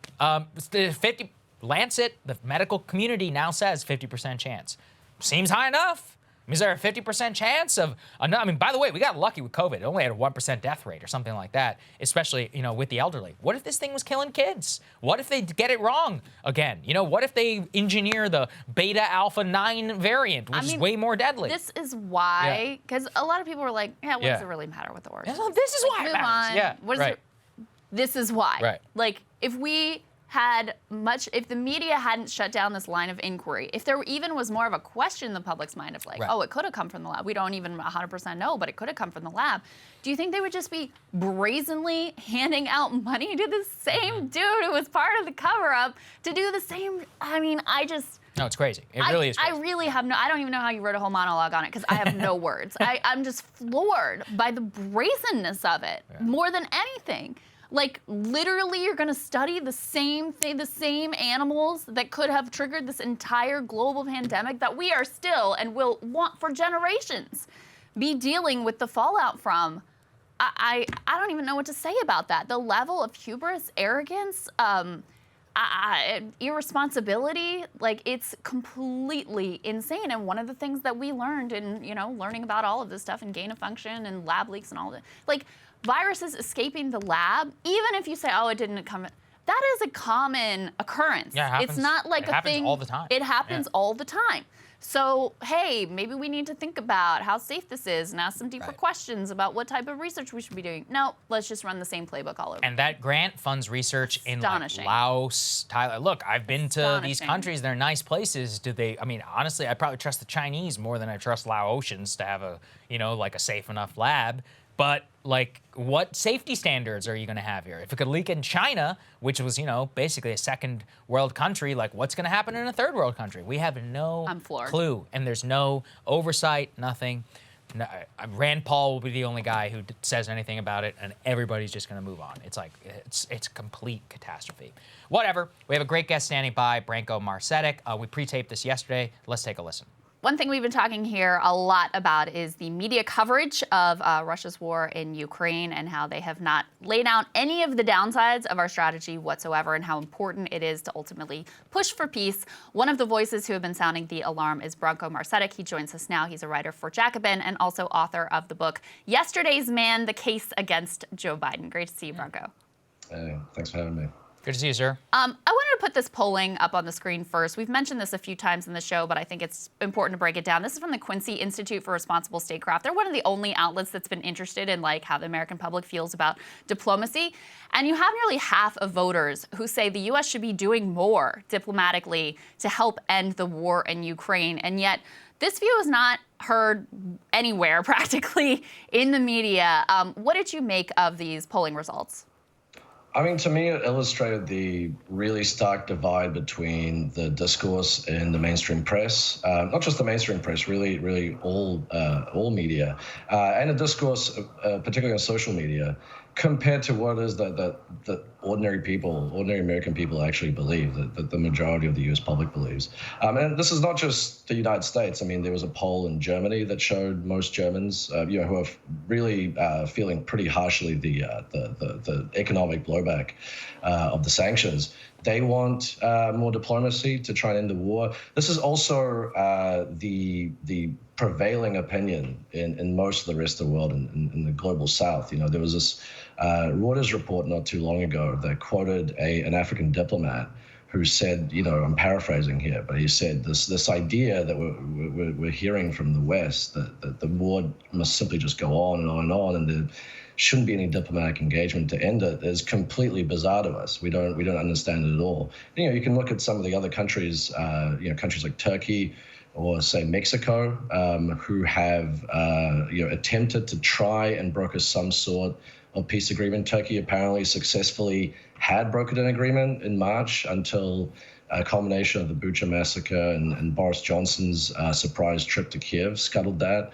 The 50 Lancet, the medical community now says 50% chance. Seems high enough. Is there a 50% chance of? I mean, by the way, we got lucky with COVID. It only had a 1% death rate or something like that, especially with the elderly. What if this thing was killing kids? What if they get it wrong again? What if they engineer the beta alpha 9 variant, which is way more deadly? This is why, because a lot of people were like, what does it really matter what the word is? This is why it matters. Yeah, right. This is why. Right. Like, if the media hadn't shut down this line of inquiry, if there even was more of a question in the public's mind of like, it could have come from the lab. We don't even 100% know, but it could have come from the lab. Do you think they would just be brazenly handing out money to the same dude who was part of the cover-up to do the same? I mean, No, it's crazy. It really is crazy. I really have I don't even know how you wrote a whole monologue on it because I have no words. I'm just floored by the brazenness of it more than anything. Like, literally, you're going to study the same thing, the same animals that could have triggered this entire global pandemic that we are still and will want for generations be dealing with the fallout from. I don't even know what to say about that. The level of hubris, arrogance, irresponsibility, like, it's completely insane. And one of the things that we learned in, learning about all of this stuff and gain of function and lab leaks and all that, like, viruses escaping the lab, even if you say, it didn't come, that is a common occurrence. Yeah, it happens. It's not like a thing. It happens all the time. It happens all the time. So, hey, maybe we need to think about how safe this is and ask some deeper questions about what type of research we should be doing. No, let's just run the same playbook all over. And that grant funds research in like Laos, Thailand. Look, I've been to these countries. They're nice places. Honestly, I probably trust the Chinese more than I trust Laotians to have a, like a safe enough lab. But, like, what safety standards are you going to have here? If it could leak in China, which was, basically a second world country, like, what's going to happen in a third world country? We have no clue. And there's no oversight, nothing. No, Rand Paul will be the only guy who says anything about it, and everybody's just going to move on. It's like, it's a complete catastrophe. Whatever. We have a great guest standing by, Branko Marcetic. We pre-taped this yesterday. Let's take a listen. One thing we've been talking here a lot about is the media coverage of Russia's war in Ukraine and how they have not laid out any of the downsides of our strategy whatsoever and how important it is to ultimately push for peace. One of the voices who have been sounding the alarm is Branko Marcetic. He joins us now. He's a writer for Jacobin and also author of the book Yesterday's Man, The Case Against Joe Biden. Great to see you, Branko. Thanks for having me. Good to see you, sir. I wanted to put this polling up on the screen first. We've mentioned this a few times in the show, but I think it's important to break it down. This is from the Quincy Institute for Responsible Statecraft. They're one of the only outlets that's been interested in like how the American public feels about diplomacy. And you have nearly half of voters who say the U.S. should be doing more diplomatically to help end the war in Ukraine. And yet this view is not heard anywhere practically in the media. What did you make of these polling results? I mean, to me, it illustrated the really stark divide between the discourse in the mainstream press, not just the mainstream press, really all media, and the discourse, particularly on social media, compared to what is that ordinary American people actually believe, that the majority of the U.S. public believes. And this is not just the United States. I mean, there was a poll in Germany that showed most Germans, who are really feeling pretty harshly the economic blowback of the sanctions. They want more diplomacy to try and end the war. This is also the prevailing opinion in most of the rest of the world, in the global South. There was this Reuters report not too long ago that quoted an African diplomat who said, I'm paraphrasing here, but he said this idea that we're hearing from the West that the war must simply just go on and on and on, and there shouldn't be any diplomatic engagement to end it, is completely bizarre to us. We don't understand it at all. You can look at some of the other countries, countries like Turkey, or say Mexico, who have attempted to try and broker some sort of peace agreement. Turkey apparently successfully had brokered an agreement in March until a culmination of the Bucha massacre and Boris Johnson's surprise trip to Kiev scuttled that.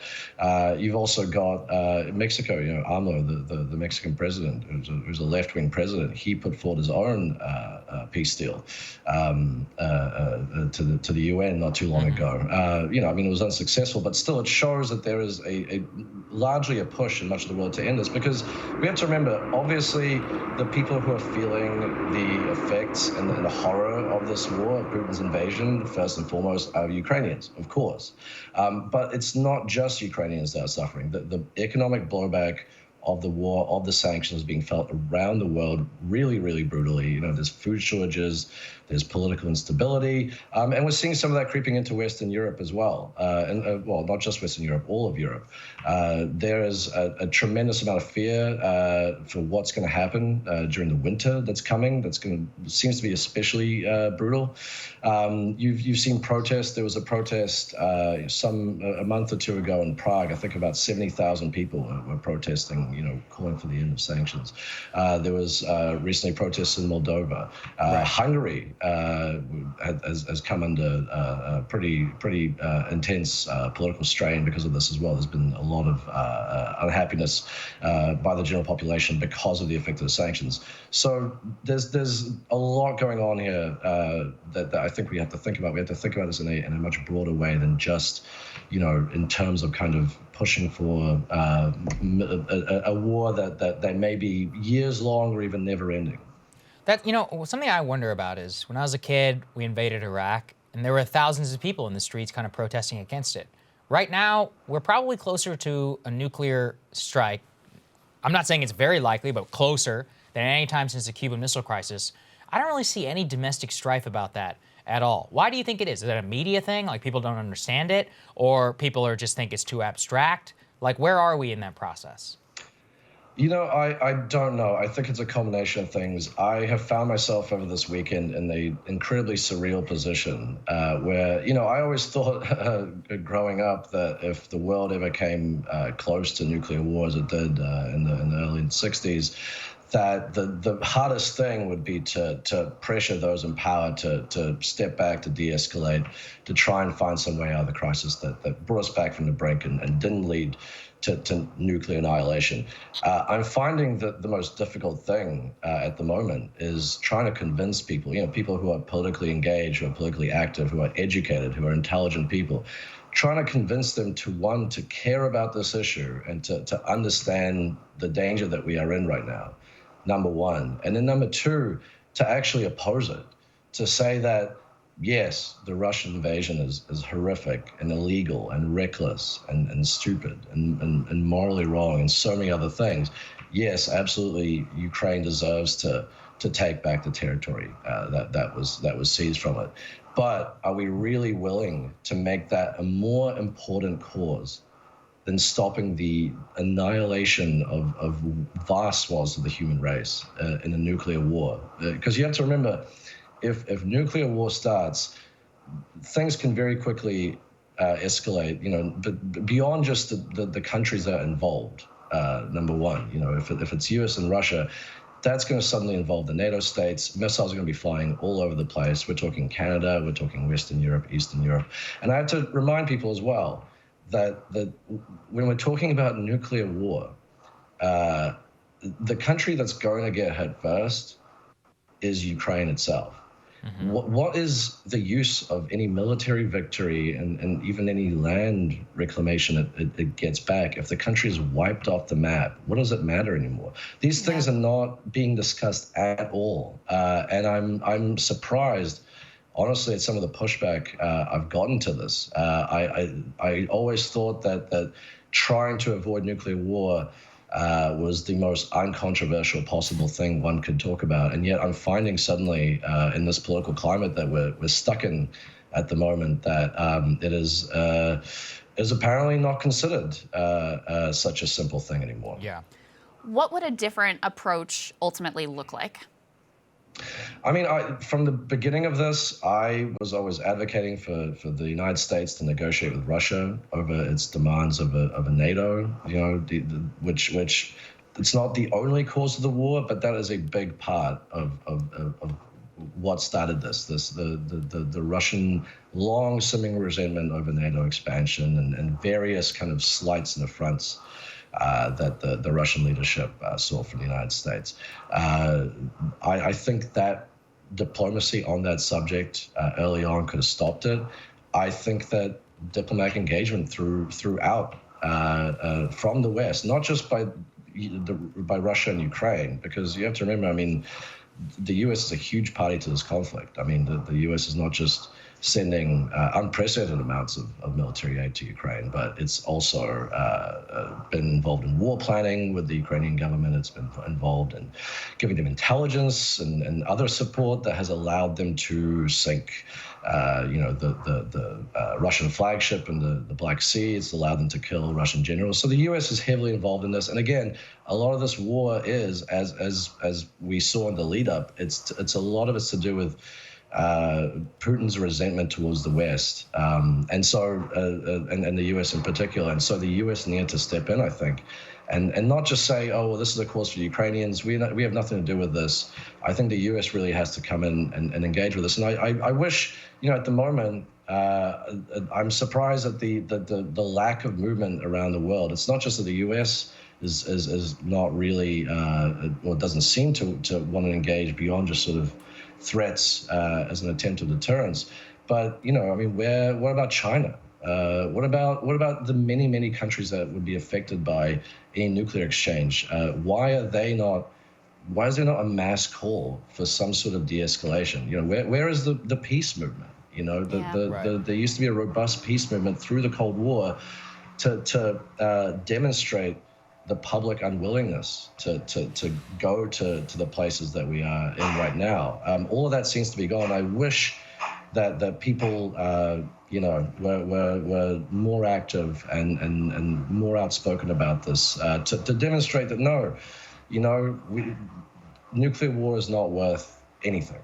You've also got Mexico, AMLO, the Mexican president, who's a left-wing president. He put forward his own peace deal to the UN not too long ago. It was unsuccessful, but still it shows that there is largely a push in much of the world to end this, because we have to remember, obviously, the people who are feeling the effects and the horror of this war, Putin's invasion, first and foremost, are Ukrainians, of course. But it's not just Ukrainians that are suffering. The economic blowback of the war, of the sanctions being felt around the world really, really brutally. There's food shortages, there's political instability, and we're seeing some of that creeping into Western Europe as well. Well, not just Western Europe, all of Europe. There is a tremendous amount of fear for what's going to happen during the winter that's coming. Seems to be especially brutal. You've seen protests. There was a protest a month or two ago in Prague. I think about 70,000 people were protesting, calling for the end of sanctions. There was recently protests in Moldova. Hungary has come under pretty intense political strain because of this as well. There's been a lot of unhappiness by the general population because of the effect of the sanctions. So there's a lot going on here that I think we have to think about. We have to think about this in a much broader way than just, in terms of kind of pushing for a war that may be years long or even never ending. That, something I wonder about is when I was a kid, we invaded Iraq and there were thousands of people in the streets kind of protesting against it. Right now, we're probably closer to a nuclear strike. I'm not saying it's very likely, but closer than any time since the Cuban Missile Crisis. I don't really see any domestic strife about that at all. Why do you think it is? Is that a media thing? Like people don't understand it? Or people just think it's too abstract? Like, where are we in that process? I don't know. I think it's a combination of things. I have found myself over this weekend in an incredibly surreal position where, I always thought growing up that if the world ever came close to nuclear war as it did in the early 60s, that the hardest thing would be to pressure those in power to step back, to de-escalate, to try and find some way out of the crisis that brought us back from the brink and didn't lead to nuclear annihilation. I'm finding that the most difficult thing at the moment is trying to convince people, people who are politically engaged, who are politically active, who are educated, who are intelligent people, trying to convince them to care about this issue and to understand the danger that we are in right now, number one. And then number two, to actually oppose it, to say that, yes, the Russian invasion is horrific and illegal and reckless and stupid and morally wrong and so many other things. Yes, absolutely, Ukraine deserves to take back the territory that was seized from it. But are we really willing to make that a more important cause than stopping the annihilation of vast swaths of the human race in a nuclear war? Because you have to remember, if nuclear war starts, things can very quickly escalate, but beyond just the countries that are involved, number one. If it's US and Russia, that's going to suddenly involve the NATO states. Missiles are going to be flying all over the place. We're talking Canada, we're talking Western Europe, Eastern Europe. And I have to remind people as well that when we're talking about nuclear war, the country that's going to get hit first is Ukraine itself. Mm-hmm. What is the use of any military victory and even any land reclamation it gets back if the country is wiped off the map? What does it matter anymore? These things are not being discussed at all, and I'm surprised, honestly, at some of the pushback I've gotten to this. I always thought that trying to avoid nuclear war was the most uncontroversial possible thing one could talk about. And yet I'm finding suddenly in this political climate that we're stuck in at the moment that it is apparently not considered such a simple thing anymore. Yeah. What would a different approach ultimately look like? I mean, from the beginning of this, I was always advocating for the United States to negotiate with Russia over its demands of a NATO, which it's not the only cause of the war, but that is a big part of what started the Russian long-simming resentment over NATO expansion and various kind of slights and affronts that the Russian leadership saw from the United States. I think that diplomacy on that subject early on could have stopped it. I think that diplomatic engagement throughout from the West, not just by Russia and Ukraine, because you have to remember, I mean, the U.S. is a huge party to this conflict. I mean, the U.S. is not just sending unprecedented amounts of military aid to Ukraine, but it's also been involved in war planning with the Ukrainian government. It's been involved in giving them intelligence and other support that has allowed them to sink, the Russian flagship in the Black Sea. It's allowed them to kill Russian generals. So the U.S. is heavily involved in this. And again, a lot of this war is, as we saw in the lead up, it's a lot of it's to do with Putin's resentment towards the West, and the U.S. in particular. And so the U.S. needed to step in, I think, and not just say, oh, well, this is a cause for the Ukrainians. We have nothing to do with this. I think the U.S. really has to come in and engage with this. And I wish, at the moment, I'm surprised at the lack of movement around the world. It's not just that the U.S. is not really, or doesn't seem to want to engage beyond just sort of threats as an attempt of deterrence. But, I mean, what about China? What about the many countries that would be affected by any nuclear exchange? Why is there not a mass call for some sort of de-escalation? Where is the peace movement? There used to be a robust peace movement through the Cold War to demonstrate the public unwillingness to go to the places that we are in right now. All of that seems to be gone. I wish that people, were more active and more outspoken about this to demonstrate that nuclear war is not worth anything.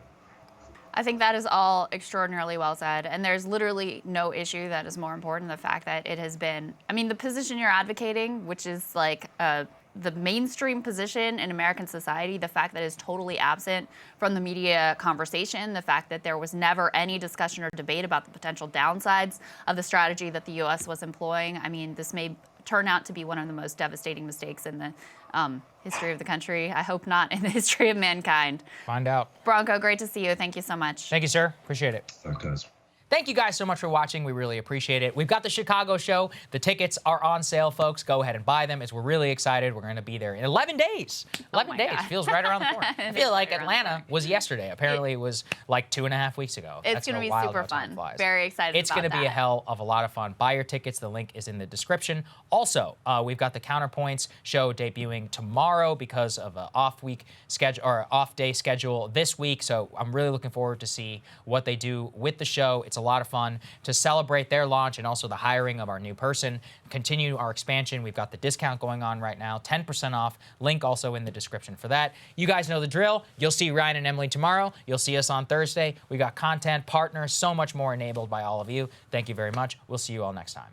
I think that is all extraordinarily well said. And there's literally no issue that is more important than the fact that it has been, I mean, the position you're advocating, which is like the mainstream position in American society, the fact that is totally absent from the media conversation, the fact that there was never any discussion or debate about the potential downsides of the strategy that the U.S. was employing. I mean, this may turn out to be one of the most devastating mistakes in the history of the country. I hope not in the history of mankind. Find out. Branko, great to see you. Thank you so much. Thank you, sir. Appreciate it. Thanks, guys. Thank you guys so much for watching. We really appreciate it. We've got the Chicago show. The tickets are on sale, folks. Go ahead and buy them as we're really excited. We're going to be there in 11 days. 11 days. God. Feels right around the corner. I feel like Atlanta was yesterday. Apparently it was like 2.5 weeks ago. It's going to be super fun. Very excited It's going to be a hell of a lot of fun. Buy your tickets. The link is in the description. Also, we've got the Counterpoints show debuting tomorrow because of an off-week schedule or off-day schedule this week. So I'm really looking forward to see what they do with the show. It's a lot of fun to celebrate their launch and also the hiring of our new person. Continue our expansion. We've got the discount going on right now, 10% off. Link also in the description for that. You guys know the drill. You'll see Ryan and Emily tomorrow. You'll see us on Thursday. We got content, partners, so much more enabled by all of you. Thank you very much. We'll see you all next time.